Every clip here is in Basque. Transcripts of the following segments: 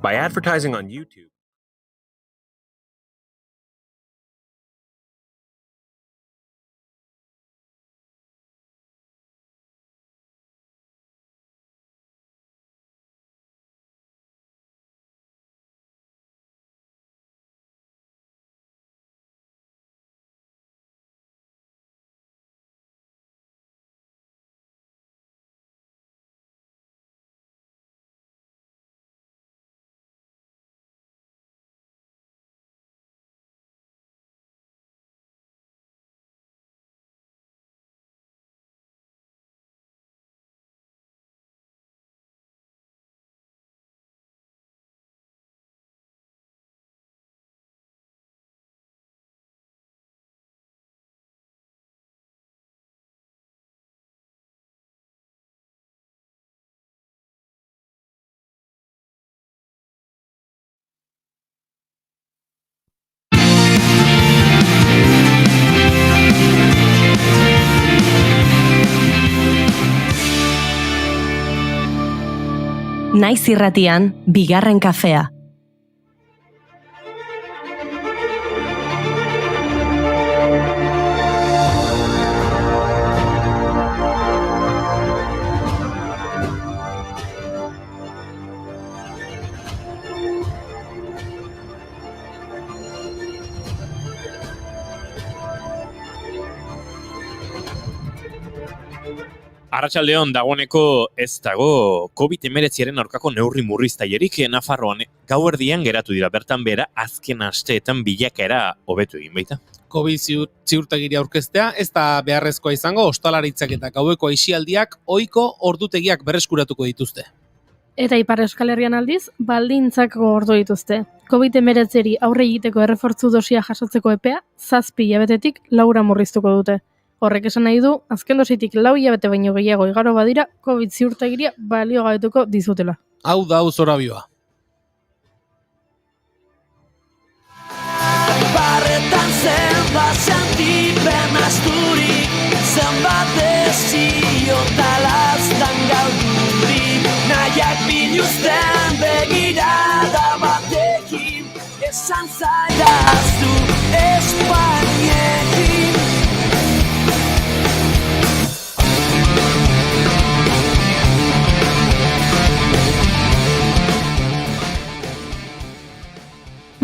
By advertising on YouTube. Naiz irratian, bigarren kafea. Arratsaldeon, dagoeneko ez dago COVID-19 aurkako neurri murriztailerik Nafarroan gauerdian geratu dira. Bertan bera azken asteetan bilakaera hobetu egin baita. COVID ziurtagiria aurkeztea ez da beharrezkoa izango, ostalaritzak eta gaueko aisialdiak ohiko ordutegiak berreskuratuko dituzte. Eta Ipar Euskal Herrian aldiz, baldintzak gogortu dituzte. COVID-19 aurre egiteko errefortzu dosia jasotzeko epea 7 hilabetetik 4 murriztuko dute. Horrek esan nahi du, azken dositik 4 hilabete baino gehiago igaro badira, COVID ziurtagiria baliogabetuko dizutela. Hau da zorabioa. Barretan zenbat sentipen asturik, zenbat desio talaztan galdurik, nahiak biluzten begirada batekin, esan zaidaztu Espainekin.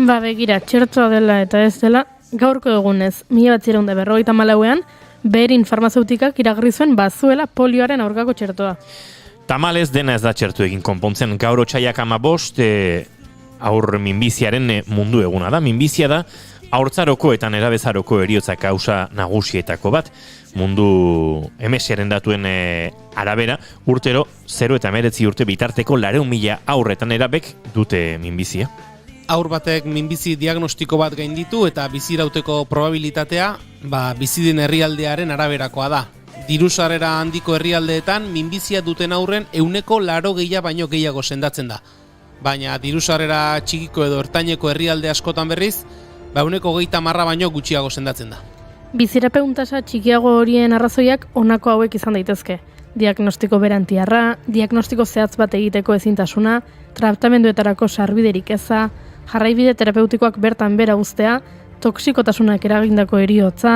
Begira, txertoa dela eta ez dela, gaurko egunez, 1954ean, Berin farmazeutikak iragarri zuen bazuela polioaren aurkako txertoa. Tamalez dena ez da txertu egin konpontzen. Gaur otsaiak 15 aur minbiziaren mundu eguna da. Minbizia da haurtzaroko eta nerabezaroko heriotza kausa nagusietako bat. Mundu MSaren datuen arabera, urtero 0 eta 19 urte bitarteko 400.000 haurretan erabek dute minbizia. Haur batek minbizi diagnostiko bat gainditu eta bizirauteko probabilitatea bizidin herrialdearen araberakoa da. Dirusarrera handiko herrialdeetan minbizia duten haurren 80% baino gehiago sendatzen da. Baina dirusarrera txikiko edo ertaineko herrialde askotan berriz, 30% baino gutxiago sendatzen da. Bizirapeun tasa txikiago horien arrazoiak honako hauek izan daitezke. Diagnostiko berantiarra, diagnostiko zehatz bat egiteko ezintasuna, tratamenduetarako sarbiderik eza, jarraibide terapeutikoak bertan bera uztea, toxikotasunak eragindako heriotza,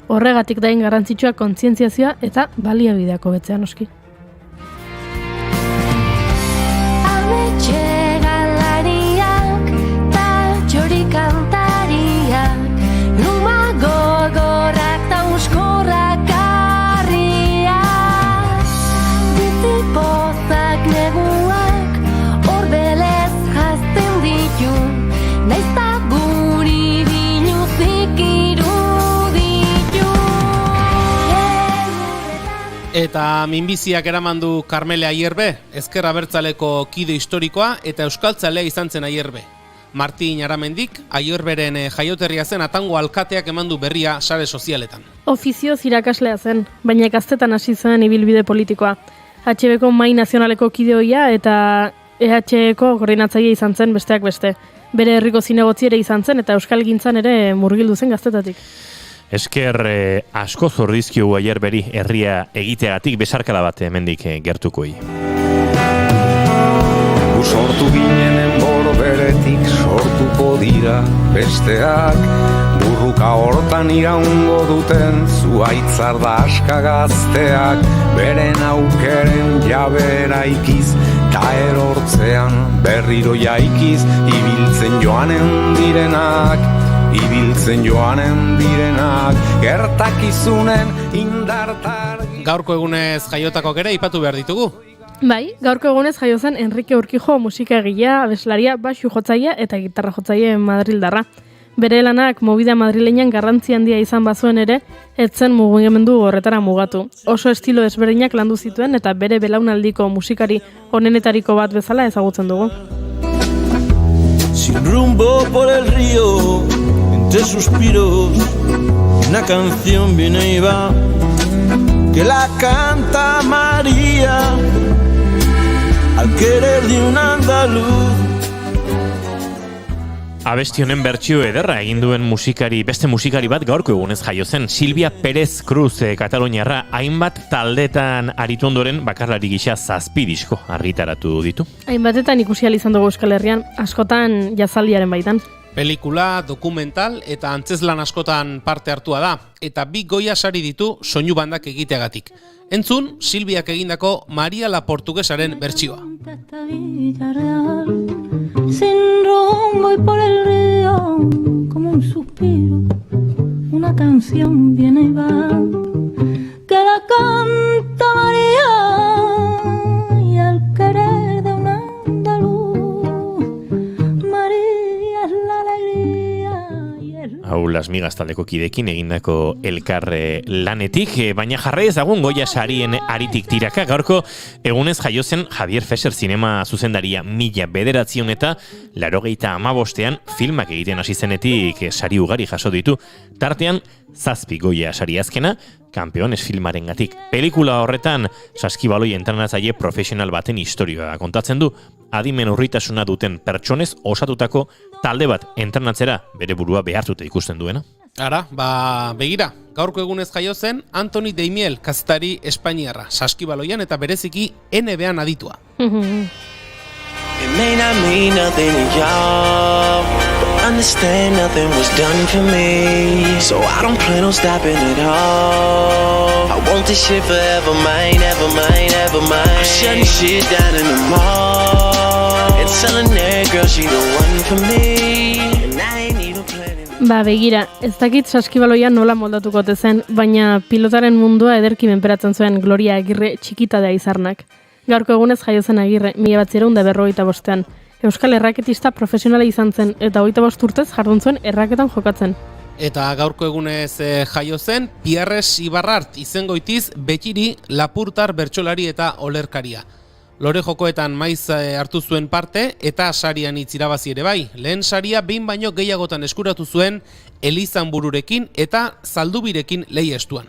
horregatik dain garrantzitsua kontzientziazioa eta baliabideak hobetzea noski. Eta minbiziak eraman du Karmele Aierbe, Ezker Abertzaleko kide historikoa eta euskaltzalea izan zen Aierbe. Martin Aramendik, Aierberen jaioterria zen Atango alkateak eman du berria sare sozialetan. Ofizioz irakaslea zen, baina gaztetan hasi zen ibilbide politikoa. HBko Mahai Nazionaleko kideoia eta EHko koordinatzaile izan zen besteak beste. Bere herriko zinegotzi ere izan zen eta euskalgintzan ere murgildu zen gaztetatik. Esker asko zordizkiu Aierberi herria egiteagatik besarkada bat hemendik gertukoi. Sortu ginenen norberetik sortuko dira besteak, burruka hortan iraungo duten zuaitzar da aska gazteak, beren aukeren jabera ikiz, ta erortzean berriro jaikiz, ibiltzen joanen direnak, gertakizunen indartar. Gaurko egunez jaiotakok ere aipatu behar ditugu. Bai, gaurko egunez jaio zen Enrique Urquijo musikagilea, abeslaria, baxu jotzailea eta gitarra jotzaile madrildarra. Bere lanak movida madrileñan garrantzi handia izan bazuen ere, etzen mugimendu horretara mugatu. Oso estilo desberdinak landu zituen eta bere belaunaldiko musikari onenetariko bat bezala ezagutzen dugu. Sin rumbo por el río, entre suspiros, una canción viene y va, que la canta María, al querer de un andaluz. Abesti honen bertsio ederra egin duen beste musikari bat gaurko egunez jaio zen, Silvia Pérez Cruz, Kataloniarra, hainbat taldetan aritu ondoren bakarlari gisa 7 disko argitaratu ditu. Hainbatetan ikusi ahal izan dugu Euskal Herrian, askotan jazaldiaren baitan. Pelikula, dokumental eta antzeslan askotan parte hartua da, eta 2 Goya sari ditu soinu bandak egiteagatik. Entzun, Silviak egindako Maria la Portuguesaren bertsioa. Sin rumbo y por el río, como un suspiro, una canción viene y va, que la canta María y al querer de un andaluz, María es la alegría y el... Hau Las Migas taldeko kidekin egindako elkarre lanetik, baina jarrai ezagun Goya sarien aritik tiraka, gaurko egunez jaio zen Javier Fesser zinema zuzendaria 1900 eta 85ean filmak egiten hasi zenetik sari ugari jaso ditu, tartean 7 Goya sari azkena, Campeones filmarengatik. Pelikula horretan saskibaloi entrenatzaile profesional baten historia kontatzen du, adimen urritasuna duten pertsonez osatutako talde bat entrenatzera bere burua behartuta ikusten duena. Ara, begira, gaurko egunez jaio zen Antoni Deimiel, kazetari espainiarra, saskibaloian eta bereziki NBA-an aditua. It may not mean nothing to y'all, but understand nothing was done for me, so I don't plan on stopping at all. I want this shit forever, mine, ever mine, ever mine. I'm shutting shit down in the mall and telling that girl she the one for me, and I ain't even planning. Begira, ez dakit saskibaloia nola moldatuko ote zen, baina pilotaren mundua ederki menperatzen zuen Gloria Agirre txikitadea izarnak. Gaurko egunez jaio zen Agirre, 1945ean. Euskal erraketista profesionala izan zen, eta 25 urtez jardun zuen erraketan jokatzen. Eta gaurko egunez jaio zen Pierres Ibarrart izengoitiz Betxiri Lapurtar bertsolari eta olerkaria. Lore jokoetan maiz hartu zuen parte eta sarian irabazi ere bai. Lehen saria behin baino gehiagotan eskuratu zuen Elizanbururekin eta Zaldubirekin lehi-estuan.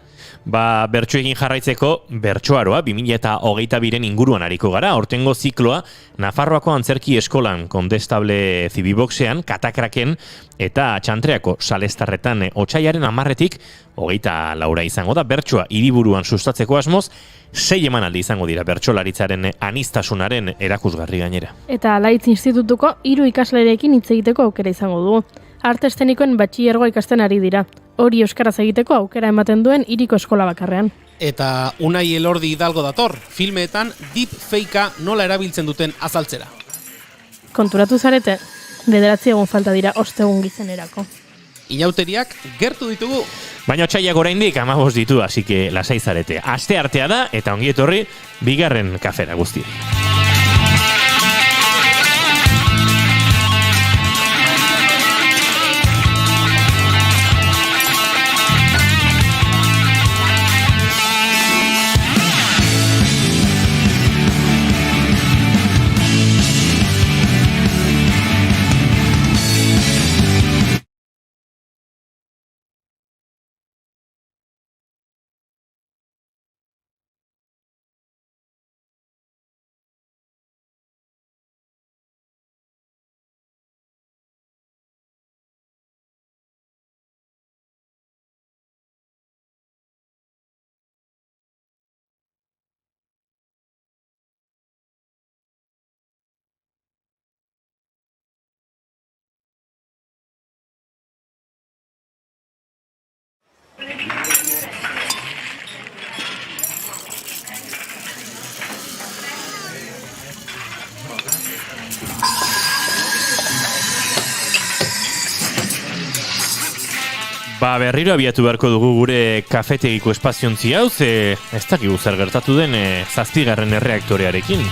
Bertsoekin jarraitzeko bertsoaroa 2022 inguruan ariko gara. Hortengo zikloa Nafarroako Antzerki Eskolan Kondestable Zibiboxean, Katakraken eta Txantreako Salestarretan otsailaren 10etik 24 izango da. Bertsoa hiriburuan sustatzeko asmoz 6 emanaldi izango dira bertsolaritzaren anistasunaren erakusgarri gainera. Eta Alaitz Institutuko 3 ikaslerekin hitz egiteko aukera izango dugu. Arte eszenikoen batxilergoa ikasten ari dira. Hori euskaraz egiteko aukera ematen duen hiriko eskola bakarrean. Eta Unai Elordi Hidalgo dator, filmeetan deepfakea nola erabiltzen duten azaltzera. Konturatu zarete, 9 egun falta dira ostegun gizenerako. Inauteriak gertu ditugu. Baina otsaiak oraindik 15 ditu, así que lasai zarete. Aste artea da eta ongi etorri bigarren kafera guztiei. Ba, berriro abiatu beharko dugu gure kafetegiko espaziontzi hau, ez dakigu zer gertatu den 7. erreaktorearekin.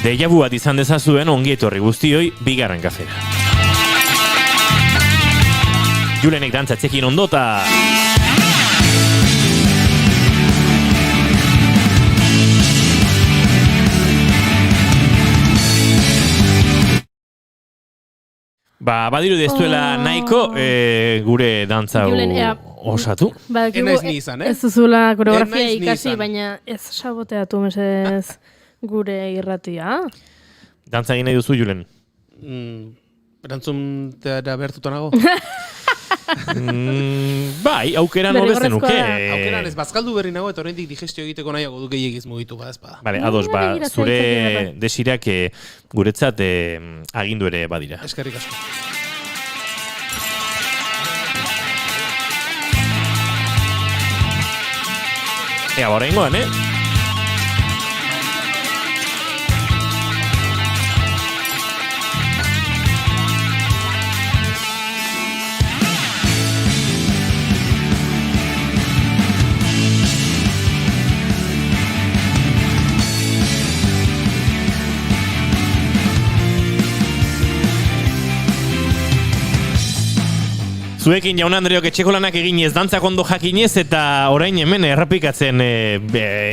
Dejavu bat izan dezazuen ongi etorri guztioi 2. kafera. Julenek dantzatzekin ondota! Ba, badiru destuela nahiko gure dantza osatu. Enaiz ni izan, Ez duzula koreografia ikasi, baina ez saboteatu mesez gure irratia. Dantza egin nahi duzu, Julen? Erantzun teara behartuta nago? Bai, aukeran hobezen nuke. Aukeran ez, bazkaldu berri nago, eta oraindik digestio egiteko nahiago du gehiagiz mugitu badazpada. Vale, ados, zure desirak guretzat agindu ere badira. Eskerrik asko. Ea, oraingoan, Zuekin jaun Andreok etxeko lanak eginez, dantzak ondo jakinez eta orain hemen errepikatzen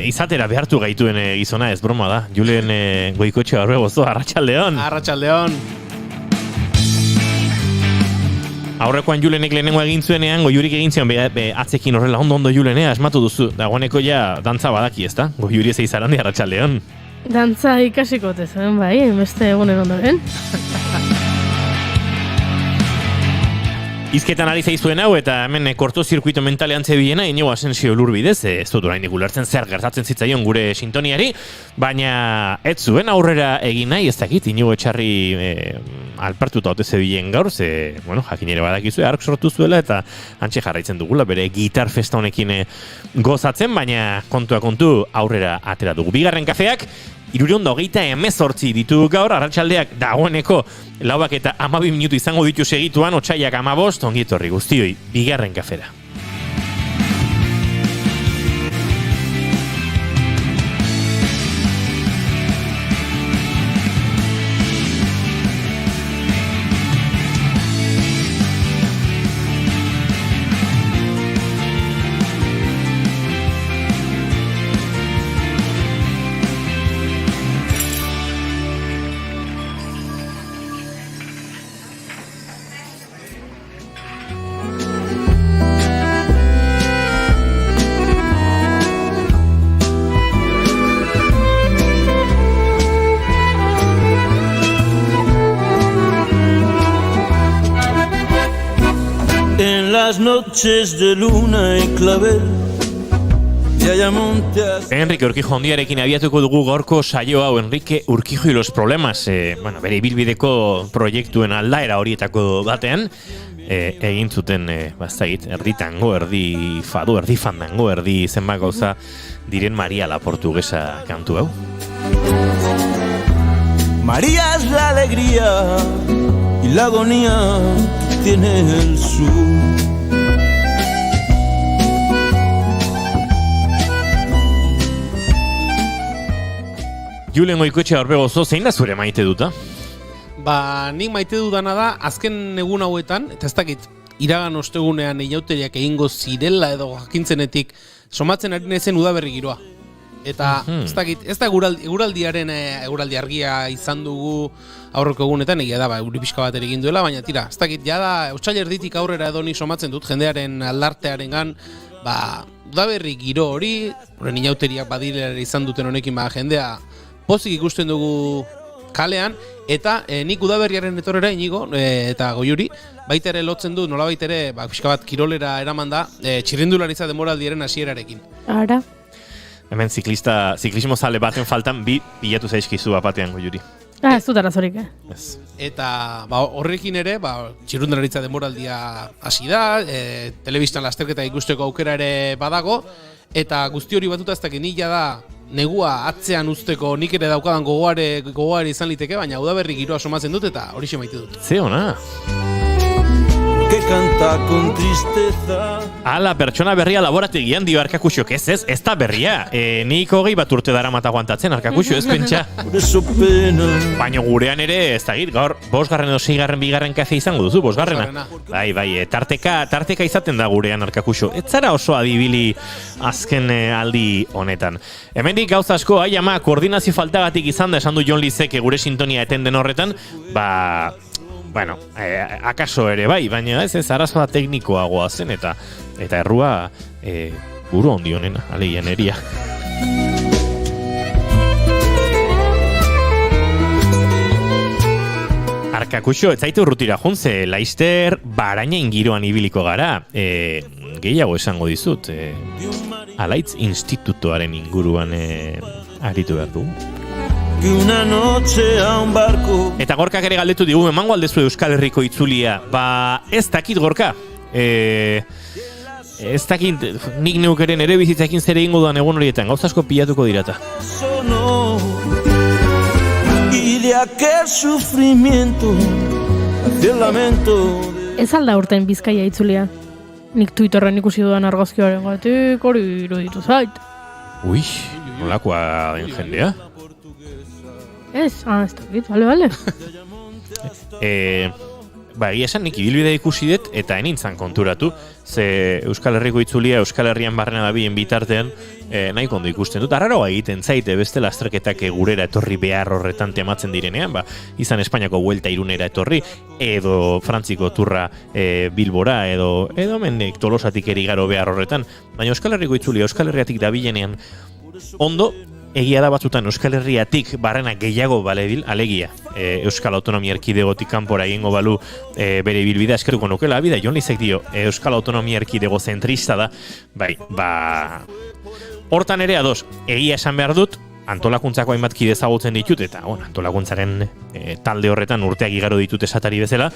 izatera behartu gaituen gizona, ez broma da. Julen Goikotxe Arbegozo, arratsaldeon. Arratsaldeon. Aurrekoan Julenek lehenengo egin zuenean, Goiurik egin zion atzekin horrela ondo Julen, asmatu duzu. Dagoeneko ja dantza badaki, ezta? Goiuri ez eizarandi, arratsaldeon. Dantza ikasiko tezen, bai, beste egunen ondoren. Izketan ari zaizuen hau eta hemen kortozirkuito mentalean zebiena Inigo Asensio Lurbidez, ez dut oraindik ulertzen zer gertatzen zitzaion gure sintoniari, baina ez zuen aurrera egin nahi, ez dakit, Inigo Etxarri alpertuta ote zebilen gaur, jakin ere badakizu, ark sortu zuela eta hantxe jarraitzen dugula, bere gitar festa honekin gozatzen, baina kontua kontu aurrera atera dugu. 2. kafeak, 328 ditu gaur, arratsaldeak dagoeneko 4 eta 12 minutu izango ditu segituan, otsaiak 15, ongi etorri guztioi, 2. kafera. Las noches de luna y clavel y Ayamonte. Enrique Urquijo Hondiarekin abiatuko dugu gaurko saio hau. Enrique Urquijo y los problemas, bere ibilbideko proiektuen aldaera horietako batean egin zuten, bazagit, erdi tango, erdi fadu, erdi fandango, erdi zenbat gauza diren María la portuguesa kantu hau. María es la alegría y la agonía tiene el sur. Julen Goikotxe Arbegozo, zein da zure maite duta? Ba, nik maite dudana da, azken egun hauetan, eta ez dakit, iragan ostegunean eiauteriak egingo zirela edo jakintzenetik, somatzen ari nezen udaberri giroa. Eta ez dakit, ez da eguraldi argia izan dugu aurreko egunetan, egia da, euri pixka bat egin duela, baina tira, ez dakit, jada, otsail erditik aurrera edo ni somatzen dut, jendearen aldartearengan, udaberri giro hori, horren inauteriak badilera izan duten honekin jendea, pozik ikusten dugu kalean, eta nik udaberriaren etorrera Inigo eta Goiuri, baita ere lotzen du, nola baita ere, pixka bat kirolera eraman da, txirrindularitza demoraldiaren hasierarekin. Ara. Hemen ziklismo zale baten faltan bilatu zaizkizu batean, Goiuri. Ez dut arazorik, Ez. Eta horrekin ere, txirrindularitza demoraldia hasi da, telebistan lasterketa ikusteko aukera ere badago, eta guzti hori batuta ez dakit nila da, negua atzean usteko nik ere daukadan gogoare izan liteke, baina udaberri giroa somatzen dut eta horixe maite dut. Ze ona! canta con tristeza. Ala, pertsona berria laborategian dio Arkakuxok, ez da berria. Nik 20 bat urte daramat aguantatzen Arkakuxo, ez pentsa. Por eso pena. Baina gurean ere, ez da gir, gaur, 5. edo 6. bigarren kafe izango duzu, 5. Bai, tarteka izaten da gurean Arkakuxo. Ez zara oso adibili azken aldi honetan. Hemendik gauza asko, ama, koordinazio faltagatik izan da, esan du Jon Lizek gure sintonia eten den horretan, bueno, akaso ere bai, baina ez arazoa teknikoagoa zen, eta errua buru ondi honena, alegian eria. Arkakuxo, ez zaitu urrutira juntze, Laister Baraina ingiroan ibiliko gara, gehiago esango dizut, Alaitz Institutoaren inguruan aritu behar du. Una noche a un barco. Eta Gorkak ere galdetu digu, emango aldezu Euskal Herriko itzulia. Ez dakit, Gorka. Ez dakit, nik neukeren ere bizitzakin zer egingo duan egun horietan. Gauza asko pilatuko dirata. Sonó, y de aquel sufrimiento hacia el lamento. Ez alda urten Bizkaia itzulia. Nik Twitterren ikusi dudan argazkioaren gatik hori iruditu zait. Ui, nolakoa den jendea? Ez dakit, bale. Egia esan nik ibilbidea ikusi dut eta enintzan konturatu, ze Euskal Herriko itzulia Euskal Herrian barrena dabien bitartean nahiko ondo ikusten dut. Arraroa egiten zaite beste lasterketak gurera etorri behar horretan tematzen direnean, izan Espainiako Vuelta Irunera etorri, edo Frantziko Turra Bilbora, edo mendik Tolosatik erigaro behar horretan, baina Euskal Herriko itzulia Euskal Herriatik dabilenean ondo, egia da batzutan Euskal Herriatik barrena gehiago balebil, alegia Euskal Autonomia Erkidegotik kanpora egingo balu bere ibilbidea eskeruko nukela, bida Jon Lizek dio Euskal Autonomia Erkidego zentrista da, hortan ere ados, egia esan behar dut, antolakuntzako hainbat kide ezagutzen ditut, eta antolakuntzaren talde horretan urteak igaro ditut esatari bezala,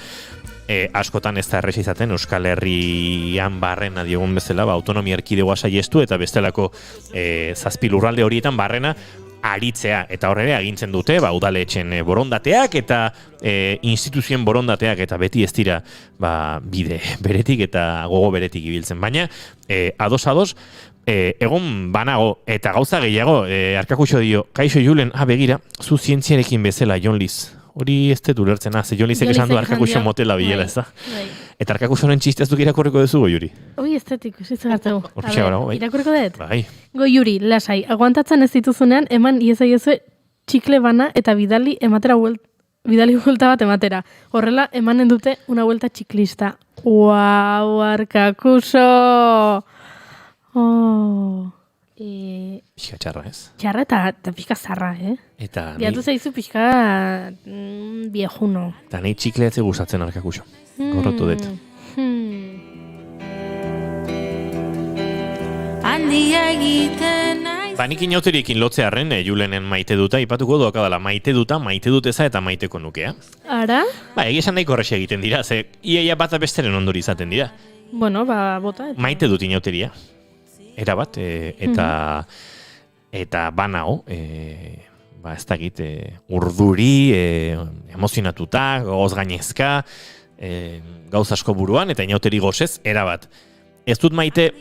askotan ez da errez izaten Euskal Herrian barrena diogun bezala, autonomia erkidegoa saiestu eta bestelako 7 lurralde horietan barrena aritzea, eta horre agintzen dute udaletxen borondateak eta instituzioen borondateak, eta beti ez dira bide beretik eta gogo beretik ibiltzen, baina ados egon banago eta gauza gehiago, Arkakuxo dio, kaixo Julen, begira, zu zientziarekin bezala Jon Liz. Hori ez dut ulertzen, Jon Lizek esan du Arkakuxo motela bilela, ez da? Eta Arkakuxoren txiste ez duk irakurriko duzu, Goiuri? Ez dut ikusitzen gartago. Bai. Irakurriko dut? Bai. Goiuri, lasai, aguantatzen ez dituzunean, eman iezaiozu txikle bana eta bidali buelta bat ematera. Horrela, emanen dute una vuelta txiklista. Uau, Arkakuxo! Pixka txarra, ez? Txarra eta pixka zarra, Eta Biatu zaizu pixka viejuno. Eta nahi txikleatze gustatzen Arkakuxo. Gorrotu dut. Handia egiten naiz. Nik inauterikin lotzearen Julenen maite duta, ipatuko doakadala maite duteza eta maiteko nukea. Ara? Egia esan nahiko horrexea egiten dira, ze iaia bat besteren ondori izaten dira. Bueno, bota. Maite dut inauteria. Era bat, eta banao, ez dakit, urduri, emozionatuta, gogoz gainezka, gauz asko buruan, eta inauteri gozez, era bat. Ez dut maite,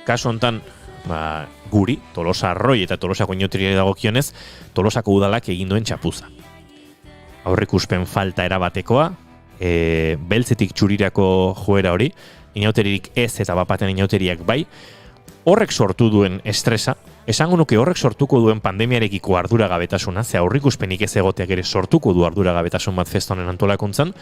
kasu hontan, guri, Tolosa Arroi eta Tolosako inauteriari dagokionez, Tolosako udalak egin duen txapuza. Aurrikuspen falta erabatekoa, beltzetik txurirako joera hori, inauteririk ez eta bapaten inauteriak bai, horrek sortu duen estresa, esango nuke horrek sortuko duen pandemiarekiko arduragabetasuna, ze aurrikuspenik ez egoteak ere sortuko du arduragabetasun bat festonen antolakuntzan,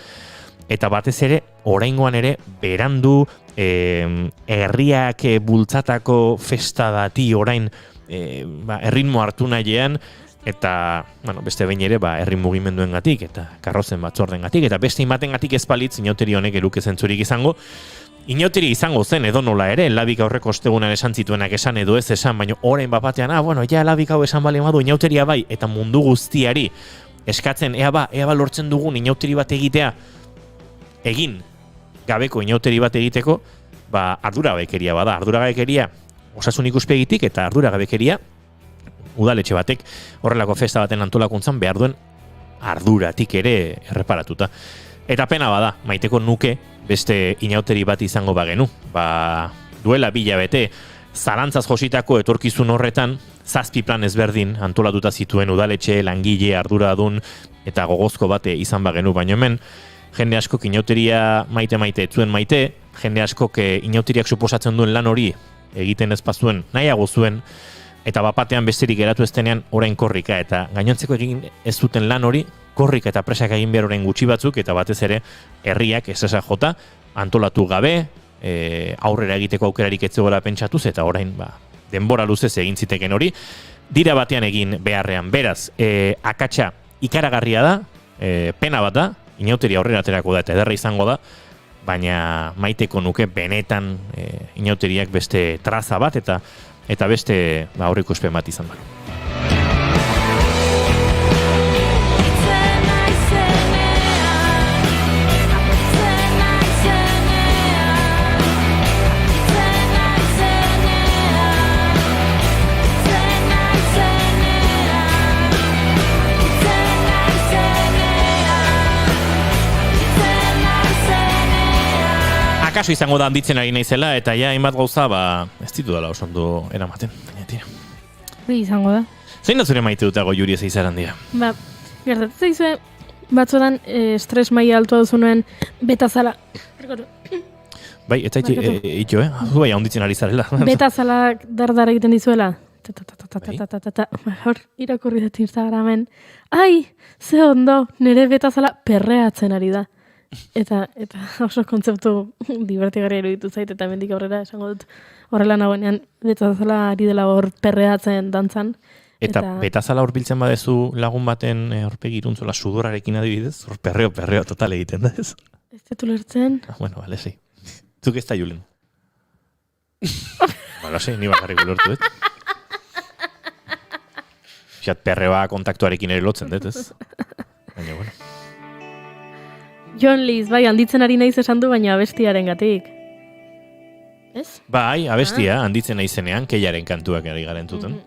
eta batez ere, oraingoan ere, berandu, herriak bultzatako festa dati orain erritmo hartu nahiean, eta, beste behin ere, herri mugimenduen gatik, eta karrozen batzorden gatik, eta beste imaten gatik ezpalitz, inauteri honek eruke zentzurik izango, inauteri izango zen edo nola ere, labik aurreko ostegunan esan zituenak esan edo ez esan, baina orain bapatean, labik hau esan bali madu, inauteria bai, eta mundu guztiari eskatzen, ea ba lortzen dugun inauteri bat egitea, egin gabeko inauteri bat egiteko, arduragabekeria bada, arduragabekeria osasun ikuspegitik eta arduragabekeria udaletxe batek horrelako festa baten antolakuntzan behar duen arduratik ere erreparatuta. Eta pena bada, maiteko nuke beste inauteri bat izango bagenu. Duela 2 hilabete zalantzaz jositako etorkizun horretan 7 plan ezberdin antolatuta zituen udaletxe, langile, arduradun eta gogozko bate izan bagenu, baino hemen jende askok inauteria maite ez zuen maite, jende askok inauteriak suposatzen duen lan hori egiten ez bazuen, nahiago zuen, eta bapatean besterik geratu eztenean orain korrika, eta gainontzeko egin ez duten lan hori, korrika eta presak egin behar orain gutxi batzuk, eta batez ere herriak estresa jota antolatu gabe, aurrera egiteko aukerarik ez zegoela pentsatuz, eta orain denbora luzez egin ziteken hori, dira batean egin beharrean. Beraz, akatsa ikaragarria da, pena bat da, inauteria aurrera aterako da eta ederra izango da, baina maiteko nuke benetan inauteriak beste traza bat eta beste aurreikuspen bat izan da. Akaso izango da handitzen ari naizela, eta ja hainbat gauza, ez ditu dela oso ondo eramaten. Baina tira. Izango da. Zein da zure maite dutago Juri ez eizaran dira? Gertatzen zaizue, batzuetan estres maila altua duzunuen betazala. Bai, eta ito, Zu bai handitzen ari zarela. Betazalak dardar egiten dizuela. Hor, irakurri dut Instagramen. Ai, ze ondo, nire betazala perreatzen ari da. Eta oso kontzeptu divertigarria iruditu zait, eta mendik aurrera esango dut horrela nagoenean betazala ari dela hor perreatzen dantzan. Eta betazala hor biltzen badezu lagun baten horpegi iruntzola sudorarekin adibidez, hor perreo total egiten da ez? Ez dut ulertzen. Bueno, bale, sei. Zuk ez da Julen. Bala, sei, ni bakarrik ulertu, Xat perreoa kontaktuarekin ere lotzen dut, ez? Baina, bueno. Jon Liz, bai, handitzen ari naiz esan du, baina abestiaren gatik. Ez? Bai, abestia, handitzen naizenean, keiaren kantuak ari garen zuten.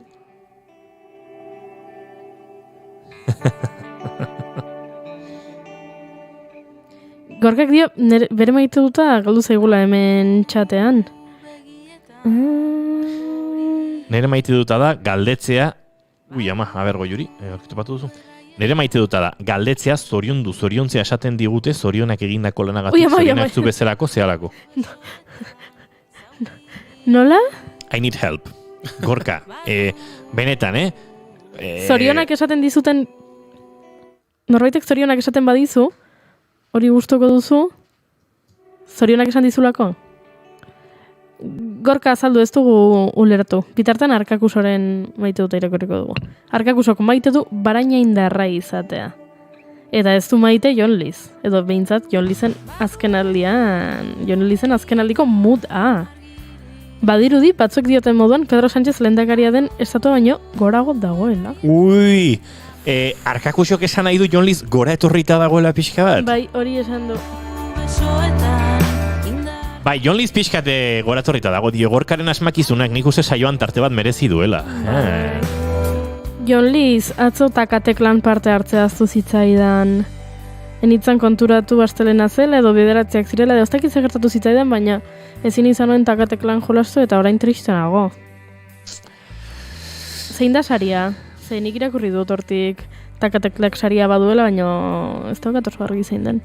Gorkak dio, bere maite duta galdu zaigula hemen txatean. Nere maite duta da, galdetzea, Goiuri, orkitu batu duzu. Nere maite duta da, galdetzea zoriontzea esaten digute zorionak egindako lanagatik, zorionak zu bezalako zehalako. Nola? I need help. Gorka, benetan, Zorionak esaten dizuten, norbaitek zorionak esaten badizu, hori gustuko duzu, zorionak esan dizulako? Gorka azaldu ez dugu ulertu. Bitartan Arkakusoren maite dut irakurriko dugu. Arkakusok maite du baraina indarra izatea. Eta ez du maite Jon Liz. Edo behintzat Jon Lizen azkenaldiko mood Badirudi, batzuek dioten moduan, Pedro Sánchez lehendakaria den estatua baino gorago dagoela. Ui, Arkakusok esan nahi du Jon Liz gora etorrita dagoela pixka bat? Bai, hori esan du. Bai, Jon Liz pixkate gora etorrita dago, Gorkaren asmakizunak nik uste saioan tarte bat merezi duela. Jon Liz, atzo Takateklan parte hartzea aztu zitzaidan. Enitzan konturatu astelena zela edo bederatziak zirela, edo ez dakiz egertatu zitzaidan, baina ezin izan nuen Takateklan jolastu eta orain tristenago. Zein da saria? Zein nik irakurri dut hortik Takateklak saria baduela, baina ez daukat oso argi zein den.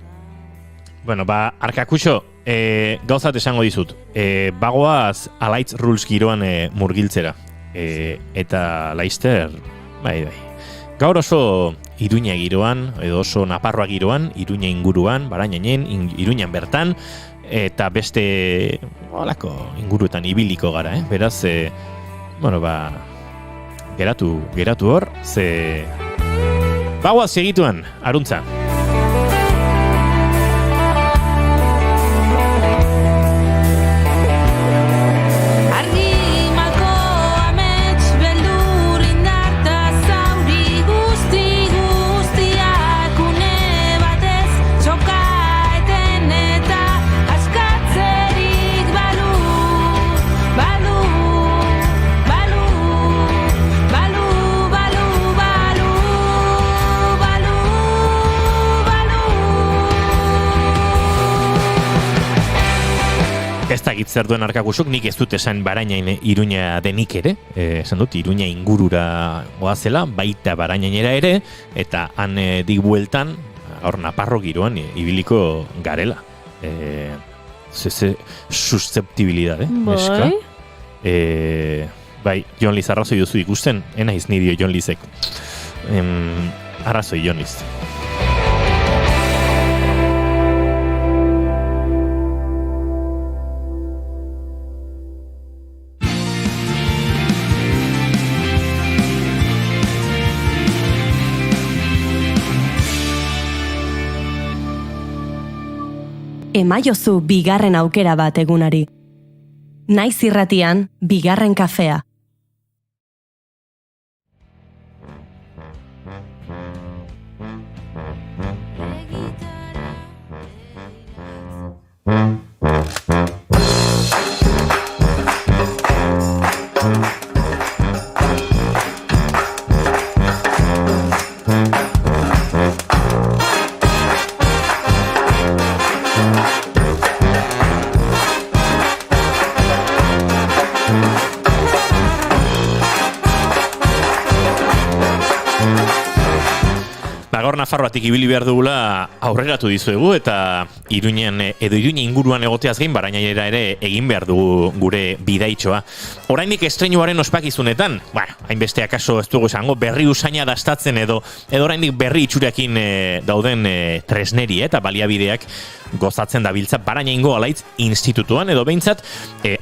Bueno, Arkakuso, gauzat esango dizut. Bagoaz Alaitz Rules giroan murgiltzera. Eta Laister, bai. Gaur oso Iruña giroan, edo oso Naparroa giroan, Iruña inguruan, Barainainen, Iruñan bertan, eta beste olako inguruetan ibiliko gara, Beraz, geratu hor, ze bagoaz segituan, aruntza. dakit zer duen Arkakusok, nik ez dut esan Barainain Iruña denik ere, esan dut, Iruña ingurura goazela, baita Barainainera ere, eta han dik bueltan, hor Naparro giroan ibiliko garela. Susceptibilidad, neska. Bai, Jon Liz arrazoi duzu ikusten, enaiz nidio Jon Lizek. Arrazoi Jon Liz. Emaiozu bigarren aukera bat egunari. Naiz irratian, bigarren kafea. Nafarroatik ibili behar dugula aurreratu dizuegu eta Iruñan edo Iruña inguruan egoteaz gain Barainainera ere egin behar dugu gure bidaitxoa. Oraindik estreinuaren ospakizunetan, hainbeste akaso ez dugu esango berri usaina dastatzen edo oraindik berri itxurakin dauden tresneri eta baliabideak gozatzen dabiltza Barainaingo Alaitz Institutuan edo behintzat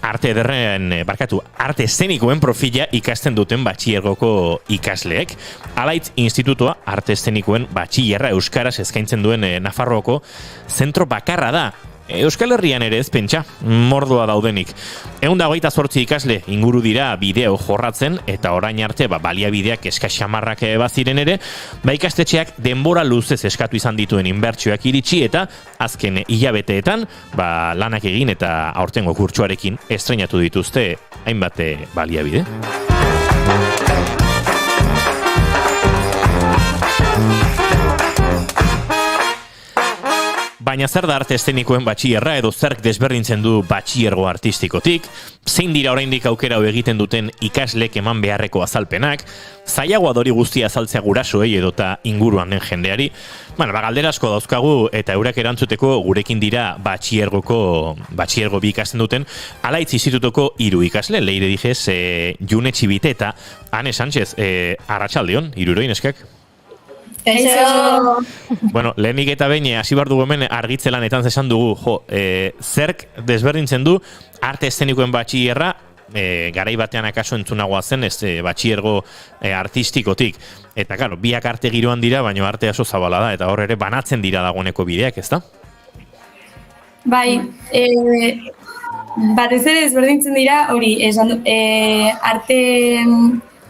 arte eszenikoen profila ikasten duten batxillergoko ikasleek. Alaitz Institutua arte eszenikoen batxillerra euskaraz eskaintzen duen Nafarroako zentro bakarra da. Euskal Herrian ere ez pentsa, mordoa daudenik. 128 ikasle inguru dira bideo jorratzen eta orain arte baliabideak eskaxamarrak baziren ere, ikastetxeak denbora luzez eskatu izan dituen inbertsioak iritsi eta azken hilabeteetan lanak egin eta aurtengo kurtsoarekin estreinatu dituzte hainbat baliabide. Baina zer da arte eszenikoen batxillerra edo zerk desberdintzen du batxillergo artistikotik, zein dira oraindik aukera egiten duten ikaslek eman beharreko azalpenak, zailagoa dori guztia azaltzea gurasoei edota inguruan den jendeari. Galdera asko dauzkagu eta eurak erantzuteko gurekin dira batxillergo bi ikasten duten Alaitz Institutuko 3 ikasle, Leire Dijez, June Txibite eta Ane Sánchez, arratsaldeon, hiruroin eskak. Lehenik eta behin hasi behar dugu hemen argitzelanetan esan dugu, zerk desberdintzen du arte eszenikoen batxillerra, garai batean akaso entzunagoa zen batxillergo artistikotik. Eta, claro, biak arte giroan dira, baina arte oso zabala da, eta hor ere banatzen dira dagoeneko bideak, ezta? Bai, batez ere desberdintzen dira, hori,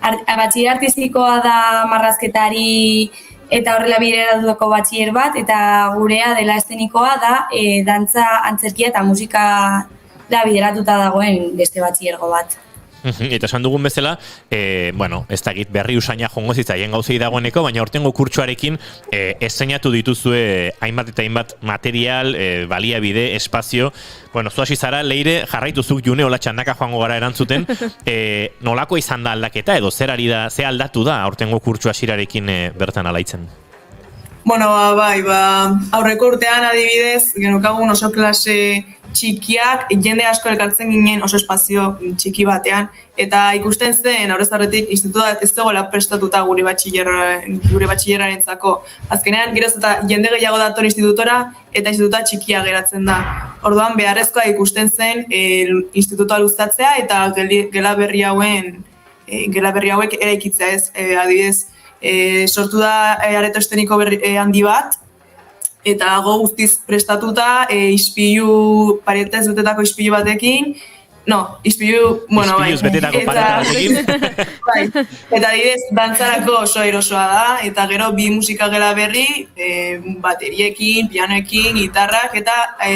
batxiller artistikoa da marrazketari eta horrela bideratutako batxiller bat, eta gurea dela eszenikoa da dantza, antzerkia eta musika da bideratuta dagoen beste batxillergo bat. Eta esan dugun bezala, ez dakit berri usaina jongo zitzaien gauzei dagoeneko, baina hortengo kurtsoarekin estreinatu dituzue hainbat eta hainbat material, baliabide, espazio. Zu hasi zara, Leire, jarraituzuk June hola txandaka joango gara erantzuten, nolako izan da aldaketa edo ze aldatu da hortengo kurtso hasirarekin bertan alaitzen? Aurreko urtean adibidez, genukagun oso klase txikiak, jende asko elkartzen ginen oso espazio txiki batean, eta ikusten zen, aurrez aurretik, institutua ez zegoela prestatuta gure batxillerrarentzako. Azkenean, geroz eta jende gehiago dator institutora, eta institutua txikia geratzen da. Orduan, beharrezkoa ikusten zen institutua luzatzea, eta gela berri hauek eraikitzea ez, adibidez, sortu da areto eszeniko handi bat, eta guztiz prestatuta, ispilu, paretez betetako ispilu batekin, ispiluz betetako pareta batekin. Eta adibidez, dantzarako oso erosoa da, eta gero bi musika gela berri, bateriekin, pianoekin, gitarrak, eta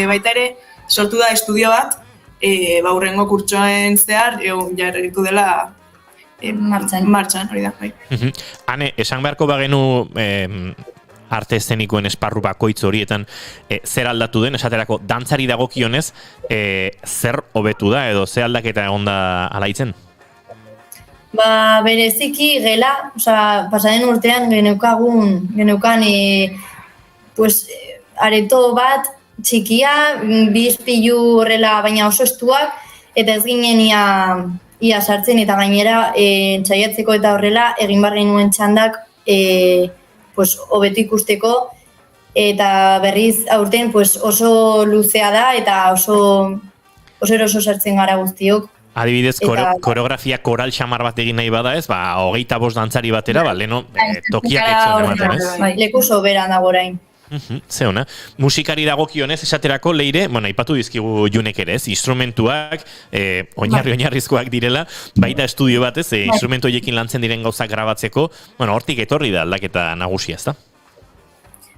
baita ere sortu da estudio bat, hurrengo kurtsoen zehar, jarritu dela martxan, hori da. Hane, esan beharko bagenu arte eszenikoen esparru bakoitz horietan zer aldatu den, esaterako dantzari dagokionez, zer hobetu da edo zer aldaketa egon da alaitzen? Ba, bereziki gela, pasaden urtean geneukan areto bat txikia, bi ispilu horrela baina oso estuak, eta ez ginen ia sartzen, eta gainera txaiatzeko eta horrela egin bar genuen txandak hobetu ikusteko, eta berriz aurten oso luzea da, eta oso eroso sartzen gara guztiok. Adibidez, koreografia koral xamar bat egin nahi bada ez, 25 dantzari batera, leno tokiak etxon ematen ez? Leku soberan dago orain. Ze ona. Musikari dagokionez esaterako Leire, aipatu dizkigu Junek ere ez, instrumentuak, oinarrizkoak direla, baita estudio bat ez, instrumentu horiekin lantzen diren gauzak grabatzeko, hortik etorri da aldaketa nagusia, ez da?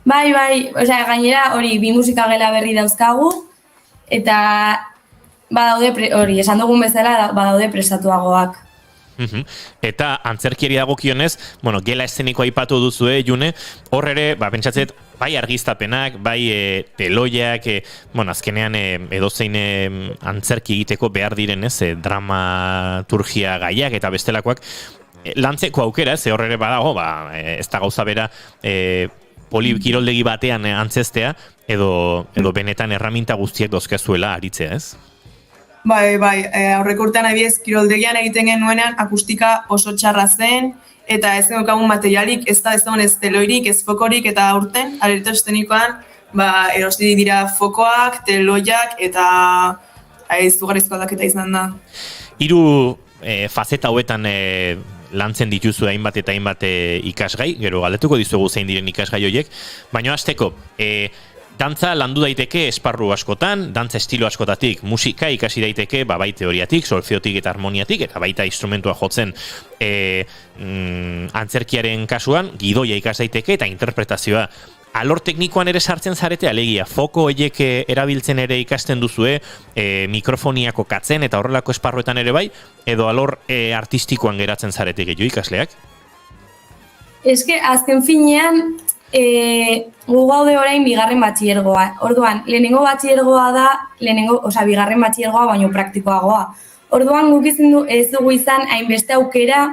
Bai, gainera hori bi musikagela berri dauzkagu, eta badaude, hori, esan dugun bezala, badaude prestatuagoak. Eta antzerkiari dagokionez, gela eszenikoa aipatu duzue, June, hor ere, pentsatzet, bai argiztapenak, bai teloiak, azkenean edozein antzerki egiteko behar direnez, dramaturgia gaiak eta bestelakoak, lantzeko aukera, ze hor ere badago, ez da gauza bera, polikiroldegi batean antzestea, edo benetan erraminta guztiak dozkazuela aritzea, ez? Bai, aurreko urtean abiez, kiroldegian egiten genuenean akustika oso txarra zen, eta ez genaukagun materialik, ez da ez teloirik, ez fokorik, eta aurten, areto estenikoan, erosti dira fokoak, teloiak, eta izugarrizko aldaketa izan da. Hiru fazeta hauetan lantzen dituzu hainbat eta hainbat ikasgai, gero galdetuko dizuegu zein diren ikasgai horiek, baina hasteko, dantza landu daiteke esparru askotan, dantza estilo askotatik, musika ikasi daiteke, bai teoriatik, solfeotik eta harmoniatik, eta baita instrumentua jotzen antzerkiaren kasuan, gidoia ikas daiteke eta interpretazioa. Alor teknikoan ere sartzen zarete, alegia, foko horiek erabiltzen ere ikasten duzue, mikrofoniako katzen eta horrelako esparruetan ere bai, edo alor artistikoan geratzen zarete gehiago ikasleak? Eske, azken finean, gu gaude orain bigarren batxillergoa. Orduan, lehenengo batxillergoa da, bigarren batxillergoa baino praktikoagoa. Orduan, guk ez dugu izan hainbeste aukera,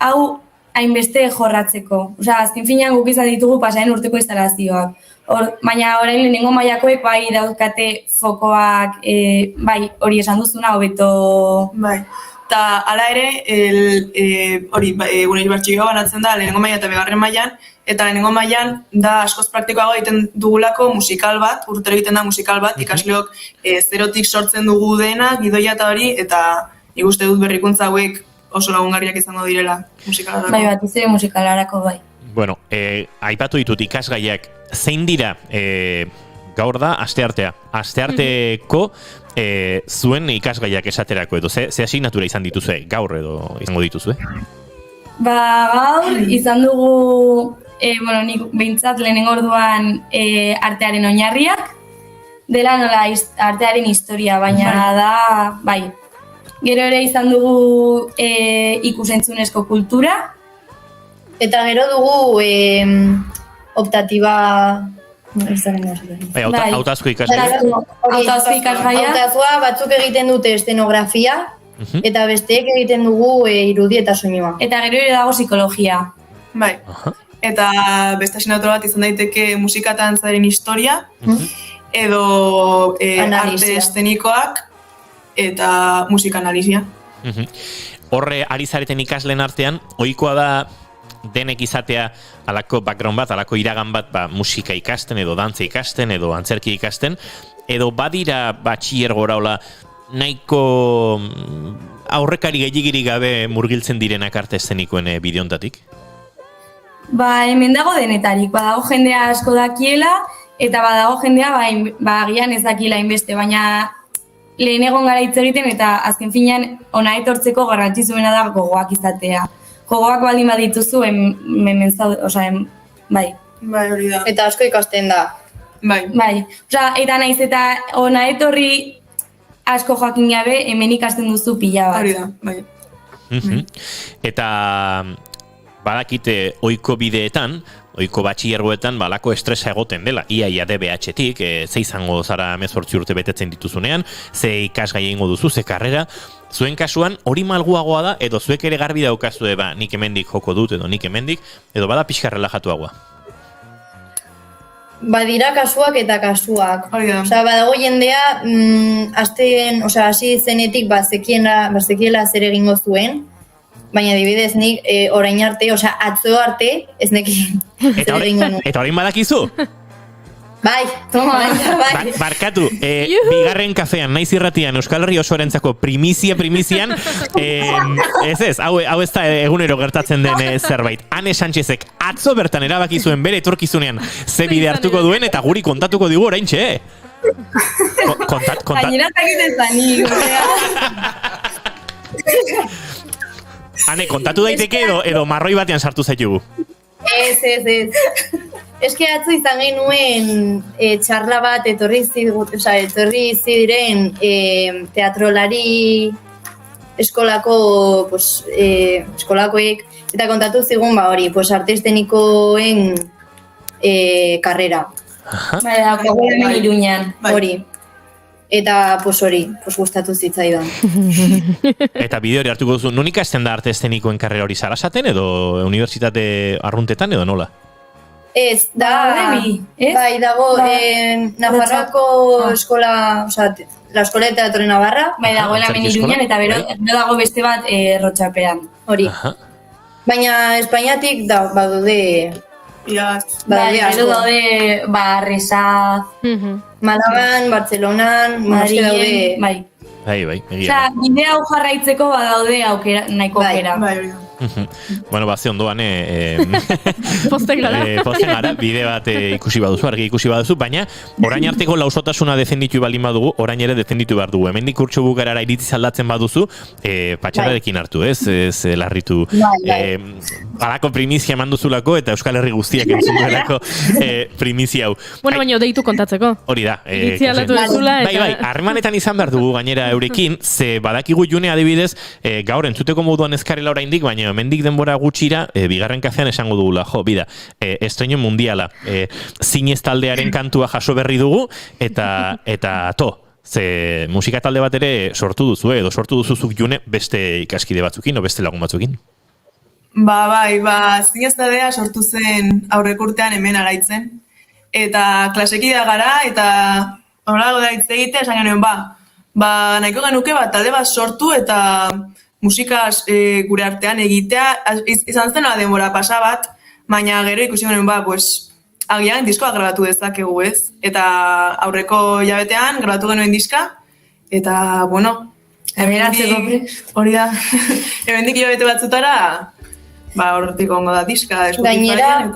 hau hainbeste jorratzeko. Azken finean guk izan ditugu pasaden urteko instalazioak. Baina orain lehenengo mailakoek bai dauzkate fokoak, bai hori esan duzuna hobeto. Bai. Eta hala ere, gure batxillergoa banatzen da lehenengo maila eta bigarren mailan, eta lehenengo mailan da askoz praktikoago egiten dugulako musikal bat, urtero egiten da musikal bat, ikasleok zerotik sortzen dugu dena, gidoia eta hori, eta nik uste dut berrikuntza hauek oso lagungarriak izango direla musikalarako. Bai, bat izere musikalarako, bai. Bueno, aipatu ditut ikasgaiak, zein dira gaur da asteartea? Astearteko zuen ikasgaiak esaterako edo, ze asignatura izan dituzue, gaur edo izango dituzue? Gaur izan dugu, nik behintzat lehenengo orduan artearen oinarriak, dela nola artearen historia, baina da, bai. Gero ere izan dugu ikusentzunezko kultura. Eta gero dugu optatiba... Hautazko ikasgaia. Hautazkoa batzuk egiten dute estenografia, eta besteek egiten dugu irudi eta soinua. Eta gero ere dago psikologia. Bai. Eta beste asignatura bat izan daiteke musika eta dantzaren historia, edo arte eszenikoak eta musika analizia. Horre ari zareten ikasleen artean, ohikoa da denek izatea alako background bat, alako iragan bat, musika ikasten, edo dantza ikasten, edo antzerki ikasten, edo badira batxillergora hola nahiko aurrekari gehiagirik gabe murgiltzen direnak arte eszenikoen bideontatik? Hemen dago denetarik, badago jendea asko dakiela, eta badago jendea agian ez dakiela inbeste, baina lehen egon gara hitz egiten eta azken finean ona etortzeko garrantzitsuena da gogoak izatea. Gogoak baldin badituzu, bai. Bai, hori da. Eta asko ikasten da. Bai. Eta naiz eta ona etorri asko jakin gabe, hemen ikasten duzu pila bat. Hori da, bai. Eta badakite ohiko bideetan, ohiko batxilergoetan balako estresa egoten dela, ia DBH-tik, ze izango zara 18 urte betetzen dituzunean, ze ikasgai egingo duzu, ze karrera, zuen kasuan hori malguagoa da, edo zuek ere garbi daukazue, nik hemendik joko dut, edo nik hemendik, edo bada pixka relajatuagoa. Badira kasuak eta kasuak. Osea, badago jendea, hasi zenetik bazekiela zer egingo zuen, baina adibidez nik orain arte, atzo arte, ez nekin zer egingo nuen. Eta orain badakizu? Bai, bai. Barkatu, bigarren kafean, naiz irratian, Euskal Herri osoarentzako primizian, ez, hau ez da egunero gertatzen den zerbait. Ane Sánchezek atzo bertan erabaki zuen bere etorkizunean ze bide hartuko duen, eta guri kontatuko digu oraintxe, Gainera egiten zanik, Ane, kontatu daiteke edo marroi batean sartu zaitugu? Ez. Eske atzo izan genuen txarla bat etorri ziren teatrolari eskolakoek eta kontatu zigun hori, arte eszenikoen karrera. Bai, hemen Iruñan. Hori. Eta hori, gustatu zitzaidan. Eta bide hori hartuko duzu, non ikasten da arte eszenikoen karrera hori Sarasaten edo unibertsitate arruntetan edo nola? Ez, bai, dago Nafarroako eskola, la Escola de Teatro de Navarra. Bai, dagoela hemen Iruñan, eta bero dago beste bat Rotxapean. Hori. Baina Espainiatik badude... Bai, gero daude Resa, Malagan, Bartzelonan, Madrilen, bai. Bai, egia. Bide hau jarraitzeko badaude nahiko aukera. Bueno, ze ondoan Posten gara, bide bat ikusi baduzu, argi ikusi baduzu, baina orain arteko lausotasuna defenditu balin badugu, orain ere defenditu behar dugu. Hemendik urtsu bukarara iritziz aldatzen baduzu, patxararekin hartu, ez larritu. Halako primizia manduzulako eta Euskal Herri guztiak entzun duelako primizia hau. Bueno, baina deitu kontatzeko. Hori da. Iritzia aldatu dezula. Bai, harremanetan izan behar dugu gainera eurekin, ze badakigu June adibidez, gaur entzuteko moduan ezkarela oraindik, baina hemendik denbora gutxira, bigarren kafean esango dugula, bida, estreño mundiala, zinez taldearen kantua jaso berri dugu, eta ze musika talde bat ere sortu duzu, edo sortu duzuzuk June beste ikaskide batzukin, o beste lagun batzukin? Bai, zinez taldea sortu zen aurrekurtean hemen Araitzen, eta klasekidea gara, eta horrela da hitz egitea, esan genuen, nahiko genuke talde bat sortu, eta musikaz gure artean egitea, izan zen denbora pasa bat, baina gero ikusi genuen agian diskoa grabatu dezakegu ez, eta aurreko jabetean grabatu genuen diska, eta hori da, hemendik jabete batzutara, horretik ongo da diska, gainera,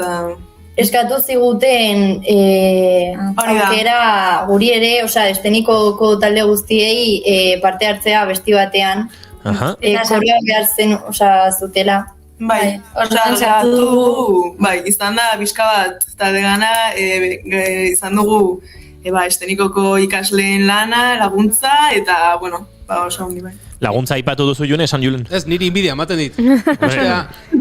eskatu ziguten aukera guri ere, eszenikoko talde guztiei parte hartzea besti batean, koreoa behar zen zutela. Bai, izan da bizka bat talde gana, izan dugu estenikoko ikasleen lana, laguntza, eta, oso ondi bai. Laguntza aipatu duzu June, esan Julen? Ez, niri inbidia, ematen dit.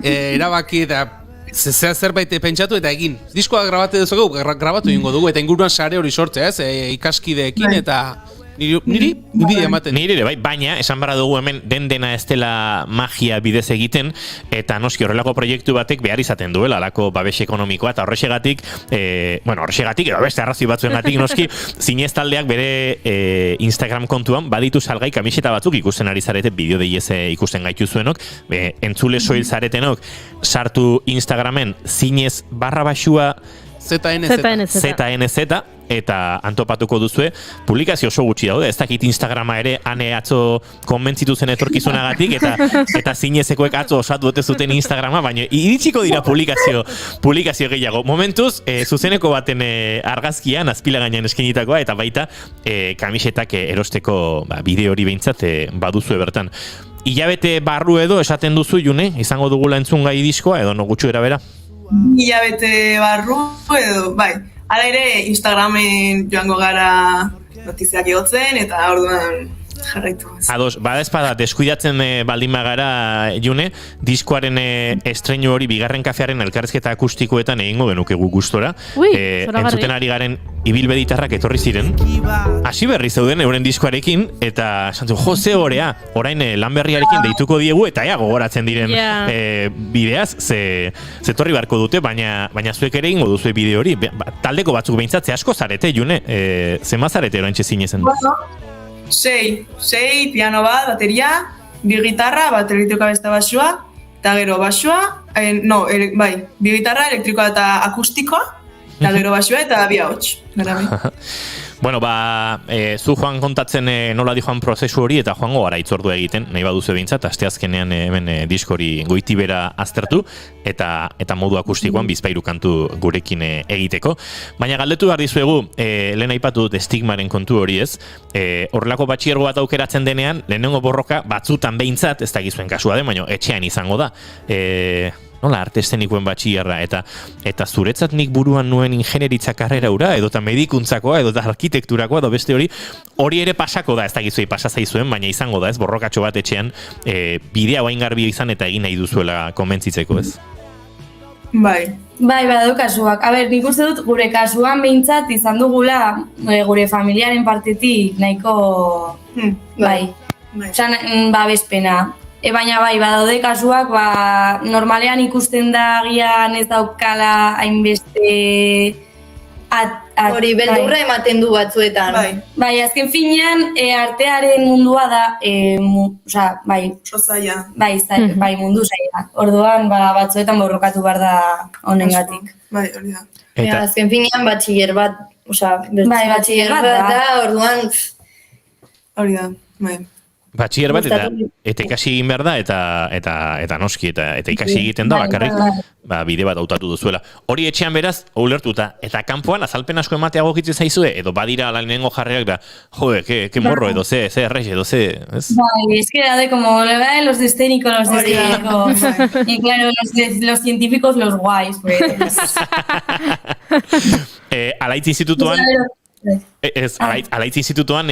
Erabaki eta zerbait pentsatu eta egin. Diskoa grabatu dezakegu, grabatu ingo dugu, eta inguruan sare hori sortzea, ikaskideekin, eta niri inbidia ematen. Niri ere, baina, esan barra dugu hemen dena ez dela magia bidez egiten, eta noski horrelako proiektu batek behar izaten duela, alako babes ekonomikoa, eta horrexegatik, edo beste arrazoi batzuengatik noski, zinez taldeak bere Instagram kontuan baditu salgai kamiseta batzuk ikusten ari zarete, bideo deiez ikusten gaitu zuenok, entzule soil zaretenok, sartu Instagramen zinez // ZNZ eta antopatuko duzue, publikazio oso gutxi daude, ez dakit Instagrama ere ane atzo konbentzitu zen etorkizunagatik eta zinezekoek atzo osatu dute zuten Instagrama, baina iritsiko dira publikazio gehiago. Momentuz, zuzeneko baten argazkian, azpila gainean eskenitakoa, eta baita kamisetak erosteko bideo hori behintzat baduzue bertan. Hilabete barru edo esaten duzu, June, izango dugula entzun gai diskoa, edo no gutxu erabera? Hilabete barru edo, bai. Hala ere, Instagramen joango gara notiziak egotzen, eta orduan jarraitu. Ados, bada espada, deskuidatzen baldin magara, June, diskoaren estreinu hori bigarren kafearen elkarrizketa akustikoetan egingo genuke gu gustora. Entzuten ari garen ibilbeditarrak etorri ziren. Hasi berri zeuden euren diskoarekin, eta esan jo, ze horea, orain lan berriarekin deituko diegu, eta gogoratzen diren bideaz, ze torri barko dute, baina zuek ere egingo duzue bideo hori. Taldeko batzuk behintzatze asko zarete, June, zema zarete orain txezinezen? Sei, piano bat, bateria, bi gitarra, bat elektrikoa beste basua, eta gero basua, bi gitarra, elektrikoa eta akustikoa, eta gero basua eta bi ahots. Bueno, zu Juan kontatzen nola di Juan prozesu hori eta Juango gara itzordua egiten, nahi baduzu behintzat, asteazkenean hemen diskori goitibera aztertu eta modu akustikoan bizpairu kantu gurekin egiteko. Baina galdetu behar dizuegu, lehen aipatu dut estigmaren kontu hori ez, horrelako batxiergo bat aukeratzen denean, lehenengo borroka batzutan behintzat, ez da gizuen kasua den, baina etxean izango da. Nola, arte eszenikoen batxierra, eta zuretzat nik buruan nuen ingenieritza karrera ura, edota medikuntzakoa, edota arkitekturakoa, edo beste hori ere pasako da, ez da gizuei pasa zaizuen, baina izango da, ez, borrokatxo bat etxean, bidea hain garbia izan eta egin nahi duzuela konbentzitzeko, ez? Bai, badau kasuak. A ber, nik uste dut gure kasuan behintzat izan dugula gure familiaren partetik nahiko, babespena. Baina badaude kasuak, normalean ikusten da gian ez daukala hainbeste hori beldurra ematen du batzuetan. Bai, azken finean artearen mundua da, mundu zaila. Orduan, batzuetan borrokatu behar da honengatik. Bai, hori da. Azken finean batxiller bat, batxiller bat da, orduan... Hori da, bai. Batxier bat eta ikasi egin behar da eta noski eta ikasi egiten da bakarrik bide bat hautatu duzuela. Hori etxean beraz, ulertuta, eta kanpoan azalpen asko ematea gokitzen zaizue, edo badira lehenengo jarreak da, jode, que morro, edo ze erreix, edo ze... Bai, es que era de como, los de escénico, y claro, los científicos, los guays, pues... Alaitz institutuan... Alaitz institutuan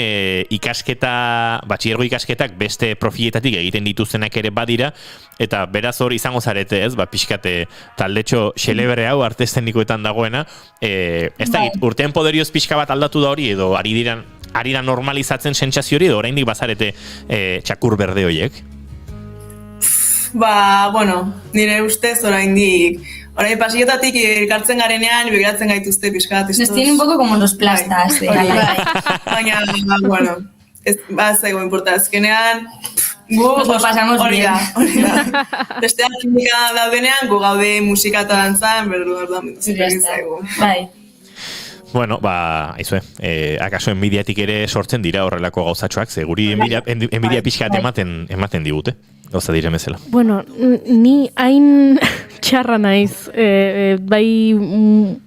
batxiergo ikasketak beste profiletatik egiten dituztenak ere badira, eta beraz hori izango zarete, ez? Pixkate taldetxo xelebre hau arte eszenikoetan dagoena, ez da git, urtean poderioz pixka bat aldatu da hori, edo ari da normalizatzen sentsazio hori, edo oraindik bazarete txakur berde horiek? Nire ustez oraindik Orain pasillotatik elkartzen garenean, begiratzen gaituzte pixkat. Nos tiene un poco como los plastas. Baina, bueno, zaigo importa, azkenean, nos lo pasamos bien. Bestean kimika daudenean, gu gaude musika eta dantzan, berduan zaigo. Bai. Bueno, aizue, akaso enbidiatik ere sortzen dira horrelako gauzatxoak, ze guri enbidia pixkat ematen digute, gauza dire bezala. Bueno, ni hain txarra naiz, bai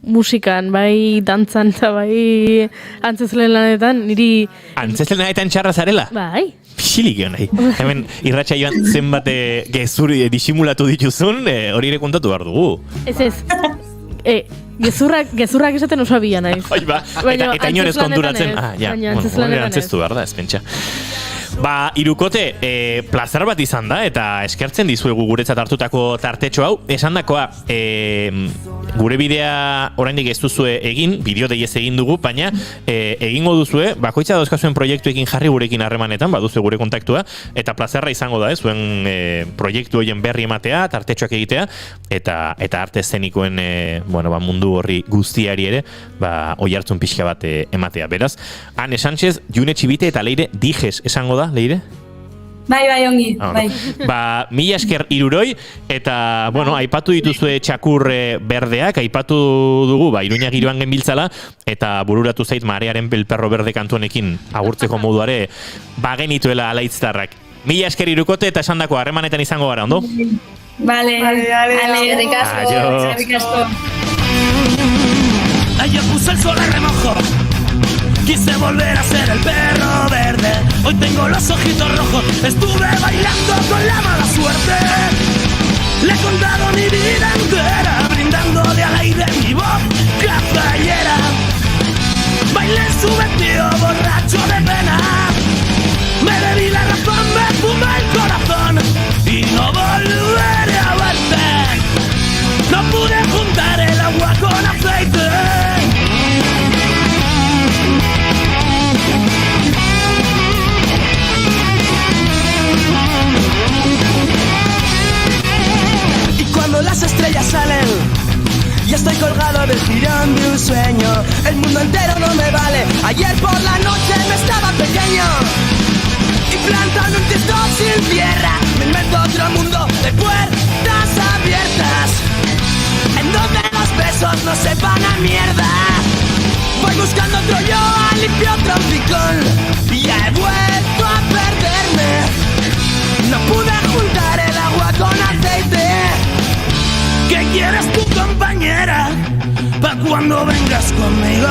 musikan, bai dantzan eta bai antzezlen lanetan, niri... Antzezlen lanetan txarra zarela? Bai. Pixilik egon nahi. Hemen irratxa joan zenbat gezuri disimulatu dituzun, hori ere kontatu behar dugu. Ez. Gezurrak esaten oso abia naiz. Eta inorez konturatzen. Antzestu behar da, ez pentsa. Irukote, plazer bat izan da, eta eskertzen dizuegu guretzat hartutako tartetxo hau. Esandakoa, gure bidea oraindik ez duzue egin, bideo deiez egin dugu, baina egingo duzue, bakoitza dauzkazuen proiektuekin jarri gurekin harremanetan, baduzu gure kontaktua, eta plazerra izango da, zuen proiektu horien berri ematea, tartetxoak egitea, eta arte eszenikoen mundu horri guztiari ere, oi hartzun pixka bat ematea. Beraz, Ane Sánchez, June Txibite eta Leire Dijes esango da, Leire? Bai, ongi. Mila esker iruroi, eta, aipatu dituzue txakur berdeak, aipatu dugu, Iruña giroan genbiltzala, eta bururatu zait marearen pelperro berde kantuanekin agurtzeko moduare, bagenituela alaitztarrak. Mila esker irukote, eta esandako harremanetan izango gara, ondo? Vale. Adio. Ayer puse el sol a remojo, quise volver a ser el perro verde. Hoy tengo los ojitos rojos, estuve bailando con la mala suerte. Le he contado mi vida entera, brindándole al aire mi voz cafayera. Bailé su vestido borracho de pena, me estoy colgado del jirón de un sueño. El mundo entero no me vale. Ayer por la noche me estaba pequeño y plantando un tiesto sin tierra me invento otro mundo de puertas abiertas en donde los besos no sepan a mierda. Voy buscando otro yo, limpio otro picón y ya he vuelto a perderme. No pude juntar el agua con aceite. ¿Qué quieres tú, compañera? Pa' cuando vengas conmigo.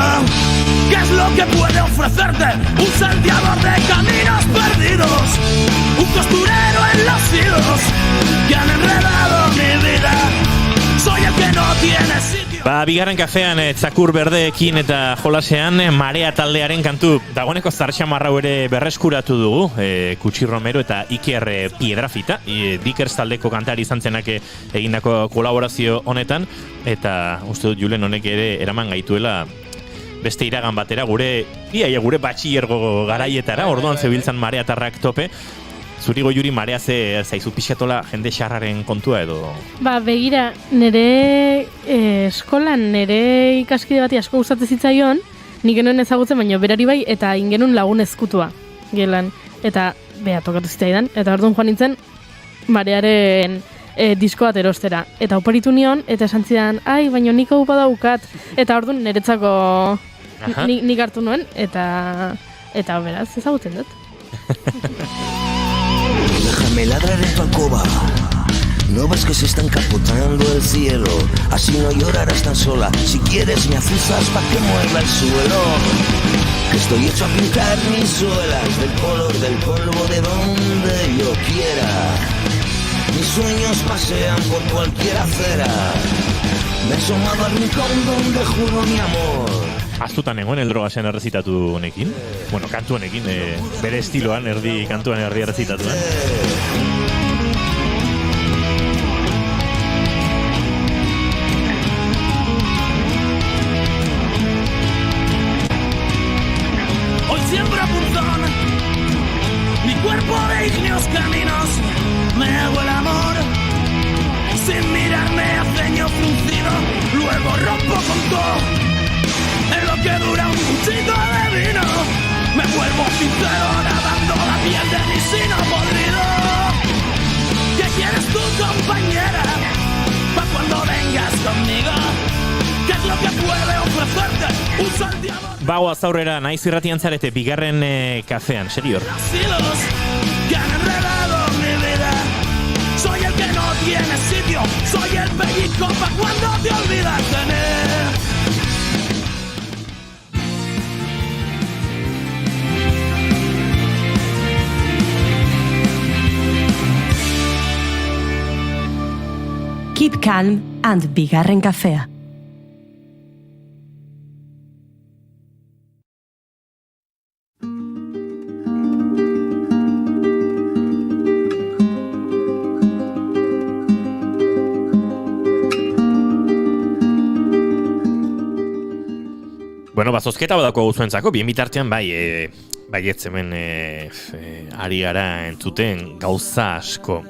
¿Qué es lo que puede ofrecerte un salteador de caminos perdidos? Un costurero en los hilos que han enredado mi vida. Soy el que no tiene sitio. Bigarren kafean txakur berdeekin eta jolasean Marea taldearen kantu. Dagoeneko zartxamarrau ere berreskuratu dugu, Kutsi Romero eta Iker Piedrafita, Dickers taldeko kantari izan zenak egindako kolaborazio honetan, eta uste dut Julen honek ere eraman gaituela beste iragan batera, gure batxillergo garaietara, orduan zebiltzan mareatarrak tope. Zuri Goiuri marea zaizu pixatola jende xarraren kontua edo? Begira, nire eskolan, nire ikaskide bati asko gustatzen zitzaion, nik genuen ezagutzen, baina berari bai, eta ingenun lagun ezkutua gelan. Eta beha tokatu zitzaidan, eta orduan joan nintzen marearen disko bat erostera. Eta oparitu nion, eta esan zidan, baina nik hau badaukat. Eta orduan niretzako nik hartu nuen, eta beraz ezagutzen dut. Déjame ladrar en tu alcoba. No ves que se está encapotando el cielo. Así no llorarás tan sola. Si quieres me azuzas pa' que mueva el suelo. Que estoy hecho a pintar mis suelas del color del polvo de donde yo quiera. Mis sueños pasean por cualquier acera. Me he asomado al rincón donde juro mi amor. Aztutan egon Eldrogasen errezitatu honekin? Bueno, kantu honekin, bere estiloan, kantuan erdi errezitatu. Hoy siembro a punzón mi cuerpo de ígneos caminos. Me hago el amor sin mirarme a ceño fruncido. Luego rompo con todo. En lo que dura un cuchito de vino, me vuelvo sincero nadando la piel de mi sino podrido. ¿Qué quieres tú, compañera? Pa' cuando vengas conmigo. ¿Qué es lo que puede ofrecerte un salteador? Bagoaz aurrera, naiz irratian zarete, bigarren kafean, serior. Los hilos que han enredado mi vida. Soy el que no tiene sitio. Soy el pellizco pa' cuando te olvidas de mí. Keep Calm and Bigarren Kafea. Bueno, zozketa badako guzuentzako, bien bitartean bai hemen ari gara entzuten gauza asko.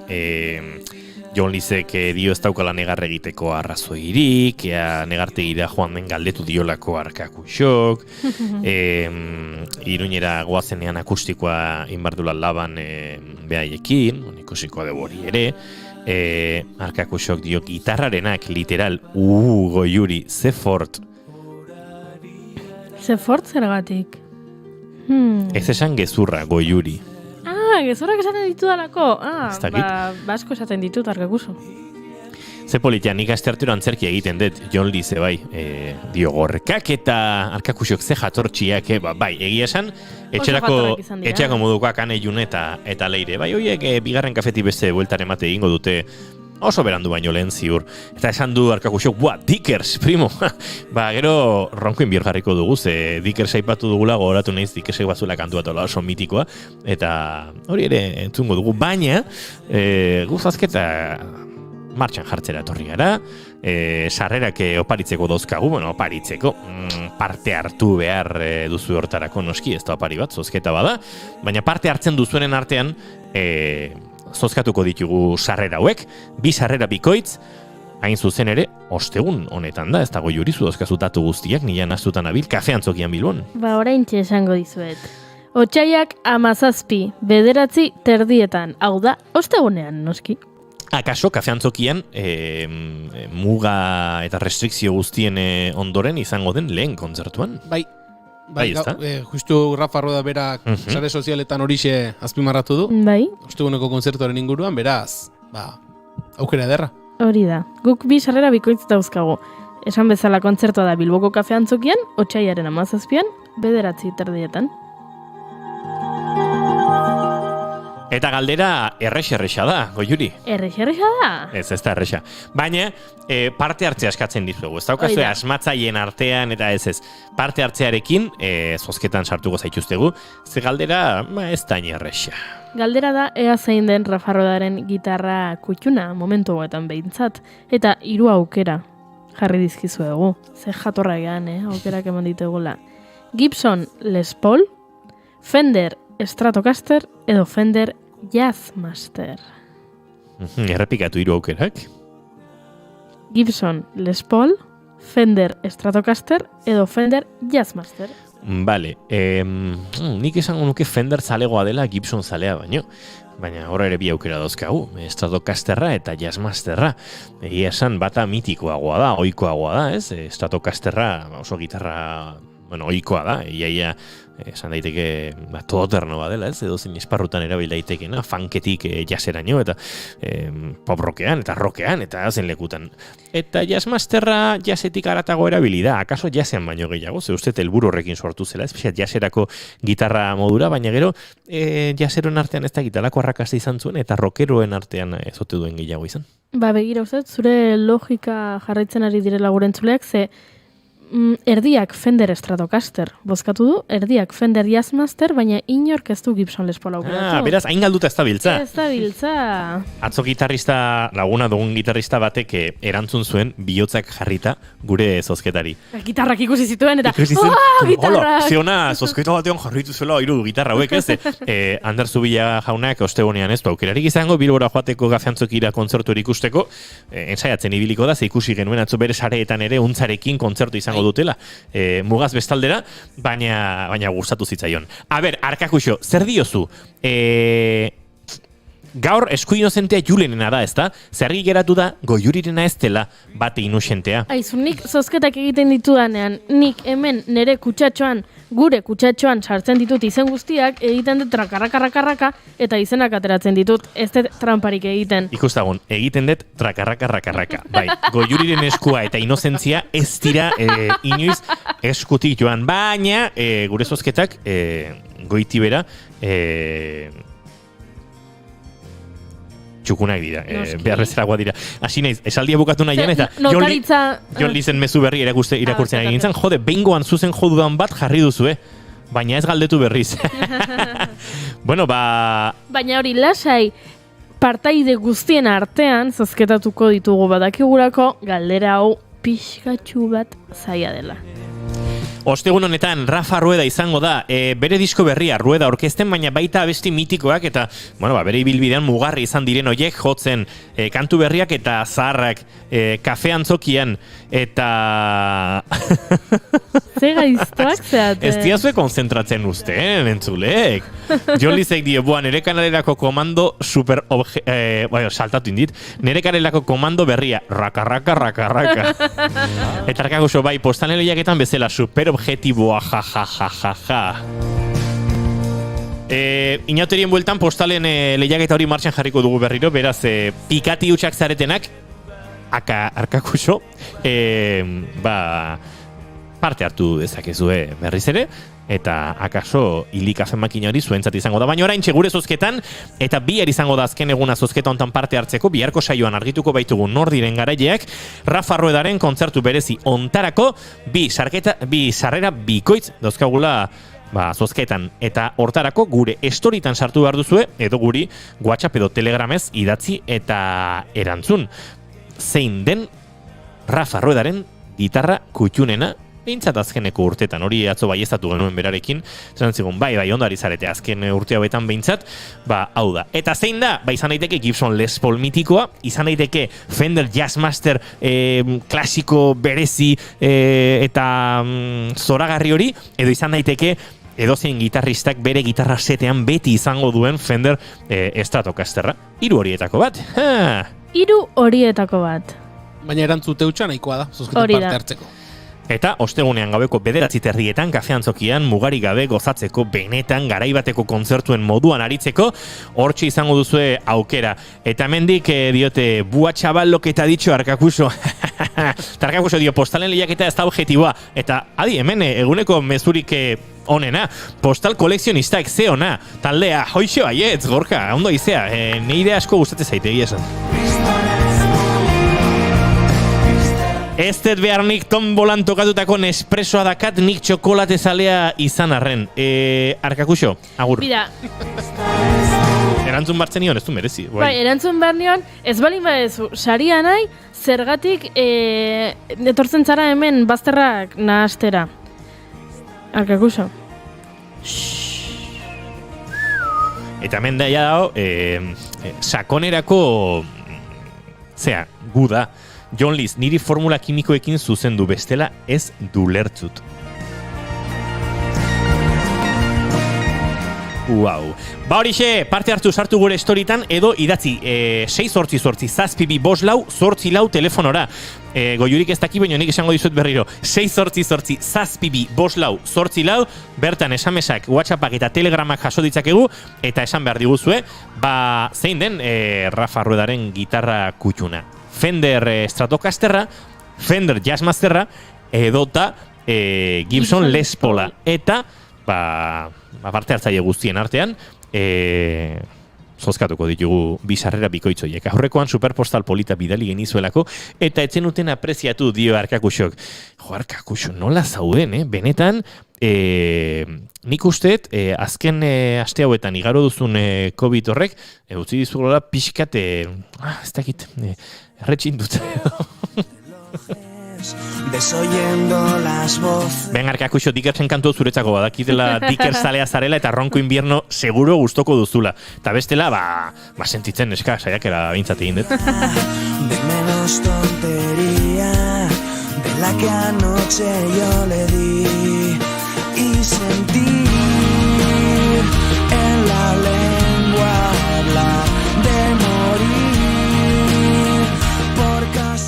Jon Lizek dio ez daukala negar egiteko arrazoirik, negartegira joan den galdetu diolako Arkakuxok, Iruñera goazenean akustikoa inbardula laban behaiekin, ikusikoa debori ere, Arkakuxok dio gitarrarenak literal, Goiuri, ze fort. Ze fort zergatik? Ez esan gezurra, Goiuri. Gezurrak esaten ditu dalako. Basko esaten ditut, Arkakuso. Ze politia, nik astertero antzerki egiten dut, Jon Lize bai, dio gorkak eta Arkakusok ze jatortxiak, bai, egia esan, etxerako modukoak Aneiun eta Leire. Bai, horiek bigarren kafeti beste bueltan emate egingo dute, oso berandu baino lehen ziur. Eta esan du Arkakusok, Dickers, primo! Gero ronkoin bir jarriko dugu, ze Dickers aipatu dugula, gogoratu nahiz Dickersek batzula kantu bat oso mitikoa, eta hori ere entzungo dugu, baina guzazketa martxan jartzera etorri gara, sarrerak oparitzeko dauzkagu, oparitzeko, parte hartu behar duzu hortarako noski, ez da opari bat, zozketa bada, baina parte hartzen duzuenen artean, zozkatuko ditugu sarrera hauek, 2 sarrera bikoitz, hain zuzen ere, ostegun honetan da, ez dago jurizu dozkazu datu guztiak, nila naztutan abil, Kafe Antzokian Bilbon. Oraintxe esango dizuet. Otsaiak 17, 9 terdietan, hau da, ostegunean, noski. Akaso, Kafe Antzokian muga eta restrikzio guztien ondoren izango den lehen kontzertuan. Bai, ezta? Justu Rafa Rueda berak sare sozialetan horixe azpimarratu du. Bai. Osteguneko kontzertuaren inguruan, beraz, aukera ederra. Hori da. Guk bi sarrera bikoitz dauzkagu. Esan bezala kontzertua da Bilboko Kafe Antzokian, otsaiaren 17an, 9 terdietan. Eta galdera errexa da, Goiuri. Errexa da? Ez da errexa. Baina, parte hartzea eskatzen dizuegu. Ez daukazue asmatzaileen artean, eta ez. Parte hartzearekin, zozketan sartuko zaituztegu, ze galdera, ez da errexa. Galdera da, ea zein den Rafa Ruedaren gitarra kutxuna, momentu hauetan behintzat, eta 3 aukera jarri dizkizuegu. Ze jatorra egan, aukerak eman ditegula. Gibson Les Paul, Fender Stratocaster edo Fender Jazzmaster. Errepikatu 3 aukerak. Gibson Les Paul, Fender Stratocaster edo Fender Jazzmaster. Vale, nik esango nuke Fender zalegoa dela Gibson zalea baina horra ere bi aukera dauzkagu, Stratocasterra eta Jazzmasterra. Egia esan bata mitikoagoa da, ohikoagoa da, ez? Stratocasterra oso gitarra ohikoa da, iaia esan daiteke todoterno dela, ez? Edo zein esparrutan erabil daitekena, funketik jazzeraino eta pop rockean eta rockean eta zen lekutan. Eta Jazzmasterra jazzetik aratago erabili da, akaso jazzean baino gehiago, ze uste helburu horrekin sortu zela, ez? Jazzerako gitarra modura, baina gero jazzeroen artean ez da gitarako arrakasta izan zuen eta rockeroen artean ez ote duen gehiago izan. Begira uzet, zure logika jarraitzen ari direla gure entzuleak, ze erdiak Fender Stratocaster bozkatu du, erdiak Fender Jazzmaster, baina inork ez du Gibson Les Paul aukeratu. Beraz, hain galduta ez da biltza. Ez da biltza. Atzo gitarrista, laguna dugun gitarrista batek erantzun zuen bihotzak jarrita gure zozketari. Gitarrak ikusi zituen eta gitarrak! Hola, ziona, zozketa batean jarritu zuela 3 gitarra hauek, ez? Ander Zubila jaunak ostegunean ez du aukerarik izango, Bilbora joateko Kafe Antzokira kontzertu ikusteko, ensaiatzen ibiliko da, ze ikusi genuen atzo bere sareetan ere untzarekin kontzertu izango dutela, mugaz bestaldera, baina gustatu zitzaion. A ber, Arkakuxo, zer diozu? Gaur esku inozentea Julenena da, ezta? Zergi geratu da Goiurirena ez dela bate inusentea. Aizu, nik zozketak egiten ditudanean, nik hemen nire kutsatxoan, gure kutsatxoan sartzen ditut izen guztiak, egiten dut trakarrakarrakarraka, eta izenak ateratzen ditut, ez dut tramparik egiten. Ikustagun, egiten dut trakarrakarrakarraka. Bai, Goiuriren eskua eta inozentzia ez dira inoiz eskutik joan, baina gure zozketak goitibera txukunak dira, beharrezeragoa dira. Hasi naiz, esaldia bukatu nahian, eta Jon Lizen mezu berri irakurtzen egin zen, jode, behingoan zuzen jodudan bat jarri duzu, baina ez galdetu berriz. Bueno, baina hori, lasai, partaide guztien artean, zozketatuko ditugu badakigurako, galdera hau pixkatxu bat zaila dela. Ostegun honetan Rafa Rueda izango da, bere disko berria Rueda orkesten, baina baita abesti mitikoak eta, bere ibilbidean mugarri izan diren hoiek jotzen kantu berriak eta zaharrak Kafe Antzokian eta... Ze gaiztoak zeate. Ez diazue konzentratzen usten, entzulek. Jon Lizek dio, nire kanalerako komando super saltatu indit, nire kanalerako komando berria, raka. Eta Arkakuxo bai, postalen lehiaketan bezala super objetiboa, ja. Inauterien bueltan postalen lehiaketa hori martxan jarriko dugu berriro, beraz, pikati hutsak zaretenak, Arkakuxo, parte hartu dezakezue berriz ere, eta akaso hilik Kafe makina hori zuentzat izango da. Baina oraintxe gure zozketan, eta bihar izango da azken eguna zozketa hontan parte hartzeko, biharko saioan argituko baitugu nor diren garaileak, Rafa Ruedaren kontzertu berezi ontarako, bi sarrera bikoitz dauzkagula zozketan, eta hortarako gure estoritan sartu behar duzue, edo guri WhatsApp edo Telegramez idatzi eta erantzun. Zein den Rafa Ruedaren gitarra kutxunena behintzat azkeneko urtetan, hori atzo baieztatu genuen berarekin, zan zigun, bai, ondari zarete azken urte hauetan behintzat, hau da. Eta zein da, izan daiteke Gibson Les Paul mitikoa, izan daiteke Fender Jazzmaster klasiko berezi eta zoragarri hori, edo izan daiteke edozein gitarristak bere gitarra setean beti izango duen Fender Stratocasterra. 3 horietako bat. 3 horietako bat. Baina erantzute hutsa nahikoa da, zozketan parte hartzeko. Eta ostegunean gabeko 9:30 kafeantzokian mugarik gabe gozatzeko benetan garaibateko kontzertuen moduan aritzeko, hortxe izango duzue aukera. Eta hemendik diote, bua txabalok eta ditxo Arkakuso. Arkakuso dio, postalen lehiaketa ez da objetiboa. Eta adi, hemen eguneko mezurik onena, postal kolekzionistak ze ona, taldea, hoixo aietz, Gorka, ondo izea, neire asko gustatzen zaite esan. Ez dut beharnik tombolan tokatutako Nespresoa dakat nik txokolate zalea izan arren. Arkakuso, agur. Bida. Erantzun bartzen nion, ez du merezi. Bai, erantzun behar nion, ez balin badezu, saria nahi, zergatik etortzen zara hemen bazterrak nahastera. Arkakuso. Eta hemen daia dago, sakonerako, guda, John Liz, niri formula kimikoekin zuzendu bestela ez dulertzut. Wow. Horixe, parte hartu sartu gure estoritan edo idatzi 688 zazpibi 5 telefonora. Goiurik ez daki, baina nik esango dizut berriro. 688 zazpibi 5 bertan esamesak, WhatsAppak eta Telegramak jaso ditzakegu, eta esan behar diguzue, zein den Rafa Ruedaren gitarra kutxuna. Fender Stratocasterra, Fender Jazzmasterra, edota Gibson Les Paula. Eta, parte hartzaile guztien artean, zozkatuko ditugu bizarrera bikoitzoiek. Aurrekoan superpostal polita bidali genizuelako, eta etzen uten apreziatu dio Arkakusok. Jo, Arkakuso, nola zauden, benetan, nik usteet, azken aste hauetan igaro duzun COVID horrek, utzi dizugola pixkat, ez dakit, erretxin dut. Ben, Arkakuso, Dickersen kantu zuretzako badakitela Dickers zalea zarela eta Ronco Invierno seguro gustoko duzula. Eta bestela, sentitzen eska, saiakera bintzat egin dut. De menos tontería de la que anoche yo le di y sentir en la lengua hablar de morir.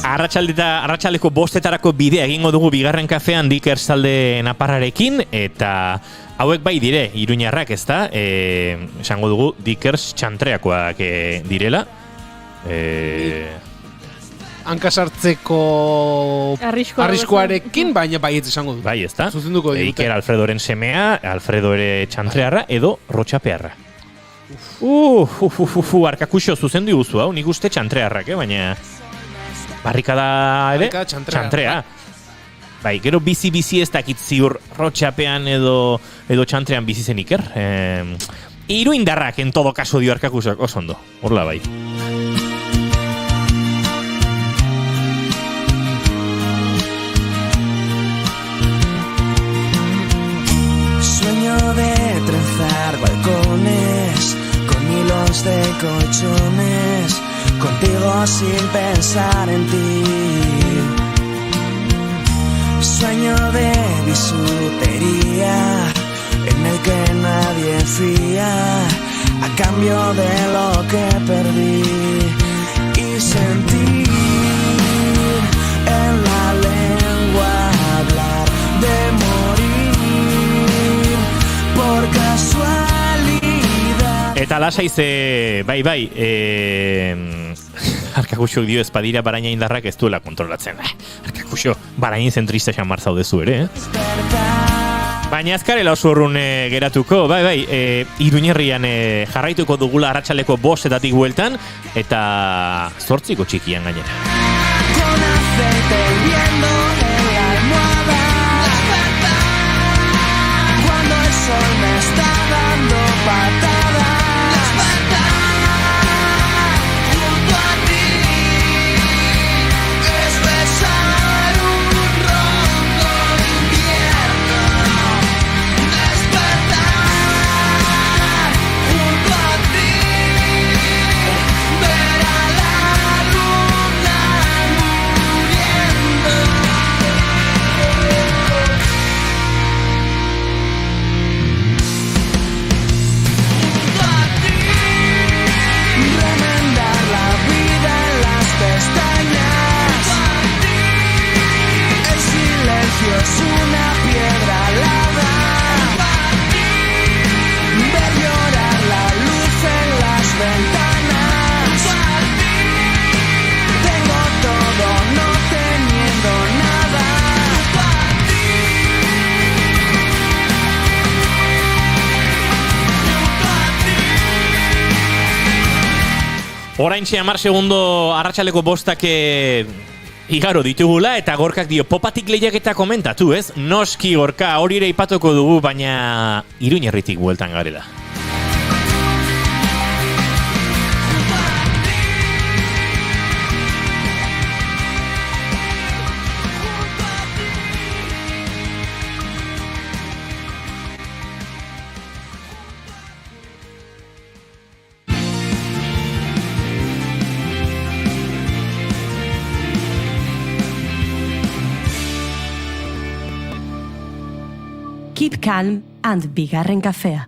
Arratsaldeko 5:00 bidea egingo dugu bigarren kafean Dickers talde naparrarekin, eta hauek bai dire, iruñarrak ez da, esango dugu Dickers txantreakoak direla. Hankasartzeko arriskuarekin, baina baietz esango du. Bai, ez da. Zuzenduko dute. Iker Alfredoren semea, Alfredo ere txantrearra, edo rotxapearra. Arkakuso zuzendu iguzu hau, nik uste txantrearrak, baina... Barrikada ere, txantrea. Bai, gero bizi ez dakit ziur rotxapean edo txantrean bizi zen Iker. Hiru indarrak en todo caso dio Arkakusak, oso ondo, horla bai. Sueño de trenzar balcones con hilos de colchones, contigo sin pensar en ti. Sueño de bisutería en el que nadie fía a cambio de lo que perdí, y sentir en la lengua hablar de morir por casualidad. Eta lasaize, bai, Arkakusok dio espadira baraina indarrak ez duela kontrolatzen. Arkakuso, barain zentrista xamar zaudezu ere, Baina azkarela oso urrun geratuko, bai, Iruñerrian jarraituko dugula arratsaleko 5:00 bueltan, eta 8 txikian gainera. Con aceite hirviendo en la almohada, cuando el sol me está dando patadas. Junto a ti es besar un ron con Oraintxe 10 segundo arratsaldeko 5 igaro ditugula eta Gorkak dio popatik lehiaketa komentatu, ez? Noski Gorka, hori ere ipatuko dugu, baina Iruñerritik bueltan garela. Keep calm and Bigarren kafea.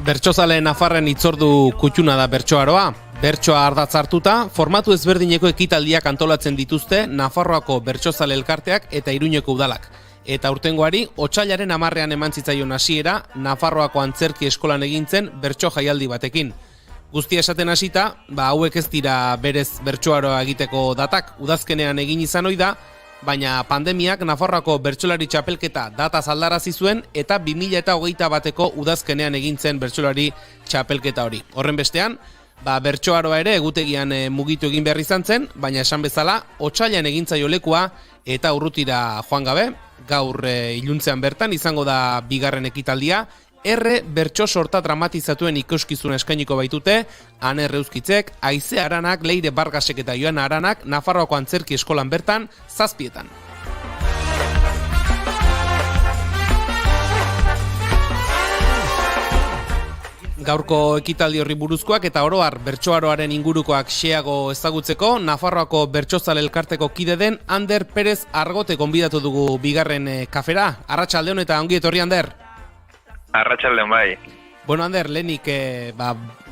Bertsozale Nafarren itzordu kutxuna da bertsoaroa. Bertsoa ardatz hartuta, formatu ezberdineko ekitaldiak antolatzen dituzte Nafarroako bertsozale elkarteak eta Iruñeko udalak. Eta aurtengoari, otsailaren 10ean eman zitzaion hasiera, Nafarroako antzerki eskolan egintzen bertso jaialdi batekin. Guztia esaten hasita, hauek ez dira berez bertsoaroa egiteko datak, udazkenean egin izan ohi da, baina pandemiak Nafarroako bertsolari txapelketa dataz aldarazi zuen eta 2021 bateko udazkenean egintzen bertsolari txapelketa hori. Horren bestean, bertsoaroa ere egutegian mugitu egin behar izan zen, baina esan bezala, otsailean egintzaio lekua eta urrutira joan gabe, gaur iluntzean bertan izango da bigarren ekitaldia, bertso sorta dramatizatuen ikuskizuna eskainiko baitute, Ane Reuskitzek, Aize Aranak, Leire Bargasek eta Joana Aranak, Nafarroako antzerki eskolan bertan, 7:00. Gaurko ekitaldi horri buruzkoak eta oroar bertsoaroaren ingurukoak xeago ezagutzeko, Nafarroako bertsozale elkarteko kide den Ander Perez Argote gonbidatu dugu bigarren kafera. Arratsaldeon eta ongi etorri, Ander. Arratsaldeon bai. Bueno, Ander, lehenik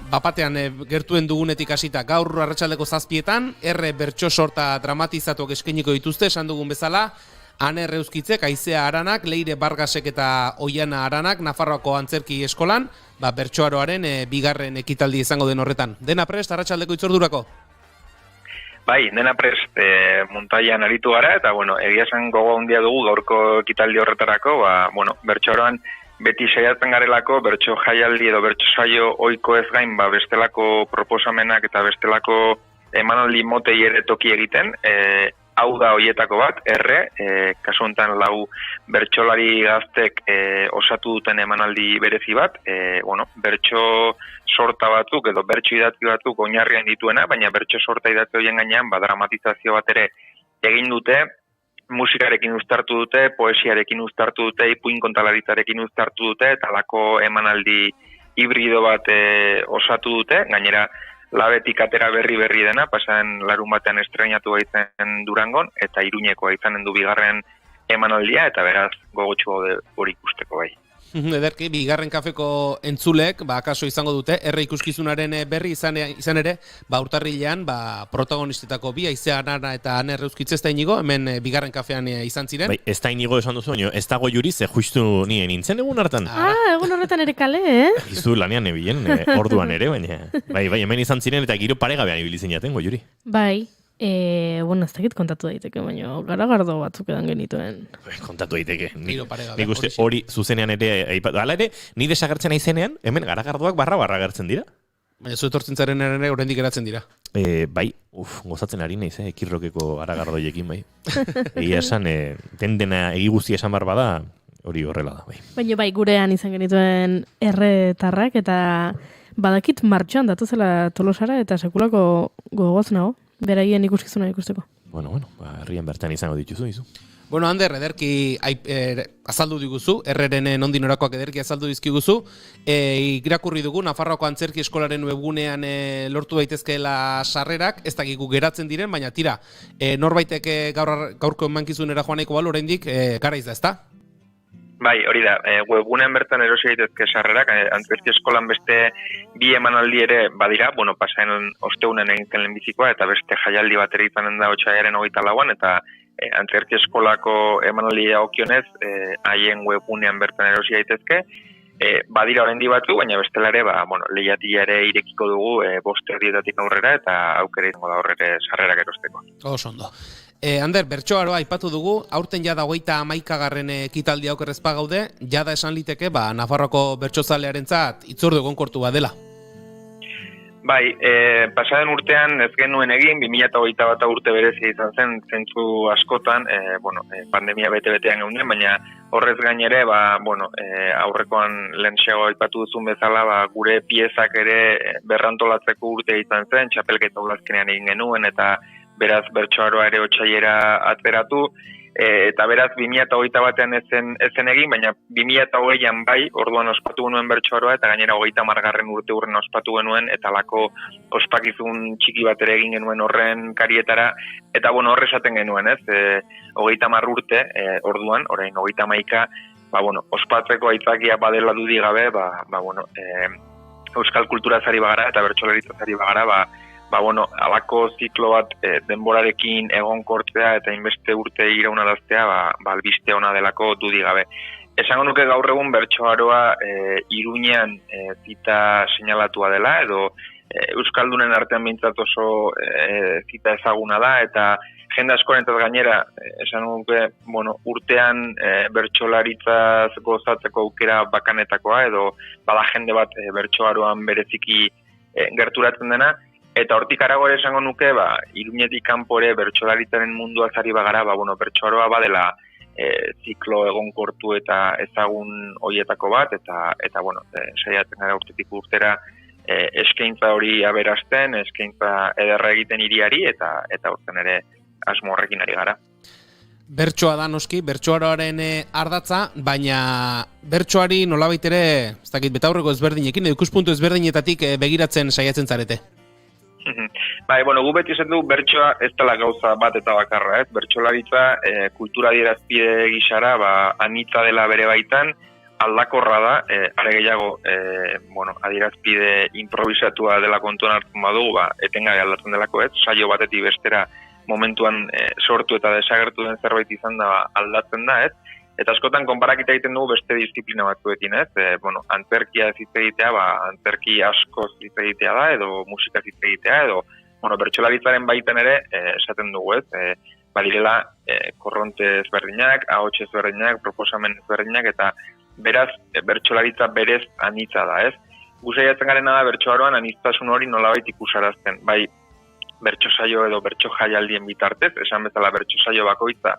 bapatean gertuen dugunetik hasita, gaur arratsaldeko 7:00, bertso sorta dramatizatuak eskainiko dituzte, esan dugun bezala, Ane Reuskitzek, Aizea Aranak, Leire Bargasek eta Oiana Aranak, Nafarroako antzerki eskolan, bertsoaroaren bigarren ekitaldi izango den horretan. Dena prest, arratsaldeko itzordurako? Bai, dena prest, muntaian aritu gara, eta egia esan gogo handia dugu gaurko ekitaldi horretarako, bertsoaroan beti saiatzen garelako, bertso jaialdi edo bertso saio ohiko ez gain, bestelako proposamenak eta bestelako emanaldi motei ere toki egiten, hau da hoietako bat, kasu honetan 4 bertsolari gaztek osatu duten emanaldi berezi bat, bertso sorta batzuk edo bertso idatzi batzuk oinarrian dituena, baina bertso sorta idatzi horien gainean dramatizazio bat ere egin dute, musikarekin uztartu dute, poesiarekin uztartu dute, ipuin kontalaritzarekin uztartu dute, eta lako emanaldi hibrido bat osatu dute, gainera Labetik atera berri dena, pasan larun batean estrenatu baitzen Durangon, eta Iruñekoa izanen du bigarren emanaldia, eta beraz gogotxu hori ikusteko bai. Ederki, bigarren kafeko entzulek, akaso izango dute, ikuskizunaren berri izan ere, urtarrilean, protagonistetako bi, Aizea Arana eta Ane Reuskitze ez da inigo, hemen bigarren kafean izan ziren. Bai, ez da inigo esan duzu, ez dago juri, ze justu nien nintzen egun hartan. Egun horretan ere kale, Izu lanean ebilen, orduan ere, baina. Bai, hemen izan ziren eta giro paregabean ibilizin jaten, juri. Bai. Ez dakit kontatu daiteke, baina garagardo batzuk edan genituen. Kontatu daiteke. Nik uste hori zuzenean ere, hala ere, ni desagertzen aizenean, hemen garagardoak barra gertzen dira. Baina zu etortzen zaren ere oraindik geratzen dira. Bai, gozatzen ari naiz, ekirrokeko garagardoiekin, bai. Egia esan, dena egi guzti esan bar bada, hori horrela da, bai. Baina bai, gurean izan genituen erretarrak, eta badakit martxoan datuzela Tolosara, eta sekulako gogoz nago. Beraien ikuskizuna ikusteko. Herrian bertan izango dituzu, izu. Ander, ederki azaldu diguzu, erreren nondik norakoak ederki azaldu dizkiguzu. Irakurri dugu, Nafarroako antzerki eskolaren webgunean lortu daitezkeela sarrerak, ez dakigu geratzen diren, baina tira, norbaitek gaurko emankizunera joaneko balo, oraindik garaiz da, ezta? Bai, hori da, webgunean bertan erosi daitezke sarrerak, antzerki eskolan beste 2 emanaldi ere badira, pasaen ostegunen egiten lehenbizikoa, eta beste jaialdi bat ere izanen da otsailaren 24an, eta antzerki eskolako emanaldia okionez, haien webgunean bertan erosi daitezke, badira oraindi batzu, baina bestela ere, lehiatia ere irekiko dugu 5:00 aurrera eta aukera izango da horrere sarrerak erosteko. Oso ondo. Ander, bertsoaroa aipatu dugu, aurten jada 31. ekitaldia okerrezpa gaude, jada esan liteke, Nafarroako bertsozalearentzat itzordu egonkortu badela. Bai, pasaden urtean ez genuen egin, 2021 urte berezia izan zen, zentzu askotan, pandemia bete-betean geunden, baina horrez gainere, aurrekoan lehenxeago aipatu duzun bezala, gure piezak ere berrantolatzeko urte izan zen, txapelketa udazkenean egin genuen, eta beraz bertsoaroa ere otsaiera atzeratu, eta beraz 2021an ezen egin, baina 2020an bai, orduan ospatu genuen bertsoaroa, eta gainera 30. urte urren ospatu genuen, eta lako ospakizun txiki bat ere egin genuen horren karietara, eta horre esaten genuen, 30 urte, orduan, orain 31, ospatzeko aitzakia badela dudi gabe, euskal kulturaz ari bagara, eta bertsolaritzaz ari bagara, alako ziklo bat denborarekin egonkortzea eta inbeste urte iraunaraztea albiste ona delako dudi gabe. Esango nuke gaur egun bertsoaroa Iruñean zita seinalatua dela, edo euskaldunen artean behintzat oso zita ezaguna da, eta jende askorentzat gainera, esango nuke, urtean bertsolaritzaz gozatzeko aukera bakanetakoa, edo bada jende bat bertsoaroan bereziki gerturatzen dena, eta hortik arago ere esango nuke, Iruñetik kanpore bertsolaritzaren munduaz ari bagara, bertsoaroa badela ziklo egonkortu eta ezagun hoietako bat, eta saiatzen gara urtetik urtera eskaintza hori aberasten, eskaintza ederra egiten hiriari, eta urten ere asmo horrekin ari gara. Bertsoa da noski, bertsoaroaren ardatza, baina bertsoari nolabait ere, ez dakit, betaurreko ezberdinekin, edo ikuspuntu ezberdinetatik begiratzen saiatzen zarete. Gu beti esan du bertsoa ez dela gauza bat eta bakarra, bertsolaritza kultura adierazpide gisara anitza dela bere baitan, aldakorra da, are gehiago adierazpide improvisatua dela kontuan hartzen badugu, etengabe aldatzen delako saio batetik bestera momentuan sortu eta desagertu den zerbait izan da aldatzen da, eta askotan konparakita egiten dugu beste disiplina batzuekin, antzerkia ez hitz egitea, antzerki asko hitz egitea da, edo musika hitz egitea, edo bertsolaritzaren baitan ere esaten dugu, badirela korronte ezberdinak, ahots ezberdinak, proposamen ezberdinak, eta beraz bertsolaritza berez anitza da, Gu saiatzen garena da bertsoaroan aniztasun hori nolabait ikusarazten, bai bertso saio edo bertso jaialdien bitartez, esan bezala bertso saio bakoitza,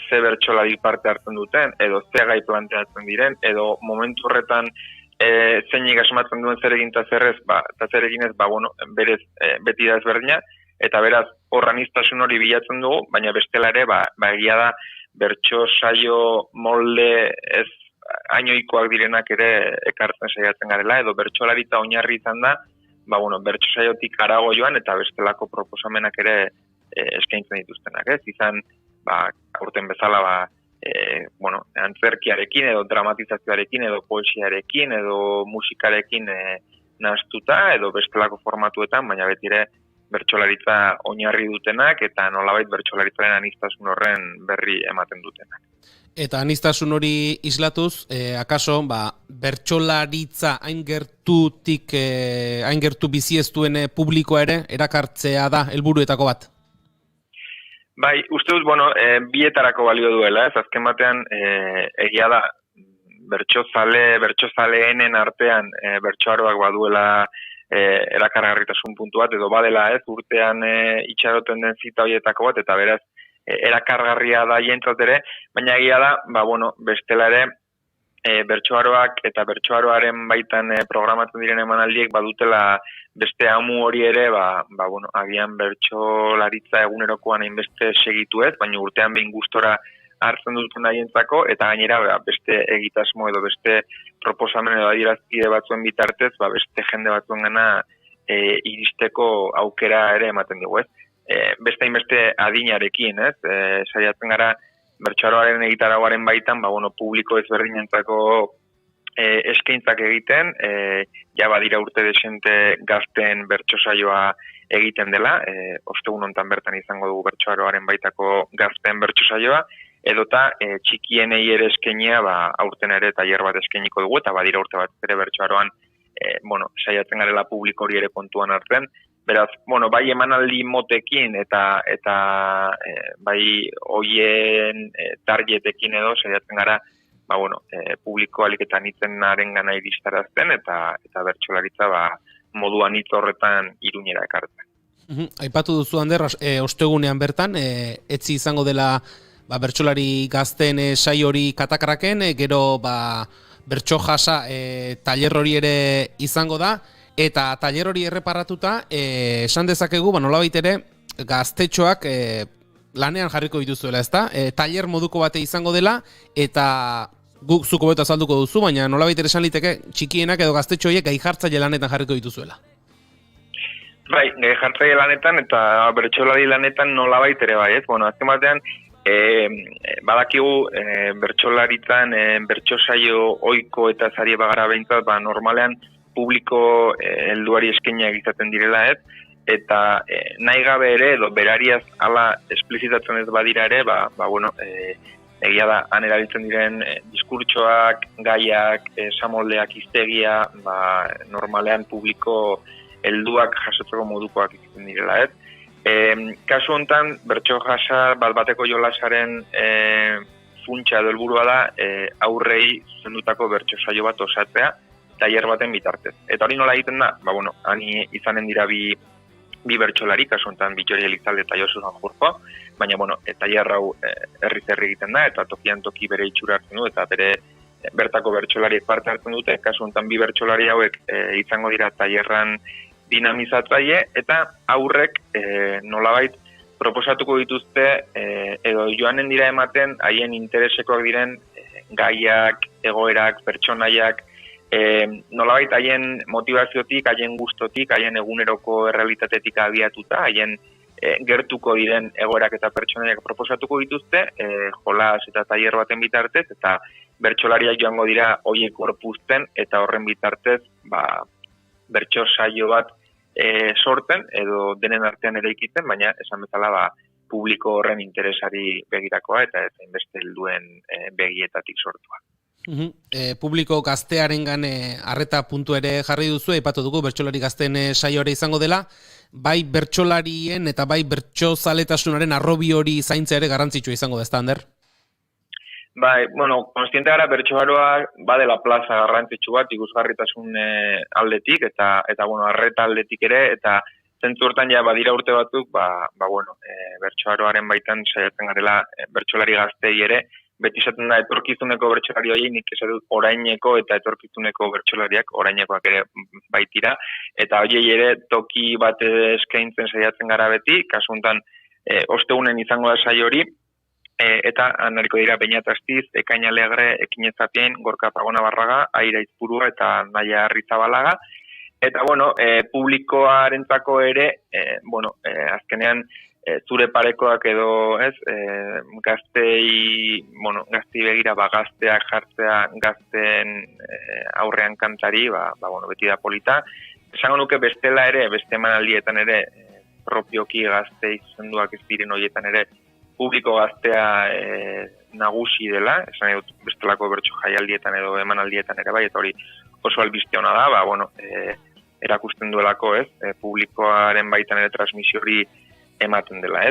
ze bertsolari parte hartzen duten, edo ze gai planteatzen diren, edo momentu horretan zeinik asmatzen duen zer egin eta zerrez, eta zer eginez, berez beti da ezberdina, eta beraz horraniztasun hori bilatzen dugu, baina bestela ere, egia da, bertso saio molde ez ainoikoak direnak ere ekartzen saiatzen garela, edo bertsolaritza oinarri izan da, bertso saiotik harago joan, eta bestelako proposamenak ere eskaintzen dituztenak, izan, aurten bezala, antzerkiarekin, edo dramatizazioarekin, edo poesiarekin, edo musikarekin nahaztuta, edo bestelako formatuetan, baina betire bertsolaritza oinarri dutenak, eta nolabait bertsolaritzaren aniztasun horren berri ematen dutenak. Eta aniztasun hori islatuz, akaso, bertsolaritza hain gertu bizi ez duen publikoa ere, erakartzea da helburuetako bat? Bai, uste dut, bietarako balio duela, azken batean egia da, bertsozaleenen artean bertsoaroak baduela erakargarritasun puntu bat, edo badela urtean itxaroten den zita horietako bat, eta beraz erakargarria da jentzat ere, baina egia da, bestela ere, bertsoaroak eta bertsoaroaren baitan programatzen diren emanaldiek badutela beste amu hori ere, agian bertsolaritza egunerokoan hainbeste segitu ez, baina urtean behin gustora hartzen duten haientzako, eta gainera beste egitasmo edo beste proposamen edo adierazpide batzuen bitartez, beste jende batzuen gana iristeko aukera ere ematen dugu, beste hainbeste adinarekin, saiatzen gara bertsoaroaren egitaragoaren baitan, publiko ezberdinentzako eskaintzak egiten, ja badira urte desente gazten bertso saioa egiten dela, ostegun hontan bertan izango dugu bertsoaroaren baitako gazten bertso saioa, edota txikienei ere eskainia aurten ere tailer bat eskainiko dugu, eta badira urte bat ere bertsoaroan saiatzen garela publiko hori ere kontuan hartzen. Beraz, bai emanaldi motekin eta bai hoien targetekin edo saiatzen gara publiko aliketan itzenaren gana iristarazten eta bertsolaritza moduan hitz horretan Iruñera ekartzen. Aipatu duzu, Ander, ostegunean bertan, etzi izango dela bertsolari gazten saio hori Katakraken, gero bertso jasa tailer hori ere izango da, eta tailer hori erreparatuta, esan dezakegu, nolabait ere, gaztetxoak lanean jarriko dituzuela, ezta? Tailer moduko bate izango dela, eta guk zuko beto azalduko duzu, baina nolabait ere esan liteke txikienak edo gaztetxoiek gai jartzaile lanetan jarriko dituzuela. Bai, gai jartzaile lanetan eta bertsolari lanetan nolabait ere bai, ez? Azken batean, badakigu bertsolaritzan bertso saio ohiko eta sari bagara behintzat, normalean publiko helduari eskainak izaten direla, ez? Eta nahi gabe ere, edo berariaz ala esplizitatzen ez badira ere, egia da, han erabiltzen diren diskurtsoak, gaiak, esamoldeak, hiztegia, normalean publiko helduak jasotzeko modukoak izaten direla, ez? Kasu honetan, bertso jasa bateko jolasaren funtsa edo helburua da aurrei zuzendutako bertso saio bat osatzea, tailer baten bitartez. Eta hori nola egiten da? Hani izanen dira bi bertsolari, kasu honetan Bitxori Elizalde eta Josu Sanjurjo, baina, tailer hau herriz-herri egiten da, eta tokian toki bere itxura hartzen du, eta bere bertako bertsolariek parte hartzen dute, kasu honetan bi bertsolari hauek izango dira tailerran dinamizatzaile, eta aurrek nolabait proposatuko dituzte, edo joanen dira ematen, haien interesekoak diren gaiak, egoerak, pertsonaiak, nolabait haien motivaziotik, haien gustotik, haien eguneroko errealitatetik abiatuta, haien gertuko diren egoerak eta pertsonaiak proposatuko dituzte, jolas eta tailer baten bitartez, eta bertsolariak joango dira hoiek gorpuzten, eta horren bitartez, bertso saio bat sorten, edo denen artean ere ikitzen, baina esan bezala publiko horren interesari begirakoa, eta inbeste helduen begietatik sortua. Publiko gaztearengan arreta puntu ere jarri duzu, aipatu dugu bertsolari gazten saio ere izango dela, bai bertsolarien eta bai bertso zaletasunaren arrobi hori zaintza ere garrantzitsua izango da, ezta, Ander? Bai, konstiente gara bertsoaroa badela plaza garrantzitsu bat ikusgarritasun aldetik eta arreta aldetik ere, eta zentzu hortan ja badira urte batzuk, bertsoaroaren baitan saiatzen garela bertsolari gaztei ere, beti izaten da etorkizuneko bertsolari hori, nik esan dut oraineko eta etorkizuneko bertsolariak, orainekoak ere baitira, eta horiei ere toki bat eskaintzen saiatzen gara beti, kasu honetan ostegunen izango da saio hori, eta nariko dira Beñat Astiz, Ekain Alegre, Ekin Ezapien, Gorka Pagona Barraga, Aira Izpurua eta Naia Arrizabalaga, eta publikoarentzako ere, azkenean zure parekoak edo, gaztei begira gazteak jartzea gazten aurrean kantari, beti da polita. Esango nuke bestela ere, beste emanaldietan ere, propioki gaztei zuzenduak ez diren horietan ere, publiko gaztea nagusi dela, esan dut bestelako bertso jaialdietan edo emanaldietan ere bai, eta hori oso albiste hona da, erakusten duelako, publikoaren baitan ere transmisio hori ematen dela,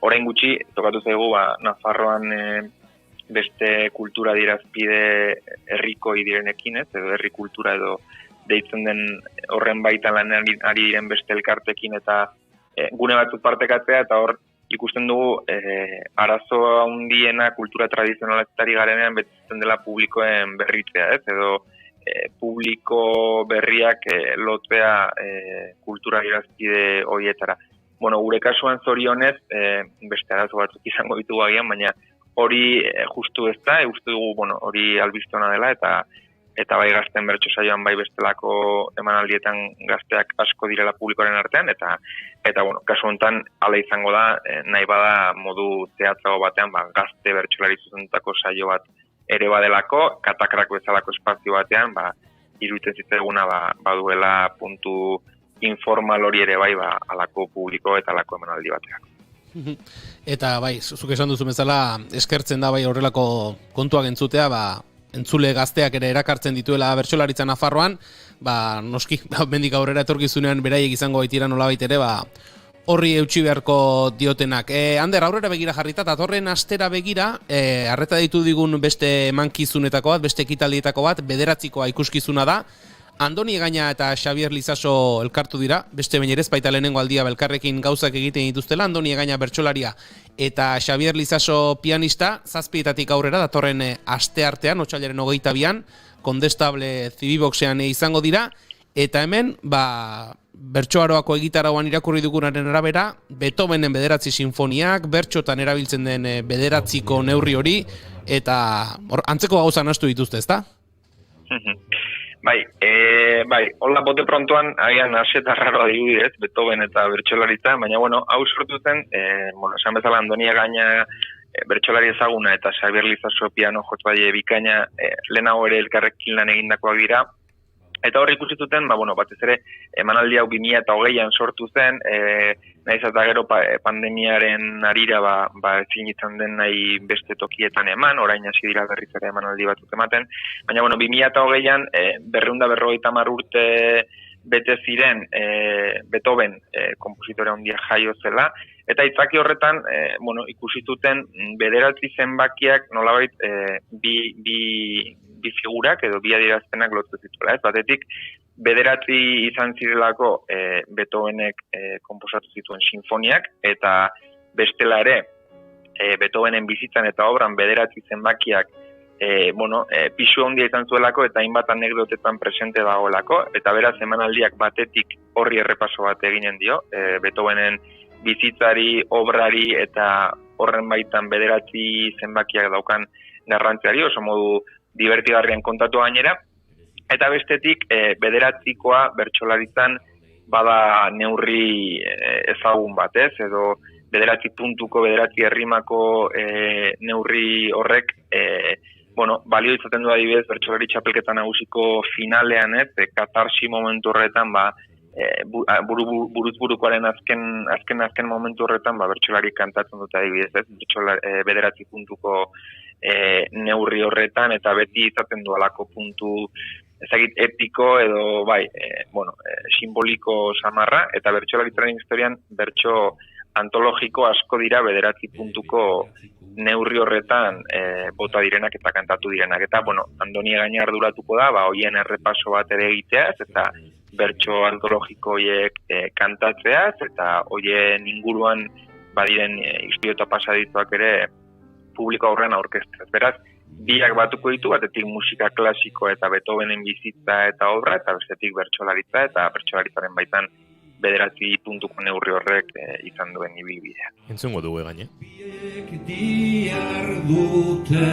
orain gutxi, tokatu zaigu, Nafarroan beste kultura dirazpide herriko direnekin, edo herri kultura edo deitzen den horren baitan lanean ari diren beste elkartekin eta gune batzuk partekatzea, eta hor ikusten dugu arazo handiena kultura tradizionaletari garenean betetzen dela publikoen berritzea, edo publiko berriak lotzea kultura dirazpide horietara. Gure kasuan zorionez, beste arazo batzuk izango ditugu agian, baina hori justu ez da, uste dugu hori albiztona dela, eta bai gazten bertso saioan bai bestelako emanaldietan gazteak asko direla publikoaren artean, eta kasu honetan hala izango da, nahi bada modu teatro batean gazte bertsolari zuzendutako saio bat ere badelako, katakrak bezalako espazio batean, iruditzen zitzaiguna baduela puntu informal hori ere bai, alako publiko eta alako emanaldi batean. Eta bai, zuk esan duzu bezala, eskertzen da bai horrelako kontuak entzutea, entzule gazteak ere erakartzen dituela bertsolaritza Nafarroan, noski, mendik aurrera etorkizunean beraiek izango baitira nolabait ere, horri eutxi beharko diotenak. Ander, aurrera begira jarrita, eta torren astera begira, arreta ditu digun beste emankizunetako bat, beste ekitaldietako bat, bederatzikoa ikuskizuna da. Andoni Egaña eta Xabier Lizaso elkartu dira, beste behin ere ez baita lehenengo aldia belkarrekin gauzak egiten dituztela, Andoni Egaña bertsolaria eta Xabier Lizaso pianista, 7:00 aurrera, datorren asteartean, otsailaren 22an, Kondestable Zibiboxean izango dira, eta hemen, bertsoaroako egitarauan irakurri dugunaren arabera, Beethovenen 9 sinfoniak, bertxotan erabiltzen den 9 neurri hori, eta antzeko gauza nahastu dituzte, ezta? Bai, hola bote prontoan, agian aseta raroa dirudidez, Beethoven eta bertsolaritza, baina, hau sortu zen, esan bezala Andoni Egaña bertsolari ezaguna eta Xabier Lizaso piano jotzaile bikaina lehenago ere elkarrekin lan egindakoak dira, eta hor ikusi zuten, batez ere, emanaldi hau 2020an sortu zen, nahiz eta gero pandemiaren arira ezin izan den nahi beste tokietan eman, orain hasi dira berriz ere emanaldi batzuk ematen, baina 2020an 250 urte bete ziren Beethoven konpositore handia jaio zela, eta itzaki horretan ikusi zuten 9 zenbakiak nolabait bi figurak edo bi adierazpenak lotu zituela. Batetik, 9 izan zirelako Beethovenek konposatu zituen sinfoniak, eta bestela ere Beethovenen bizitzan eta obran 9 zenbakiak pisu handia izan zuelako eta hainbat anekdotetan presente dagoelako, eta beraz emanaldiak batetik horri errepaso bat eginen dio, Beethovenen bizitzari, obrari eta horren baitan 9 zenbakiak daukan garrantziari, oso modu divertigarrian kontatu gainera, eta bestetik 9koa bertsolaritzan bada neurri ezagun bat, edo 9 puntuko, 9 errimako neurri horrek balio izaten du adibidez bertsolari txapelketa nagusiko finalean, katarsi momentu horretan, buruz-burukoaren azken momentu horretan, bertsolari kantatzen dute adibidez, 9 puntuko neurri horretan, eta beti izaten du alako puntu ezagit epiko edo simboliko samarra, eta bertsolaritzaren historian bertso antologiko asko dira 9 puntuko neurri horretan bota direnak eta kantatu direnak. Eta, Andoni Egaña arduratuko da, hoien errepaso bat ere egiteaz, eta bertso antologiko horiek kantatzeaz, eta hoien inguruan badiren istorio eta pasadituak ere publiko aurrean aurkeztaz. Beraz, biak batuko ditu, batetik musika klasiko eta Beethovenen bizitza eta obra, eta bestetik bertsolaritza eta bertsolaritzaren baitan 9 puntuko neurri horrek izan duen ibilbidea. Entzungo dugu Egaña. Biek diardute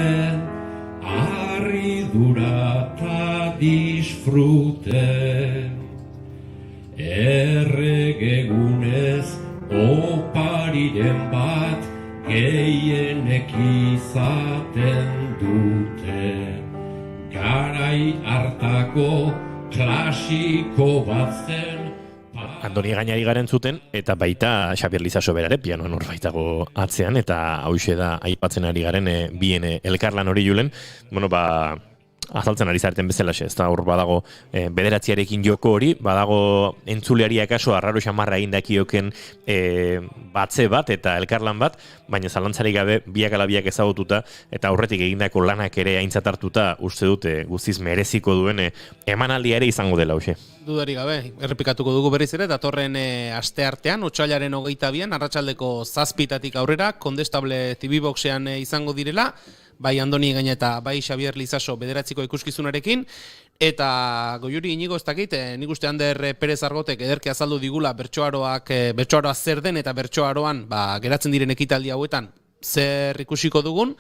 harridura eta disfrute erregegunez opariren bat gehienek izaten dute garai hartako klasiko bat zen. Andoni Egañari garen zuten, eta baita Xabier Lizaso berare, pianoan hor baitago atzean, eta hauxe da aipatzen ari garen bien elkarlan hori julen, azaltzen ari zareten bezala, ez da hor badago 9arekin joko hori, badago entzuleari akaso arraro xamarra egindakioken batze bat eta elkarlan bat, baina zalantzarik gabe biak ala biak ezagututa eta aurretik egindako lanak ere aintzat hartuta uste dute guztiz mereziko duen emanaldia ere izango dela hoxe. Dudari gabe, errepikatuko dugu berriz ere, datorren asteartean, otsailaren 22an, arratsaldeko 7:00 aurrera, Kondestable Zibiboxean izango direla, bai Andoni Egaña eta bai Xabier Lizaso 9ko ikuskizunarekin, eta Goiuri Inigo ez dakit, nik uste Ander Perez Argotek ederki azaldu digula bertsoaroa zer den eta bertsoaroan geratzen diren ekitaldi hauetan zer ikusiko dugun,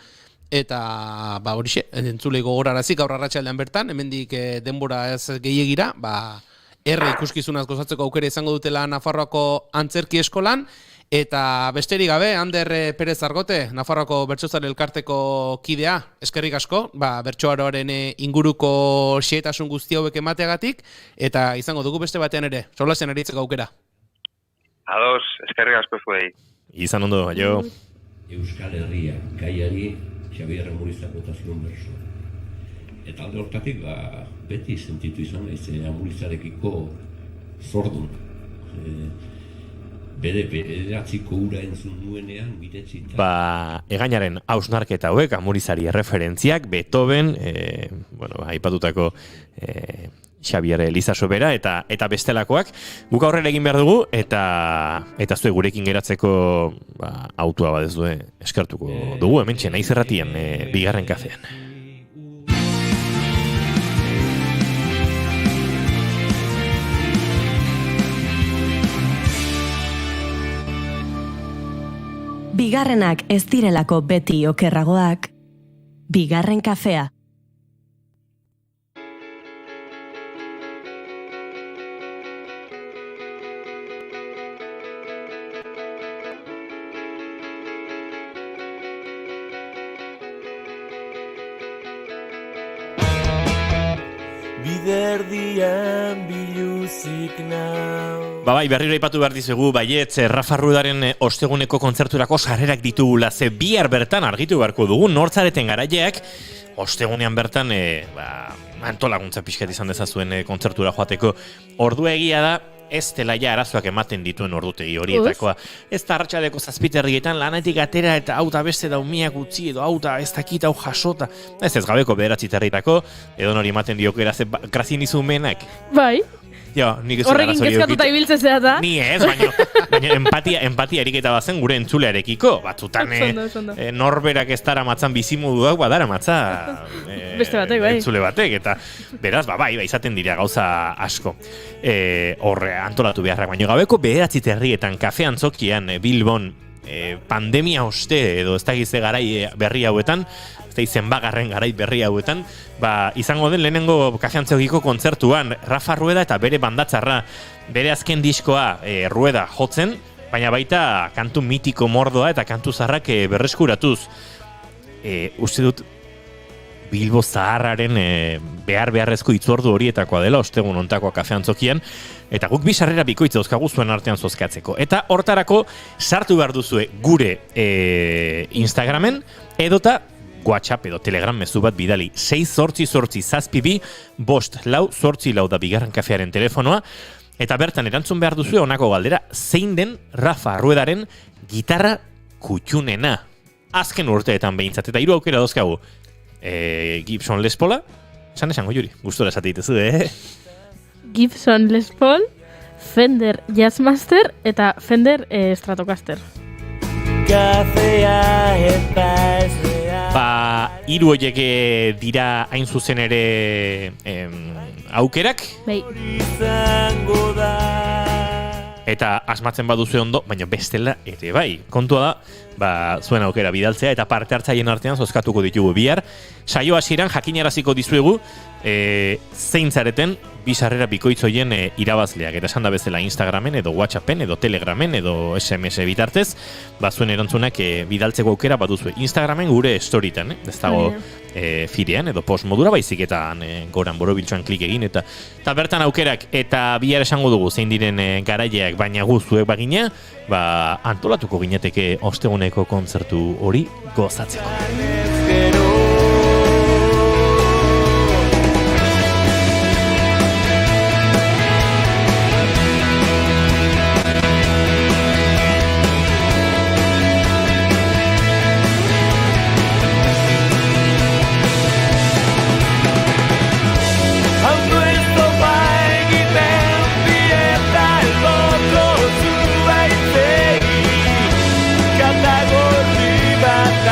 eta horixe, entzulei gogorarazik gaur arratsaldean bertan, hemendik denbora ez gehiegira, ikuskizunaz gozatzeko aukera izango dutela Nafarroako Antzerki Eskolan, Eta besterik gabe, Ander Perez Argote, Nafarroako Bertsozale Elkarteko kidea, eskerrik asko, bertsoaroaren inguruko xehetasun guzti hauek emateagatik, eta izango dugu beste batean ere, solasen aritzeko aukera. Ados, eskerrik asko zuei. Izan ondo, aio. Euskal Herria, gaiari Xabier Amurizak bota zion berso. Eta alde hortatik, beti sentitu izan, Amurizarekiko zordun. Bederatziko ura entzun nuenean, miretzita. Egainaren hausnarketa hauek, Amurizari erreferentziak, Beethoven, aipatutako Xabier Elizaso bera, eta bestelakoak. Guk aurrera egin behar dugu, eta zue gurekin geratzeko autua badezue eskertuko dugu, hementxe naiz erratian, bigarren kafean. Bigarrenak ez direlako beti okerragoak, bigarren kafea. Biderdian biluzik nau. Bai, berriro aipatu behar dizugu, baietz, Rafa Ruedaren osteguneko kontzerturako sarrerak ditugula, ze bihar bertan argitu beharko dugu, nortzareten garaileak, ostegunean bertan, antolaguntza pixkat izan dezazuen kontzertura joateko. Ordua egia da, ez dela ja arazoak ematen dituen ordutegi horietakoa. Ez da arratsaleko 7:00 lanetik atera eta hau da beste daumiak utzi edo hau da ez dakit hau jasota. Ez gabeko 9:00 edo nori ematen diokera ze grazien izumenak. Bai. Horrekin kezkatuta ibiltze zehata. Ni ez, baina empatia eriketa bazen gure entzulearekiko. Batzutan norberak ez dara matzan bizimoduak badara matza beste batek, bai. Entzule batek, eta beraz, bai, izaten dira gauza asko. Horre, antolatu beharrak, baina gabeko 9:00 kafe antzokian Bilbon pandemia oste edo ez dakize garai berri hauetan, ez da zenbagarren garai berri hauetan, izango den lehenengo kafe antzokiko kontzertuan Rafa Rueda eta bere bandatzarra, bere azken diskoa Rueda jotzen, baina baita kantu mitiko mordoa eta kantu zarrak berreskuratuz. Uste dut Bilbo zaharraren beharrezko itzordu horietakoa dela, ostegun ontakoa kafe antzokian, eta guk bi sarrera bikoitza dauzkagu zuen artean zozkatzeko. Eta hortarako sartu behar duzue gure Instagramen, edota WhatsApp edo Telegram mezu bat bidali 688-722-544 da bigarren kafearen telefonoa, eta bertan erantzun behar duzue honako galdera, zein den Rafa Ruedaren gitarra kutxunena? Azken urteetan behintzat, eta 3 aukera dauzkagu. Gibson Les Paula, esango Juri, gustora esate ditezu, Gibson Les Paul, Fender Jazzmaster eta Fender Stratocaster. Kafea epazlea. 3 horiek dira hain zuzen ere aukerak. Bai. Eta asmatzen baduzu ondo, baina bestela ere bai. Kontua da, zuen aukera bidaltzea eta parte hartzaileen artean zozkatuko ditugu bihar. Saio hasieran jakinaraziko dizuegu zein zareten bi sarrera bikoitzoien irabazleak. Eta esan da bezala Instagramen edo WhatsAppen edo Telegramen edo SMS bitartez, zuen erantzunak bidaltzeko aukera baduzue. Instagramen gure storietan, ez dago fidean edo post modura, baizik eta goran borobiltxoan klik egin eta bertan aukerak eta bihar esango dugu zein diren garaileak, baina guzuek bagina, antolatuko gineteke osteguneko kontzertu hori gozatzeko. Kata gorri bat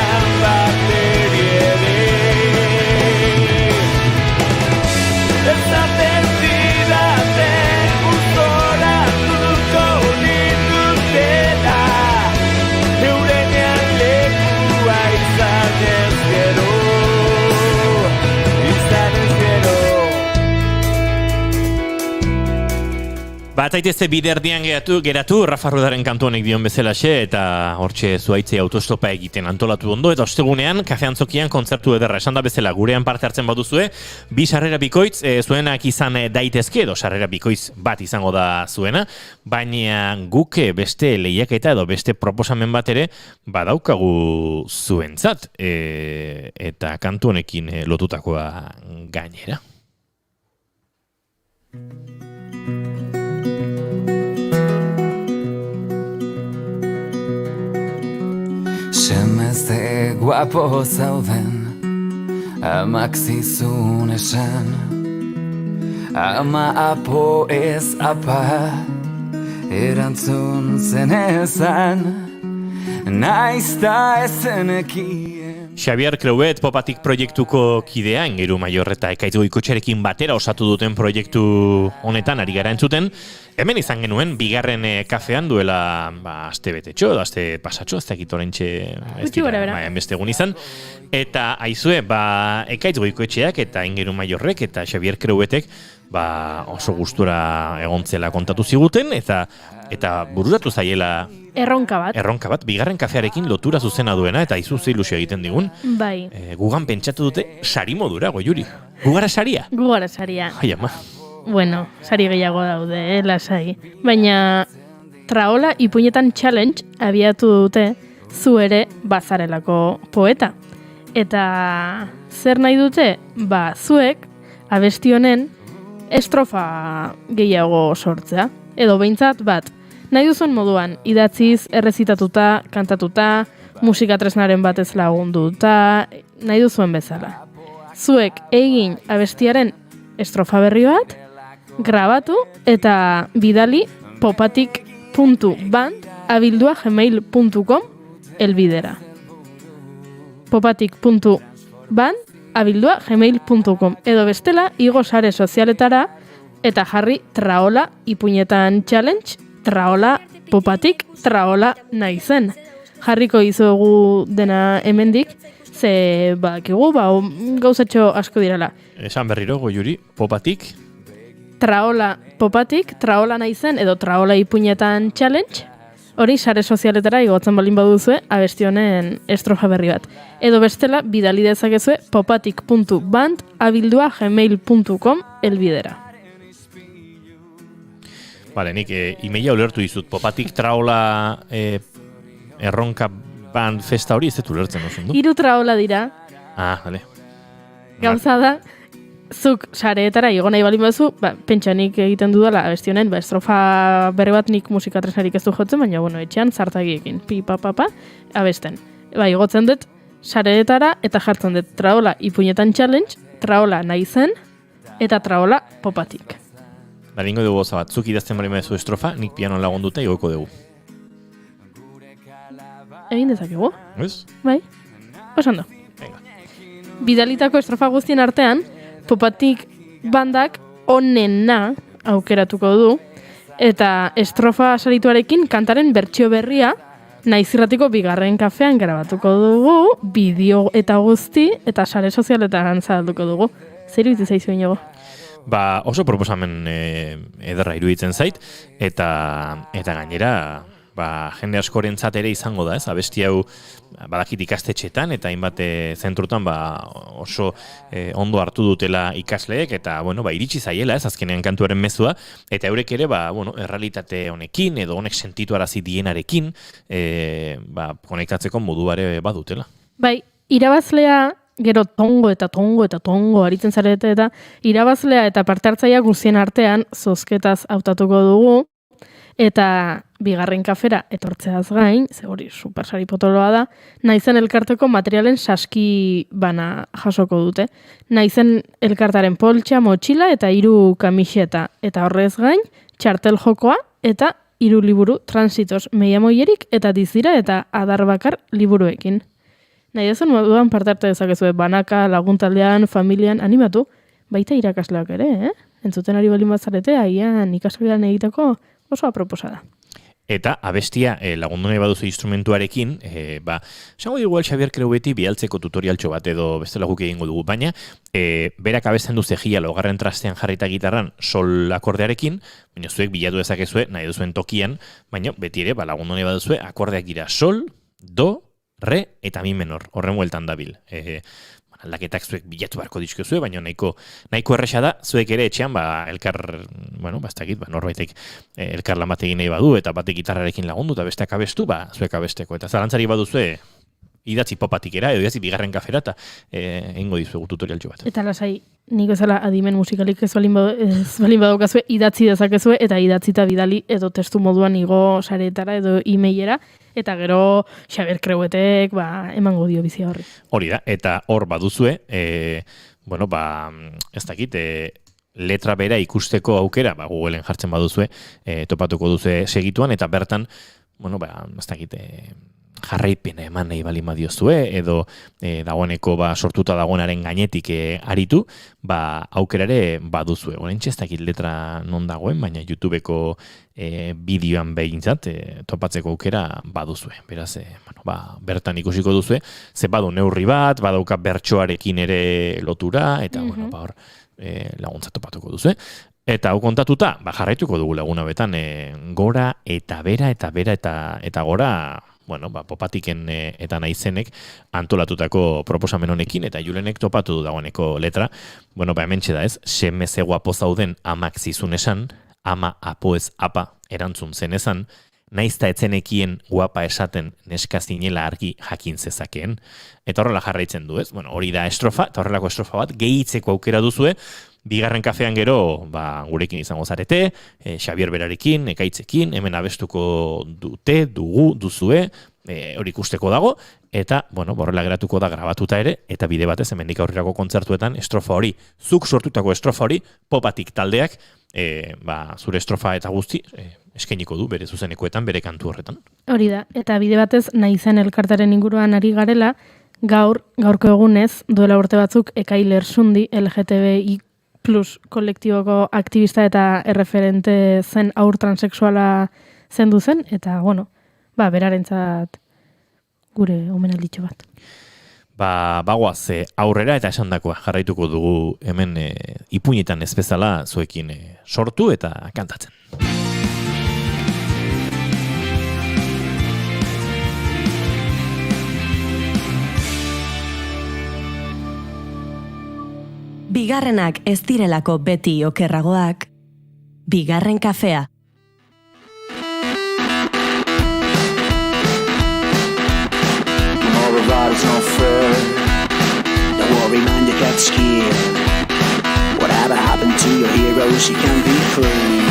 Atzaitezte biderdian geratu, Rafa Rudaren kantu honek dion bezalaxe, eta hortxe zuaitzei autostopa egiten antolatu ondo, eta ostegunean, kafe antzokian kontzertu ederra, esan da bezala, gurean parte hartzen baduzue, 2 sarrera bikoitz, zuenak izan daitezke, edo sarrera bikoitz bat izango da zuena, baina guk beste lehiaketa edo beste proposamen bat ere, badaukagu zuentzat, eta kantu honekin lotutakoa gainera. Semezte guapo zauden, amak zizun esan, ama apo ez apa, erantzun zen ezan, naizta ezenekien. Xabier Creuet Popatik proiektuko kidea, Ingeru Maior eta Ekaitz Goikotxerekin batera osatu duten proiektu honetan ari gara entzuten. Hemen izan genuen, bigarren kafean duela aste betetxo, aste pasatxo, ez dakit orentxe beste egun izan. Eta aizue, Ekaitz Goikotxeak eta Ingeru Maiorrek eta Xabier Creuetek oso gustura egontzela kontatu ziguten, eta bururatu zaiela Erronka bat, bigarren kafearekin lotura zuzena duena, eta izuzi ilusio egiten digun. Bai. Gugan pentsatu dute sari modura, Goiuri. Gugara saria? Gugara saria. Ai, ama. Bueno, sari gehiago daude, lasai. Baina Traola Ipuinetan Challenge abiatu dute zu ere bazarelako poeta. Eta zer nahi dute? Zuek abesti honen estrofa gehiago sortzea. Edo behintzat bat. Nahi duzuen moduan, idatziz, errezitatuta, kantatuta, musika tresnaren batez lagunduta, nahi duzuen bezala. Zuek egin abestiaren estrofa berri bat, grabatu eta bidali popatik.band@gmail.com elbidera. popatik.band@gmail.com edo bestela igo sare sozialetara eta jarri Traola Ipuinetan Challenge, Traola Popatik, Traola naizen. Jarriko izugu dena hemendik, ze bakigu, gauzatxo asko direla. Esan berriro, Goiuri, Popatik? Traola Popatik, Traola naizen, edo Traola Ipuinetan Challenge, hori sare sozialetara igotzen balin baduzue abesti honen estrofa berri bat. Edo bestela, bidali dezakezue popatik.band@gmail.com elbidera. Bale, nik emaila ulertu dizut, Popatik Traola erronka band festa hori ez dut ulertzen oso du? 3 Traola dira. Bale. Gauza da, zuk sareetara igo nahi balin baduzu, pentsa nik egiten dudala abesti honen, estrofa berri bat nik musika tresnarik ez du jotzen, baina etxean zartagiekin, pi-pa-pa-pa, abesten. Igotzen dut sareetara eta jartzen dut Traola Ipuinetan Challenge, Traola naizen eta Traola Popatik. Ingo dugu goza bat, zuk idazten bari maizu estrofa, nik pianon lagunduta igoiko dugu. Egin dezakegu? Ez? Bai, osando. Bidalitako estrofa guztien artean, Popatik bandak onena aukeratuko du, eta estrofa sarituarekin kantaren bertsio berria, naizirratiko bigarren kafean grabatuko dugu, bideo eta guzti, eta sare sozialetan zabalduko dugu. Zer iruditzen zaizu inigo? Oso proposamen ederra iruditzen zait, eta gainera jende askorentzat ere izango da, ez? Abesti hau badakit ikastetxetan eta hainbat zentrutan oso ondo hartu dutela ikasleek eta iritsi zaiela, ez? Azkenean kantuaren mezua, eta eurek ere errealitate honekin edo honek sentituarazi dienarekin konektatzeko modu bare badutela. Bai, irabazlea gero tongo aritzen zarete eta irabazlea eta parte hartzaia guztien artean zozketaz hautatuko dugu eta bigarren kafera etortzeaz gain, ze hori supersari potoloa da, naizen elkarteko materialen saski bana jasoko dute. Naizen elkartaren poltsa, motxila eta 3 kamiseta eta horrez gain txartel jokoa eta 3 liburu transitos meiamoierik eta dizira eta adar bakar liburuekin. Nahi dezun moduan parte hartu dezakezue banaka, laguntaldean, familian, animatu, baita irakasleak ere, Entzuten ari balin bat zarete, agian ikaslean egiteko oso aproposa da. Eta abestia lagundu nahi baduzu instrumentuarekin, esango igual Xabier Creu beti bialtzeko tutorialtxo bat edo bestela guk egingo dugu, baina berak abesten du zejia laugarren trastean jarrita gitarran sol akordearekin, baina zuek bilatu dezakezue nahi duzuen tokian, baina beti ere lagundu nahi baduzue akordeak gira sol, do, re eta mi menor, horren bueltan dabil. Aldaketak zuek bilatu beharko dizkezue, baina nahiko erresa da, zuek ere etxean, elkar, norbaitek elkar lan bat egin nahi badu, eta batek gitarrarekin lagundu, eta besteak abestu, zuek abesteko. Eta zalantzari baduzue, idatzi popatikera, edo idatzi bigarren kafera, eta egingo dizuegu tutorialtxo bat. Eta lasai, nik ezala adimen musikalik ez balin badaukazue, idatzi dezakezue, eta idatzita bidali, edo testu moduan igo saretara, edo e-mailera, eta gero Xabier Creuetek emango dio bizia horri. Hori da, eta hor baduzue, ez dakit, letra bera ikusteko aukera, Googleen jartzen baduzue, topatuko duze segituan, eta bertan, ez dakit, jarraipena eman nahi bali madiozue, edo dagoeneko sortuta dagoenaren gainetik aritu, aukerare baduzue. Horentxe ez dakit letra non dagoen, baina YouTubeko bideoan behintzat topatzeko aukera baduzue. Beraz, bertan ikusiko duzue, ze badu neurri bat, badauka bertsoarekin ere lotura, eta hor laguntza topatuko duzue. Eta hau kontatuta, jarraituko dugu laguna betan, gora eta bera eta gora, popatiken eta naizenek antolatutako proposamen honekin, eta Julenek topatu du dagoeneko letra. Hementxe da ez, seme ze guapo zauden amak zizun esan, ama apo ez apa erantzun zen esan, naizta etzenekien guapa esaten neska zinela argi jakin zezakeen. Eta horrela jarraitzen du ez, hori da estrofa, eta horrelako estrofa bat gehitzeko aukera duzue, bigarren kafean gero, gurekin izango zarete, Xabier berarekin, ekaitzekin, hemen abestuko duzue, hori ikusteko dago, eta, borrela geratuko da grabatuta ere, eta bide batez, hemendik aurrerako kontzertuetan, estrofa hori, zuk sortutako estrofa hori, popatik taldeak, zure estrofa eta guzti, eskainiko du, bere zuzenekoetan, bere kantu horretan. Hori da, eta bide batez, nahizen elkartaren inguruan ari garela, gaurko egunez, duela urte batzuk, Ekail Ersundi, LGTBI plus kolektiboko aktivista eta erreferente zen aur transexuala zendu zen, eta, berarentzat gure omenalditxo bat. Bagoaz aurrera eta esandakoa jarraituko dugu hemen ipuinetan ez bezala zuekin sortu eta kantatzen. Bigarrenak ez direlako beti okerragoak, bigarren kafea. All revival's not fair. Don't worry, man, you get scared. Whatever happened to your heroes, you can be free.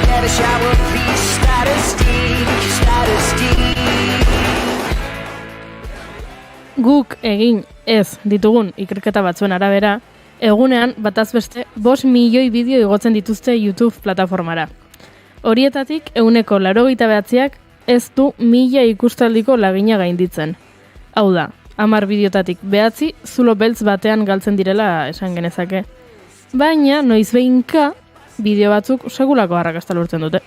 Get a shower, please, status D. Guk egin ez ditugun ikerketa batzuen arabera, egunean bataz beste 5 milioi bideo igotzen dituzte YouTube plataformara. Horietatik 89%ak ez du 1000 ikustaldiko lagina gainditzen. Hau da, 10 bideotatik 9 zulo beltz batean galtzen direla esan genezake. Baina noiz behinka bideo batzuk segulako arrakasta lortzen dute.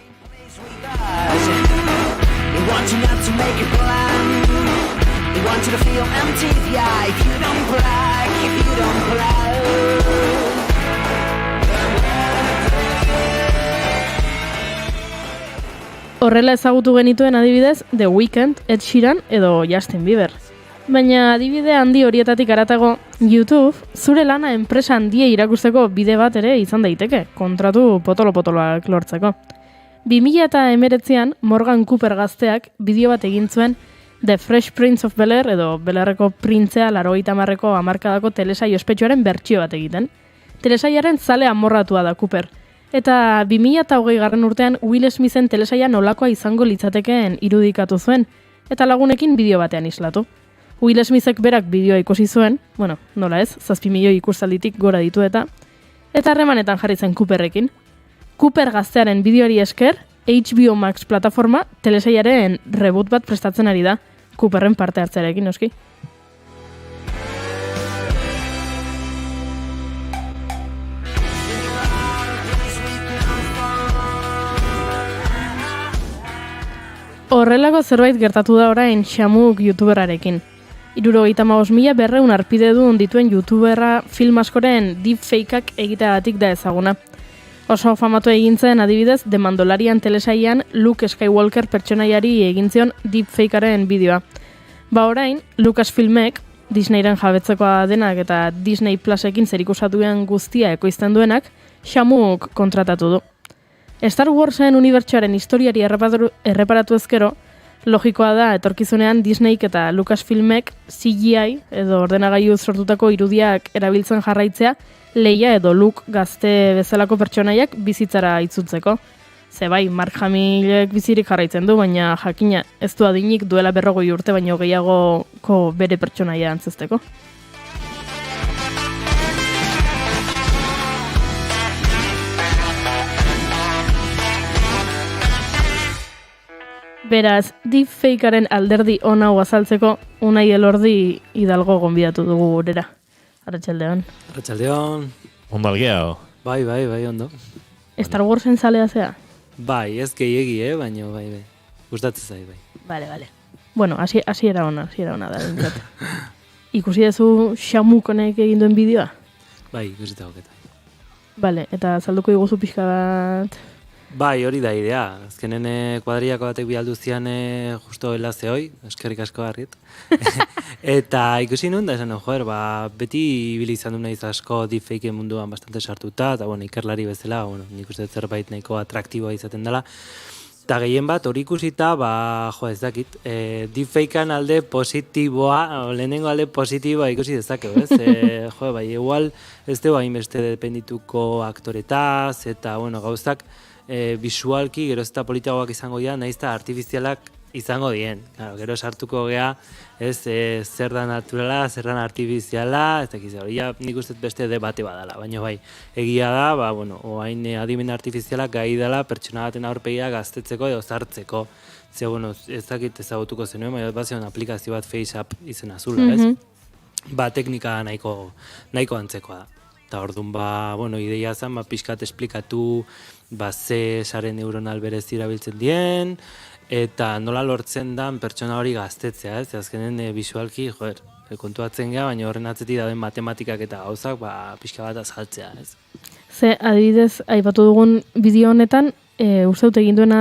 Horrela ezagutu genituen adibidez The Weeknd, Ed Sheeran edo Justin Bieber. Baina adibide handi horietatik haratago, YouTube zure lana enpresa handie irakusteko bide bat ere izan daiteke, kontratu potolo-potoloak lortzeko. 2019an Morgan Cooper gazteak bideo bat egin zuen The Fresh Prince of Bel-Air edo Bel-Airreko printzea 80ko hamarkadako telesail ospetsuaren bertsio bat egiten. Telesailaren zale amorratua da Cooper. Eta 2020 urtean Will Smithen telesaila nolakoa izango litzatekeen irudikatu zuen, eta lagunekin bideo batean islatu. Will Smithek berak bideoa ikusi zuen, nola ez, 7 milioi ikustalditik gora ditu eta harremanetan jarri zen Cooperrekin. Cooper gaztearen bideoari esker, HBO Max plataforma telesailaren reboot bat prestatzen ari da, Cooperren parte hartzearekin, noski. Horrelako zerbait gertatu da orain Xamuk youtuberarekin. 75.200 arpidedun dituen youtuberra film askoren deepfakeak egiteagatik da ezaguna. Oso famatu egin zen adibidez The Mandalorian telesailean Luke Skywalker pertsonaiari egin zion deepfakearen bideoa. Ba orain, Lucasfilmek, Disneyren jabetzekoa denak eta Disney Plusekin zerikusatuen guztia ekoizten duenak, Xamuk kontratatu du. Star Warsen unibertsoaren historiari erreparatu ezkero, logikoa da etorkizunean Disneyk eta Lucasfilmek CGI edo ordenagailu sortutako irudiak erabiltzen jarraitzea Leia edo Luke gazte bezalako pertsonaiak bizitzara itzultzeko. Ze bai, Mark Hamillek bizirik jarraitzen du, baina jakina ez du adinik duela 40 urte baino gehiagoko bere pertsonaia antzesteko. Beraz, deepfakearen alderdi ona hau azaltzeko, Unai Elordi Hidalgo gonbidatu dugu gurera. Arratsaldeon. Arratsaldeon. Ondo algeao. Bai, ondo. Star Warsen zalea zea? Bai, ez gehiegi, baina bai. Gustatzen zai, bai. Vale. Bueno, hasiera ona da. Ikusi duzu Xamuk honek egin duen bideoa? Bai, ikusita goketa. Vale, eta azalduko diguzu pixka bat... Bai, hori da idea. Azkenen kuadriako batek bialdu zian justo helazte hoi, eskerrik asko harrit. Eta ikusi nun da esan, beti ibili izan du naiz asko deepfake munduan bastante sartuta, eta ikerlari bezala, nik uste zerbait nahiko atraktiboa izaten dela. Eta gehien bat hori ikusita, ez dakit, deepfakean alde positiboa, lehenengo alde positiboa ikusi dezakeu, ez? Igual ez dugu hainbeste dependituko aktoretaz, eta gauzak, visualki gero eta politagoak izango dira, nahiz eta artifizialak izango dien. Gero sartuko gea, zer da naturala, zer da artifiziala, ez dakiz, hori nik uste beste debate badala, baina bai, egia da, oain adimen artifizialak gai dela pertsona baten aurpegia gaztetzeko edo zartzeko. Ze, ez dakit ezagutuko zenuen, baina bat zion aplikazio bat FaceApp izen azula, ez? Teknika nahiko antzekoa da. Eta orduan, ideia zen, pixkat esplikatu, ze sare neuronal berez irabiltzen dien, eta nola lortzen dan pertsona hori gaztetzea, ez? Azkenen visualki, kontuatzen geha, baina horren atzetik dauden matematikak eta gauzak, pixka bat azaltzea, ez? Ze, adibidez, aipatu dugun bideo honetan, uste dut egin duena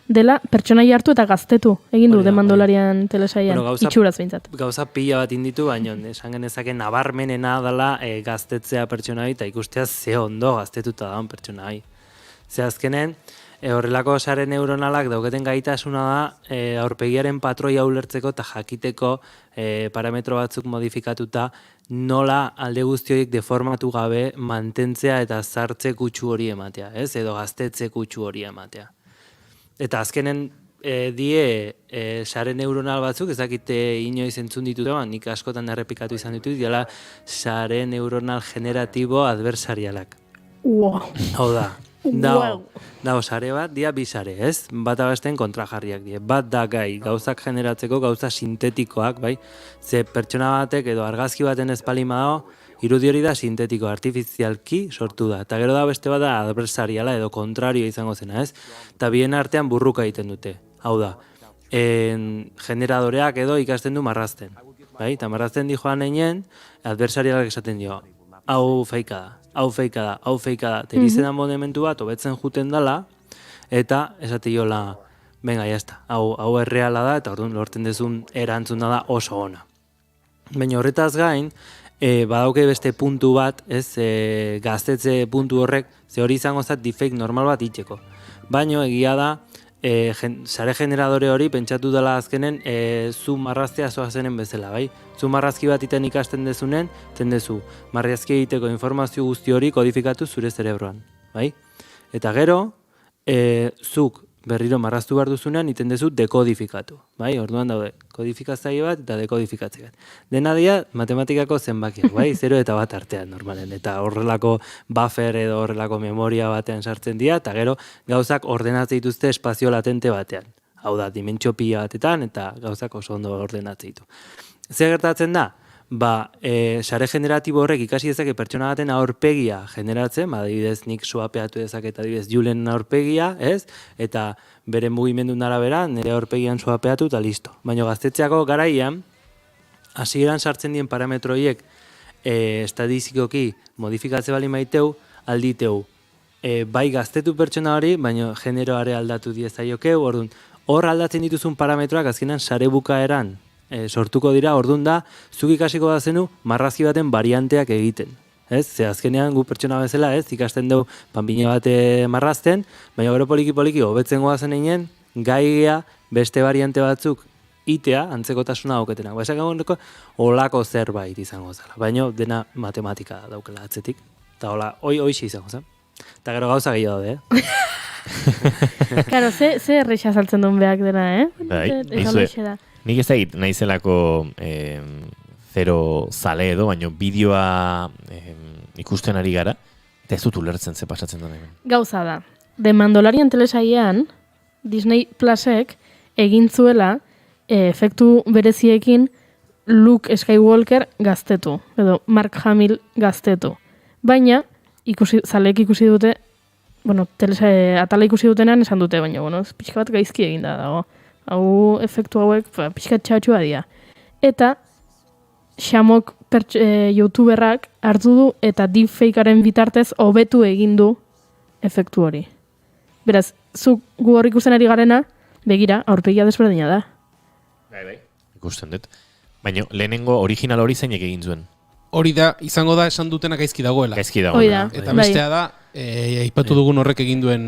dela, pertsonaia hartu eta gaztetu, egin du The Mandalorian telesailean, itxuraz behintzat. Gauza pila bat inditu, baina esan genezake nabarmenena dela gaztetzea pertsona hori, eta ikustea ze ondo gaztetuta daun pertsona hori. Ze azkenen, horrelako sare neuronalak dauketen gaitasuna da aurpegiaren patroia ulertzeko eta jakiteko parametro batzuk modifikatuta nola alde guztioik deformatu gabe mantentzea eta zartze kutsu hori ematea, ez? Edo gaztetze kutsu hori ematea. Eta azkenen sare neuronal batzuk, ezakite inoiz entzun ditut, nik askotan errepikatu izan ditut, diala sare neuronal generatibo adversarialak. Hau da. Dago sare bat, dia bi sare, ez? Bat abasten kontrajarriak die. Bat da gai, gauzak generatzeko, gauza sintetikoak, bai? Ze pertsona batek edo argazki baten espalima dago, irudi hori da sintetiko, artifizialki sortu da. Eta gero da beste bat da adversariala edo kontrario izango zena, ez? Eta bien artean burruka egiten dute. Hau da, generadoreak edo ikasten du marrazten. Bai? Eta marrazten di joan einen, adversarialak esaten dio, hau feika da. Hau feika da, terizen abonementu bat, hobetzen juten dela, eta esate jola, venga, jazta, hau erreala da, eta orduan lorten dezun erantzuna da oso ona. Baina horretaz gain, badauke beste puntu bat, ez, gaztetze puntu horrek, ze hori izango zat deepfake normal bat itxeko. Baina egia da, sare generadore hori pentsatu dela azkenen zu marraztea zoazenen bezala, bai? Zu marrazki bat iten ikasten dezunen, dezu, marrazki egiteko informazio guzti hori kodifikatu zure zerebroan, bai? Eta gero, zuk berriro marraztu behar duzunean iten dezu dekodifikatu, bai? Orduan daude, kodifikatzaile bat eta dekodifikatzaile bat. Dena dira matematikako zenbakiak, bai? 0 eta 1 artean normalen, eta horrelako buffer edo horrelako memoria batean sartzen dira, eta gero gauzak ordenatzen dituzte espazio latente batean. Hau da, dimentsio pila batetan, eta gauzak oso ondo ordenatzen ditu. Zer gertatzen da? sare generatibo horrek ikasi dezake pertsona baten aurpegia generatzen, adibidez nik suapeatu dezaket adibidez Julen aurpegia, ez? Eta bere mugimendun arabera nire aurpegian suapeatu eta listo. Baina gaztetxeako garaian, hasieran sartzen dien parametroiek estadistikoki modifikatze bali maiteu, alditeu. Bai gaztetu pertsona hori, baina generoare aldatu diezaiokeu, orduan, hor aldatzen dituzun parametroak azkenan sare bukaeran sortuko dira, orduan da, zuk ikasiko da zenu marrazki baten varianteak egiten. Ez? Ze azkenean gu pertsona bezala, ez? Ikasten dugu panpine bat marrazten, baina gero poliki-poliki hobetzen goazen einen, gaia beste variante batzuk itea, antzekotasuna auketenak. Esak egoneko, olako zerbait izango zela. Baina dena matematika daukela atzetik. Eta hola, hoxe izango zen. Eta gero gauza gehiago daude, Karo, ze erreixa saltzen duen behak dena, Bai, nik ez egit nahizelako zero zale edo, baina bideoa ikusten ari gara, eta ez dut ulertzen ze pasatzen duen. Gauza da, The Mandalorian telesailean, Disney Plusek egin zuela efektu bereziekin Luke Skywalker gaztetu, edo Mark Hamill gaztetu. Baina, zaleek ikusi dute, atala ikusi dutenean esan dute, baina, pixka bat gaizki eginda dago. Hau efektu hauek pixka txatxua dira. Eta, xamok youtuberrak hartu du eta deepfakearen bitartez hobetu egin du efektu hori. Beraz, zuk gu hor ikusten ari garena, begira, aurpegia desberdina da. Bai. Ikusten dut. Baina, lehenengo original hori zeinek egin zuen. Hori da, izango da esan dutena gaizki dagoela. Eta bestea da, aipatu dugun horrek egin duen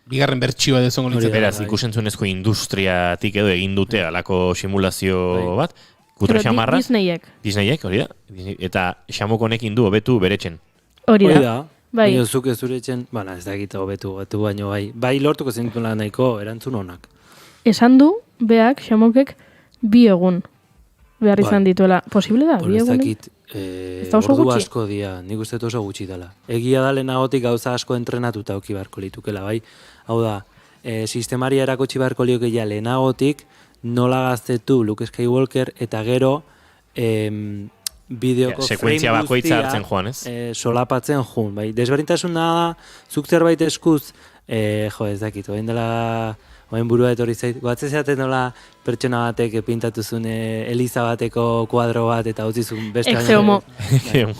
bigarren bertsioa dezongo litzateke. Beraz, ikusentzunezko industriatik edo egin dute alako simulazio bat. Kutre xamarra. Disneyek, hori da. Eta xamok honekin du hobetu beretzen. Hori da. Baina zuk ez zuretzen, ez da egita hobetu baino bai. Bai lortuko zentun lan nahiko erantzun honak. Esan du, beak, xamokek, 2 egun behar izan dituela. Posible da, 2 egun? Ordu asko dia, nik uste oso gutxi dela. Egia da lehenagotik gauza asko entrenatuta auki barko litukela, bai? Hau da, sistemaria erakutsi barko liokeia lehenagotik nola gaztetu Luke Skywalker eta gero bideoko sekuentzia bakoitza hartzen joan, ez? Solapatzen joan, bai? Desberdintasuna da, zuk zerbait eskuz, ez dakit, oain dela... Oain burua etorri zait, goatzen zeaten nola pertsona batek pintatu zuen Eliza bateko kuadro bat eta utzizun beste baina.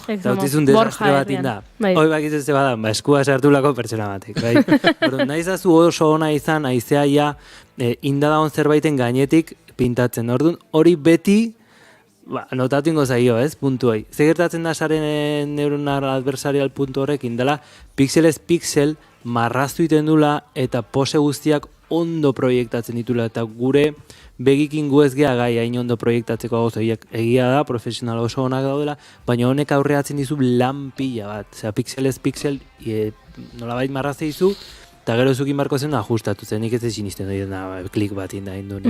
Eta utzizun desastre bat inda. Hoi bakizu ze badan, eskua sartulako pertsona batek. Nahiz azu oso ona izan, aizeaia indadagon zerbaiten gainetik pintatzen. Orduan, hori beti notatu ingo zaio, ez, puntu hori. Zegertatzen da saren neuronal adversarial puntu horrek indela pixelez pixel marraztu iten dula eta pose guztiak ondo proiektatzen ditula eta gure begikin gu ez geha gai hain ondo proiektatzeko hau egia da, profesional oso onak daudela, baina honek aurreatzen dizu lan pila bat. Osea, pixelez pixel nolabait marrazte dizu, eta gero zukin barko zen ajustatu zen, nik ez ezin izten dut klik bat inda hindu,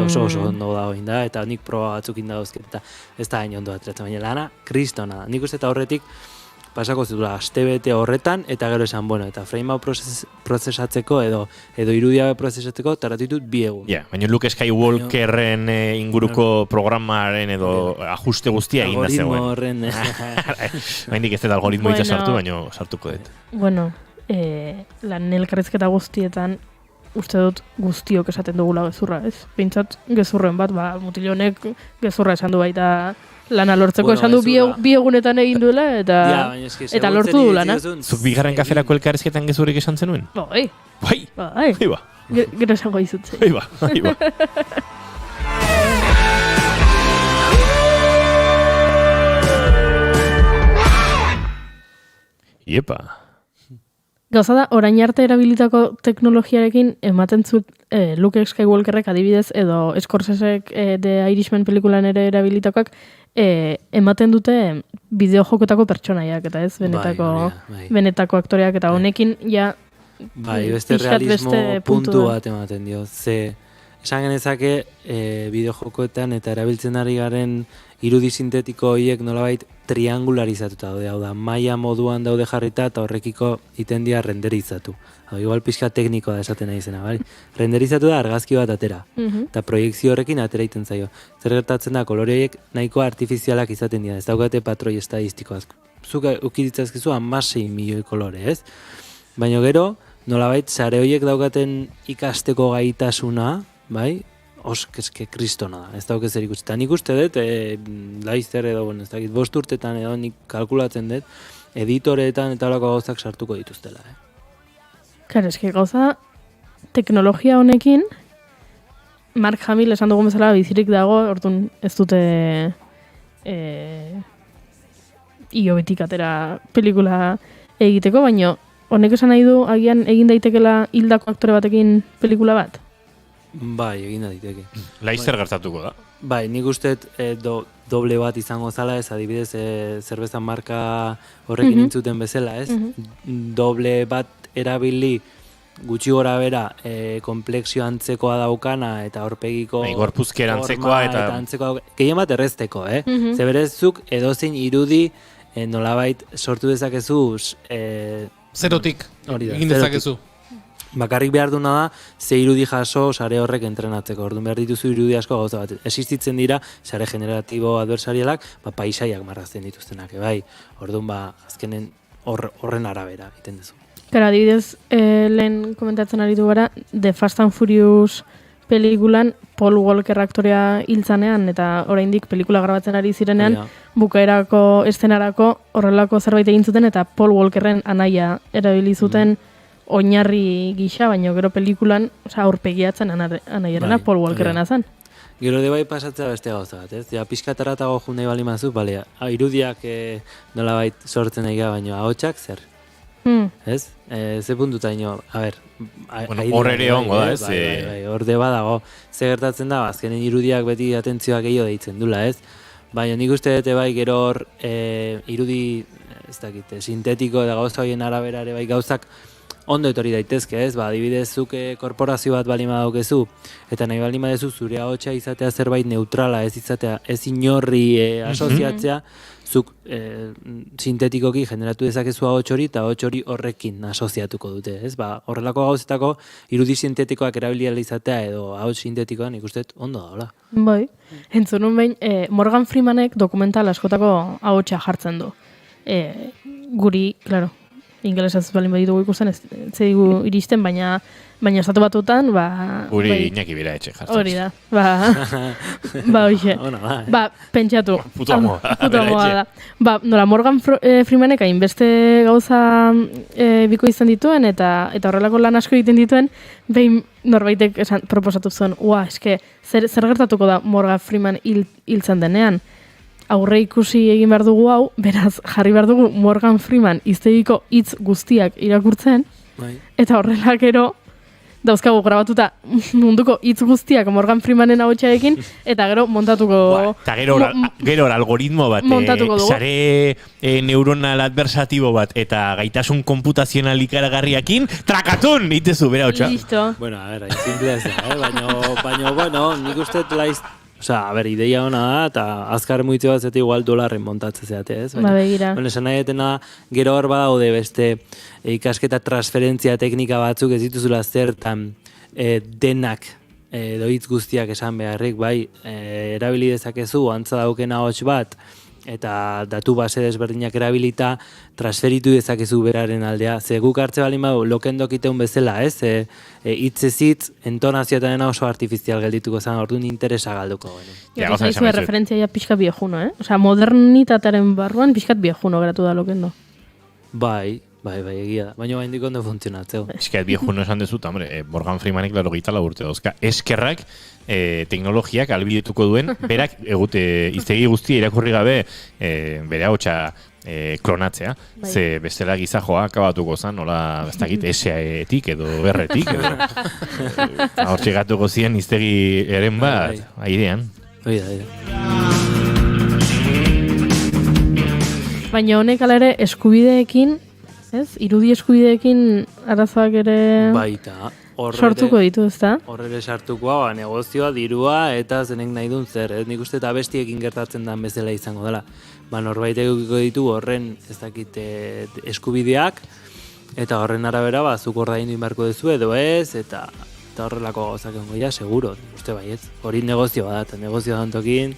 oso ondo dago inda, eta nik proba batzuk inda dauzket, eta ez da hain ondo atratzen, baina lana kristona da. Nik uste eta horretik pasako zitula astebete horretan, eta gero esan, eta frame hau prozesatzeko edo irudia prozesatzeko taratitut 2 egun. Baina Luke Skywalkerren inguruko programaren edo ajuste guztia egin da zegoen. Algoritmo horren. Baina ez da algoritmo hitza sartu, baina sartuko dut. Lan elkarrizketa guztietan, uste dut guztiok esaten dugula gezurra, ez? Bintzat gezurren bat, mutilonek gezurra esan du baita lana lortzeko esan du 2 egunetan egin duela eta lortu du lana. Zuk bigarren kaferako elkarrizketan gezurrik esan zenuen? Bai. Gero esango izutze. Bai. Iepa. Gauza da, orain arte erabilitako teknologiarekin ematen zut Luke Skywalkerrek adibidez edo Scorsesek The Irishman pelikulan ere erabilitakoak ematen dute bideojokotako pertsonaiak eta ez benetako aktoreak eta honekin ja beste realismo puntu bat ematen dio. Ze esan genezake bideojokoetan eta erabiltzen ari garen irudi sintetiko horiek nolabait triangularizatuta daude, hau da, maila moduan daude jarrita eta horrekiko itendia renderizatu. Hau, igual pixka teknikoa da esaten nahi zena, bai? Renderizatu da argazki bat atera, eta proiekzio horrekin atera iten zaio. Zer gertatzen da, kolore horiek nahikoa artifizialak izaten dira, ez daukate patroi estadistikoak. Zuk ukiditzazkizu 16 milioi kolore, ez? Baina gero, nolabait, sare horiek daukaten ikasteko gaitasuna, bai? Oskeske kristona da, ez dauk ezer ikusi. Eta nik uste dut, laizzer edo, ez dakit, 5 urtetan edo nik kalkulatzen dut, editoreetan eta holako gauzak sartuko dituztela. Claro, eski gauza, teknologia honekin, Mark Hamill esan dugun bezala bizirik dago, orduan ez dute iobetik atera pelikula egiteko, baina honek esan nahi du agian egin daitekela hildako aktore batekin pelikula bat? Bai, egin daiteke. Laizzer gertatuko da. Bai, nik uste doble bat izango zala, ez adibidez zerbeza marka horrekin intzuten bezala, ez? Doble bat erabili gutxi gora bera konplexio antzekoa daukana eta horpegiko gorpuzkera antzekoa eta antzekoa gehien bat errezteko, Zeberezuk edozein irudi nolabait sortu dezakezu zerotik egin dezakezu. Bakarrik behar duna da, ze irudi jaso sare horrek entrenatzeko. Orduan behar dituzu irudi asko gauza bat. Existitzen dira, sare generatibo adversarialak, paisaiak marrazten dituztenak, bai. Orduan, azkenen horren arabera egiten duzu. Gara, adibidez, lehen komentatzen aritu gara, The Fast and Furious pelikulan Paul Walker aktorea hiltzanean, eta oraindik pelikula grabatzen ari zirenean, bukaerako eszenarako horrelako zerbait egin zuten, eta Paul Walkerren anaia erabili zuten oinarri gisa, baina gero pelikulan, aurpegiatzen anaiarena Paul Walkerrena zen. Gero de bai pasatzea beste gauza bat, ez? Ja, pixkataratago jo nahi bali mazu, irudiak nolabait sortzen nahi baina ahotsak zer? Ez? Ze puntuta ino, a ber... Hor ere ongo da, ez? Horde badago, ze gertatzen da, azkenen irudiak beti atentzioa gehiago deitzen dula, ez? Baina nik uste dute bai gero hor irudi, ez dakit, sintetiko eta gauza horien arabera ere bai gauzak ondo etorri daitezke, ez? Adibidez, zuk korporazio bat balima daukezu, eta nahi balima dezu zure ahotsa izatea zerbait neutrala, ez izatea, ez inorri asoziatzea, zuk sintetikoki generatu dezakezu ahots hori, eta ahots hori horrekin asoziatuko dute, ez? Horrelako gauzetako irudi sintetikoak erabiliala izatea edo ahots sintetikoa nik uste ondo daola. Bai, entzunun behin, Morgan Freemanek dokumental askotako ahotsa jartzen du. Guri, klaro, ingelesaz balin baditugu ikusten, ez zedigu iristen, baina estatu batutan, guri Iñaki Bira etxe jartzen. Hori da, hoxe. Pentsatu. Puto amoa da. Nola, Morgan Freemanek hainbeste gauza biko izan dituen, eta horrelako lan asko egiten dituen, behin norbaitek proposatu zuen, eske, zer gertatuko da Morgan Freeman hiltzen denean? Aurre ikusi egin behar dugu hau, beraz, jarri behar dugu Morgan Freeman iztegiko hitz guztiak irakurtzen, eta horrela gero, dauzkagu grabatuta munduko hitz guztiak Morgan Freemanen ahotsarekin, eta gero montatuko... Eta gero algoritmo bat, sare neuronal adversatibo bat, eta gaitasun komputazional ikaragarriakin, trakatun, itezu, bera hotxa. Listo. Bueno, a ver, simplea ez da, baina, bueno, nik uste laiz... ideia hona da, eta azkar muitze bat zete igual dolarren montatzen zeate, ez? Begira. Esan nahi etena, gero hor badaude beste ikasketa transferentzia teknika batzuk ez dituzula zertan denak doitz guztiak esan beharrik, bai, erabili dezakezu, antza dauken ahots bat, eta datu base desberdinak erabilita transferitu dezakezu beraren aldea. Ze guk hartze balin badu lokendokiteun bezala, ez? Hitzezitz, entonazioetan oso artifizial geldituko zen, orduan interesa galduko. Zaizu referentzia ja pixka viejuno, Osea, modernitatearen barruan pixkat viejuno geratu da lokendo. Bai, egia da. Baina bain dikondo funtzionatzeu. Eskeat viejuno esan dezut, Morgan Freemanek 84 urte dauzka. Eskerrak teknologiak albidetuko duen, berak iztegi guztia irakurri gabe bere ahotsa klonatzea. Ze bestela gizajoa akabatuko zen, nola, ez dakit, S-etik edo R-etik, edo hortxe gatuko ziren iztegi eren bat, airean. Baina honek ala ere eskubideekin, ez? Irudi eskubideekin arazoak ere... Baita. sortuko ditu, ezta? Horrere sartukoa, negozioa, dirua, eta zenek nahi duen zer. Nik uste eta bestiekin gertatzen den bezala izango dela. Norbait edukiko ditu horren ez dakit eskubideak, eta horren arabera, zuk ordaindu inbarko duzu edo ez, eta horrelako gauzak egongo ja, seguro, uste baietz. Hori negozioa da, eta negozioa dantokin.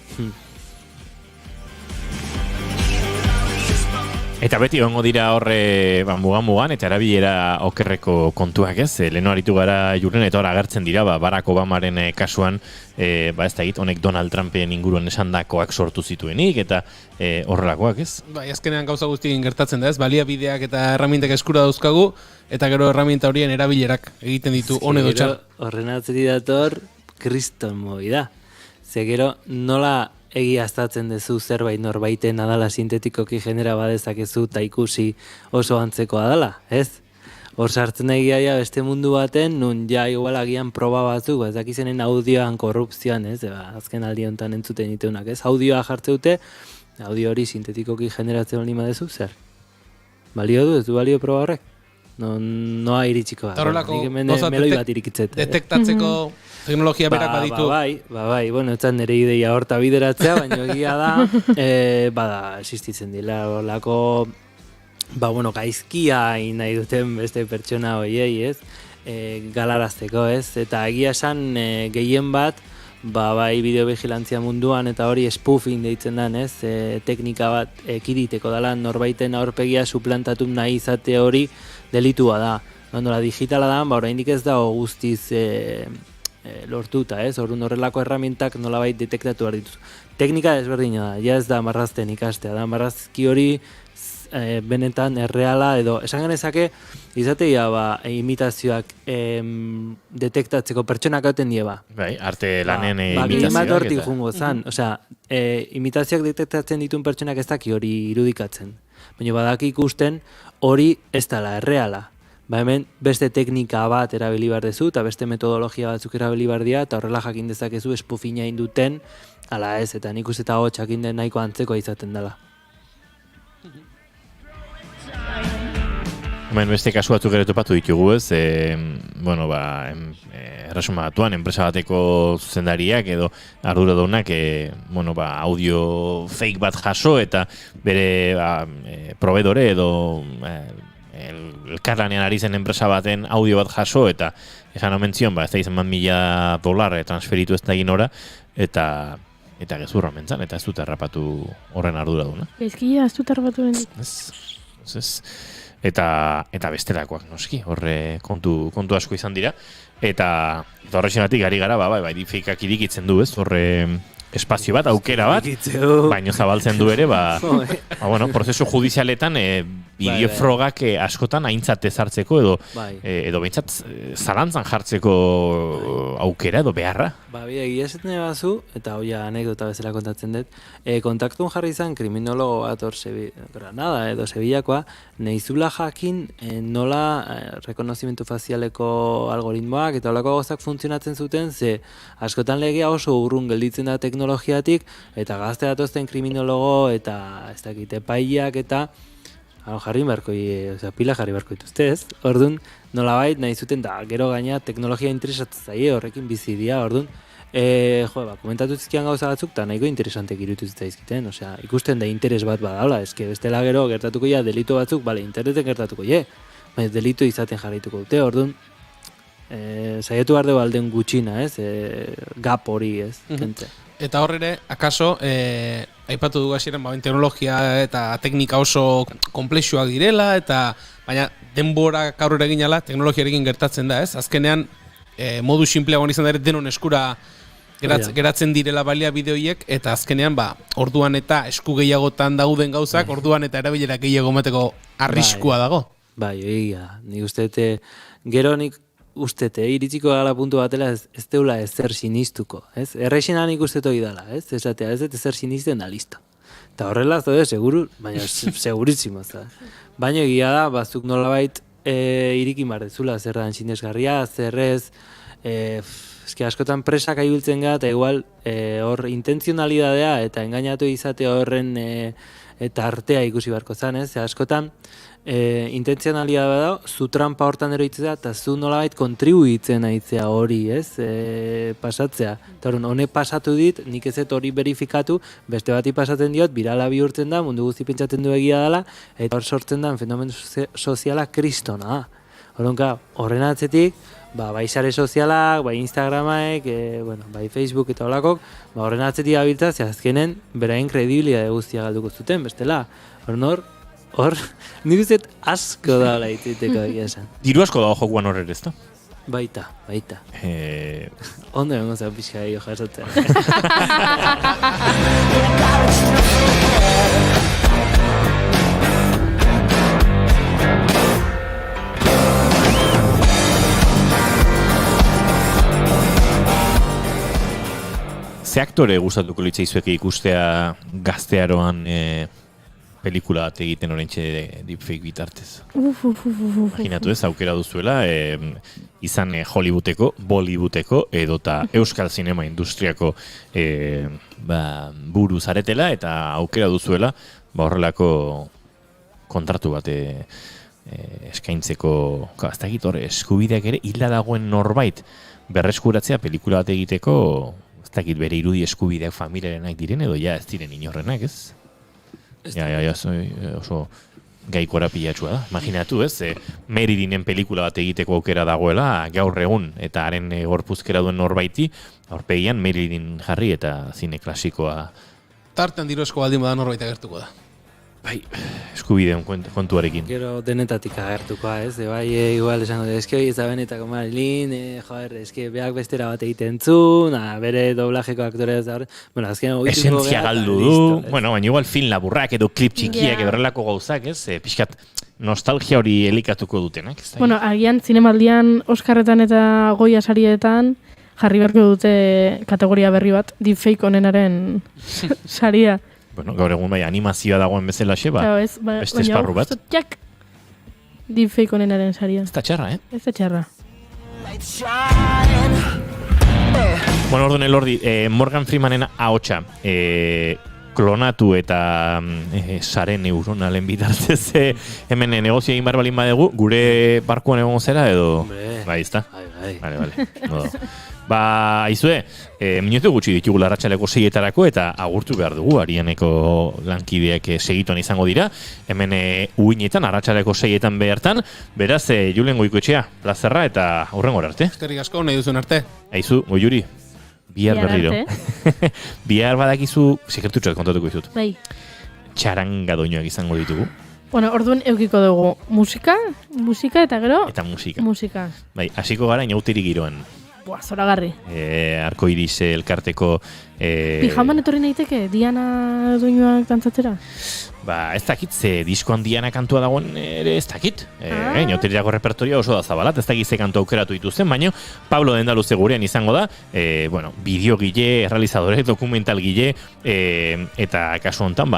Eta beti egongo dira horre mugan eta erabilera okerreko kontuak, ez? Leheno aritu gara Julen eta hor agertzen dira, Barack Obamaren kasuan, ez da egit, honek Donald Trumpen inguruan esandakoak sortu zituenik, eta horrelakoak, ez? Azkenean gauza guztiekin gertatzen da, ez? Baliabideak eta erramintak eskura dauzkagu, eta gero erraminta horien erabilerak egiten ditu hone edo txar. Horren atzeri dator, kriston mobi da. Ze gero, nola egiaztatzen dezu zerbait norbaiten adala sintetikoki genera badezakezu eta ikusi oso antzekoa dela, ez? Hor sartzen egia beste mundu baten, nun ja igual agian proba batzuk, ez dakizenen audioan korrupzioan, ez? Azken aldi honetan entzuten diteunak, ez? Audioa jartze dute, audio hori sintetikoki generatzen hori madezu, zer? Balio du, ez du balio proba horrek? Noa iritsiko da. Horrelako meloi bat irikitzet. Detektatzeko teknologia berak baditu. Bai, bueno, etzan nire ideia horta bideratzea, baina egia da, bada, existitzen dira, horrelako, gaizkia nahi duten beste pertsona hoiei, ez? Galarazteko, ez? Eta egia esan gehien bat, bai bideovigilantzia munduan eta hori spoofing deitzen den, ez? Teknika bat ekiditeko dela norbaiten aurpegia suplantatu nahi izate hori delitua da. Nola digitala da, oraindik ez da guztiz lortuta, ez? Orduan horrelako erramintak nolabait detektatu behar dituzu. Teknika desberdina da, ja ez da marrazten ikastea, da marrazki hori benetan erreala edo esan genezake izatea imitazioak detektatzeko pertsonak hauten die Bai, arte lanen imitazioak. Gehien bat hortik jungo zan, imitazioak detektatzen dituen pertsonak ez daki hori irudikatzen. Baina badaki ikusten hori ez dela erreala. Hemen beste teknika bat erabili behar dezu eta beste metodologia batzuk erabili behar dira eta horrela jakin dezakezu spoofina induten ala ez, eta nik uste eta hotxakin den nahiko antzekoa izaten dela. Hemen beste kasu batzuk ere topatu ditugu, ez? Erresuma batuan, enpresa bateko zuzendariak edo arduradunak audio fake bat jaso eta bere proveedore edo elkarlanean ari zen enpresa baten audio bat jaso eta esan omen zion, ez da izan $1,000 transferitu ez da egin ora eta gezurra mentzan, eta ez dut errapatu horren arduraduna. Gaizkia ez dut errapatu bendik. Ez. Eta bestelakoak noski, horre kontu asko izan dira. Eta horrexenatik ari gara, deepfakeak irikitzen du, ez? Horre espazio bat, aukera bat, baino zabaltzen du ere, prozesu judizialetan bideofrogak askotan aintzat ezartzeko edo behintzat zalantzan jartzeko aukera edo beharra. Egia esaten bazu, eta hoia anekdota bezala kontatzen dut, kontaktun jarri izan kriminologo bat hor Granada edo Sevillakoa, nahizula jakin nola rekonozimentu fazialeko algoritmoak eta holako gauzak funtzionatzen zuten, ze askotan legea oso urrun gelditzen da teknologiatik, eta gazte datozten kriminologo eta ez dakite epaileak eta pila jarri beharko dituzte, ez? Orduan, nolabait nahi zuten da, gero gaina teknologia interesatzen zaie horrekin bizi dira, orduan, komentatu zizkian gauza batzuk, eta nahiko interesantek irutu zitzaizkiten, ikusten da interes bat badala, bestela gero gertatuko ja delitu batzuk, interneten gertatuko baina delitu izaten jarraituko dute, orduan, saietu behar dugu alden gutxina, ez? Gap hori, ez? Eta horrere, akaso, aipatu dugu hasieran, teknologia eta teknika oso komplexuak direla, baina denbora aurrera egin ala, teknologiarekin gertatzen da, ez? Azkenean, modu sinpleagoan izan da ere denon eskura geratzen direla baliabide horiek, eta azkenean, orduan eta esku gehiagotan dauden gauzak, orduan eta erabilera gehiago emateko arriskua dago. Egia, nik uste, gero nik ustete, iritsiko gala puntu batela ez deula ezer sinistuko, ez? Errexenan ikusteko idala, ez? Esatea, ez ezer sinisten da, listo. Eta horrela, seguru, baina segurísimo, baina egia da, bazuk nolabait irikin bardezula, zer da sinesgarria, zer ez, askotan presak aibiltzen gara, eta igual hor intentzionalidadea eta engainatu izate horren eta artea ikusi beharko zen, ez? Askotan, intentzionalia da, zu trampa hortan eroitzea, eta zu nolabait kontribuitzen aitzea hori, ez? Pasatzea. Eta honek pasatu dit, nik ez hori verifikatu, beste bati pasatzen diot, birala bihurtzen da, mundu guzti pentsatzen du egia dela, eta hor sortzen da, fenomen soziala kristona da. Horren atzetik, bai sare sozialak, bai Instagramaek, bai Facebook eta holakok, horren atzetik abiltza, azkenen beraien kredibilia guztia galduko zuten, bestela. Hor, nik uzet asko da hola itziteko egia esan. Diru asko dago jokuan horrer ez da? Baita. Ondo egon zau pixka egin jasotzen. Ze aktore gustatuko litzaizueke ikustea gaztearoan pelikula bat egiten orentxe deepfake bitartez? Imaginatu ez, aukera duzuela, izan Hollywoodeko, Bollywoodeko, edota Euskal Zinema Industriako buru zaretela, eta aukera duzuela horrelako kontratu bat eskaintzeko, ez dakit hor, eskubideak ere hilda dagoen norbait berreskuratzea pelikula bat egiteko, ez dakit bere irudi eskubideak familiarenak diren, edo ja ez diren inorrenak, ez? Oso gai korapilatxua da. Imaginatu ez, Meridinen pelikula bat egiteko aukera dagoela gaur egun, eta haren gorpuzkera duen norbaiti, aurpegian Meridin jarri eta zine klasikoa. Tartean diru esko baldin bada norbait agertuko da. Bai, eskubideon kontuarekin. Gero denetatik agertukoa, ez? Bai, igual esango, eske hori ez da benetako Marilyn, eske beak bestera bat egiten zuen, bere doblajeko aktorea ez da hori. Bueno, azken esentzia galdu du, bueno, baina igual film laburrak edo klip txikiak edo horrelako gauzak, ez? Pixkat nostalgia hori elikatuko dutenak. Bueno, agian zinemaldian Oskarretan eta Goya sarietan jarri beharko dute kategoria berri bat, deepfake onenaren saria. Bueno, gaur egun bai animazioa dagoen bezalaxe, beste esparru bat. Deepfake onenaren saria. Ez da txarra, Ez da txarra. Bueno, orduan elordi, Morgan Freemanen ahotsa klonatu eta sare neuronalen bitartez hemen negozio egin barbalin badegu, gure barkuan egon zera edo? Bai, ez da? Vale. Aizue, minutu gutxi ditugu Arratsaleko 6etarako eta agurtu behar dugu, Arianeko lankideak segituan izango dira, hemen uinetan, Arratsaleko 6etan behartan, beraz, Julen Goikoetxea, plazerra eta aurrengora arte. Eskerrik asko, nahi duzun arte. Aizu, Goiuri, bihar berriro. Bihar badakizu, sekretutxak kontatuko izut. Bai. Txaranga doinoak izango ditugu. Bueno, orduan eukiko dugu musika eta gero? Eta musika. Bai, hasiko gara inauteri giroan. Buah, zoragarri. Arkoiris elkarteko... Pijaman etorri naiteke, Diana doinuak dantzatzera? Ez dakit, ze diskoan Diana kantua dagoen ere ez dakit. Inauteriako repertoria oso da zabalat, ez dakit ze kantu aukeratu dituzten, baina Pablo Dendaluze gurean izango da, bideogile, realizadore, dokumental gile, eta kasu honetan,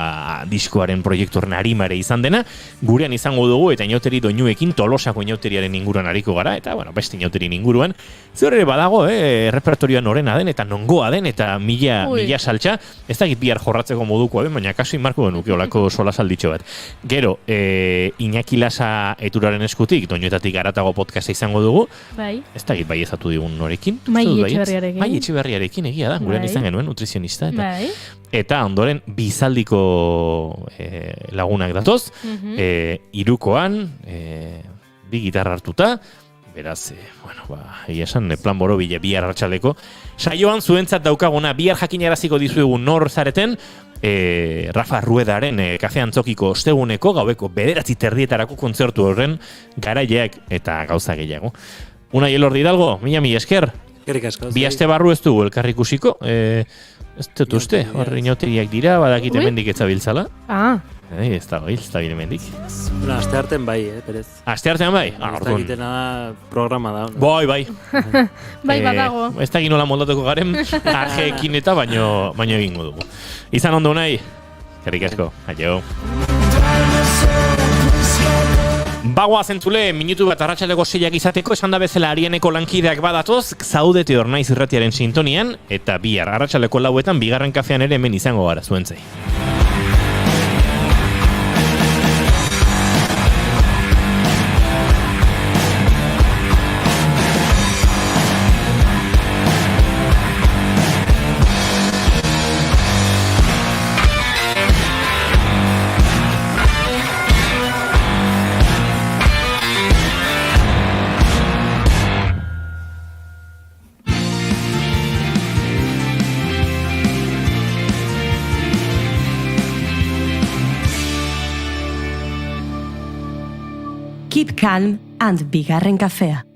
diskoaren proiektuaren harimare izan dena, gurean izango dugu, eta inauteri doinuekin, Tolosako inauteriaren inguruan hariko gara, eta beste inauterien inguruan, zer ere badago, repertorioa norena den, eta nongoa den, eta mila saltxa, ez dakit bihar jorratzeko modukoa den, baina kasu inmarko genuke olako sola salditxo bat. Gero, Iñaki Lasa eturaren eskutik, doinuetatik aratago podcasta izango dugu. Bai. Ez dakit bai ezatu digun norekin. Mai Etxeberriarekin. Mai Etxeberriarekin egia da, gurean izan genuen nutrizionista. Eta ondoren, bizaldiko lagunak datoz, irukoan, bi gitarra hartuta, beraz, egia esan, plan borobile bihar Arratsaleko. Saioan zuentzat daukaguna, bihar jakinaraziko dizuegun nor zareten, Rafa Ruedaren kafe antzokiko osteguneko gaueko 9:30 kontzertu horren garaileak eta gauza gehiago. Unai Elordi Hidalgo, mila esker. Bi aste barru ez dugu elkarri ikusiko. Ez dut uste, horre inauteriak dira, badakit hemendik etzabiltzala. Ez da bile mendik. Aste artean bai, Perez. Aste artean bai? Ez da egiten nada programa da. Bai. Bai, badago. Ez da egin nola moldatuko garen, ajeekin eta baino egingo dugu. Izan ondo nahi, eskerrik asko, aio. Bagoa zentzule, minutu bat Arratsaleko 6ak izateko, esan da bezala Arianeko lankideak badatoz, zaudete hor naiz irratiaren sintonian, eta bihar Arratsaleko 9etan bigarren kafean ere hemen izango gara zuentzai. Keep calm and bigarren kafea.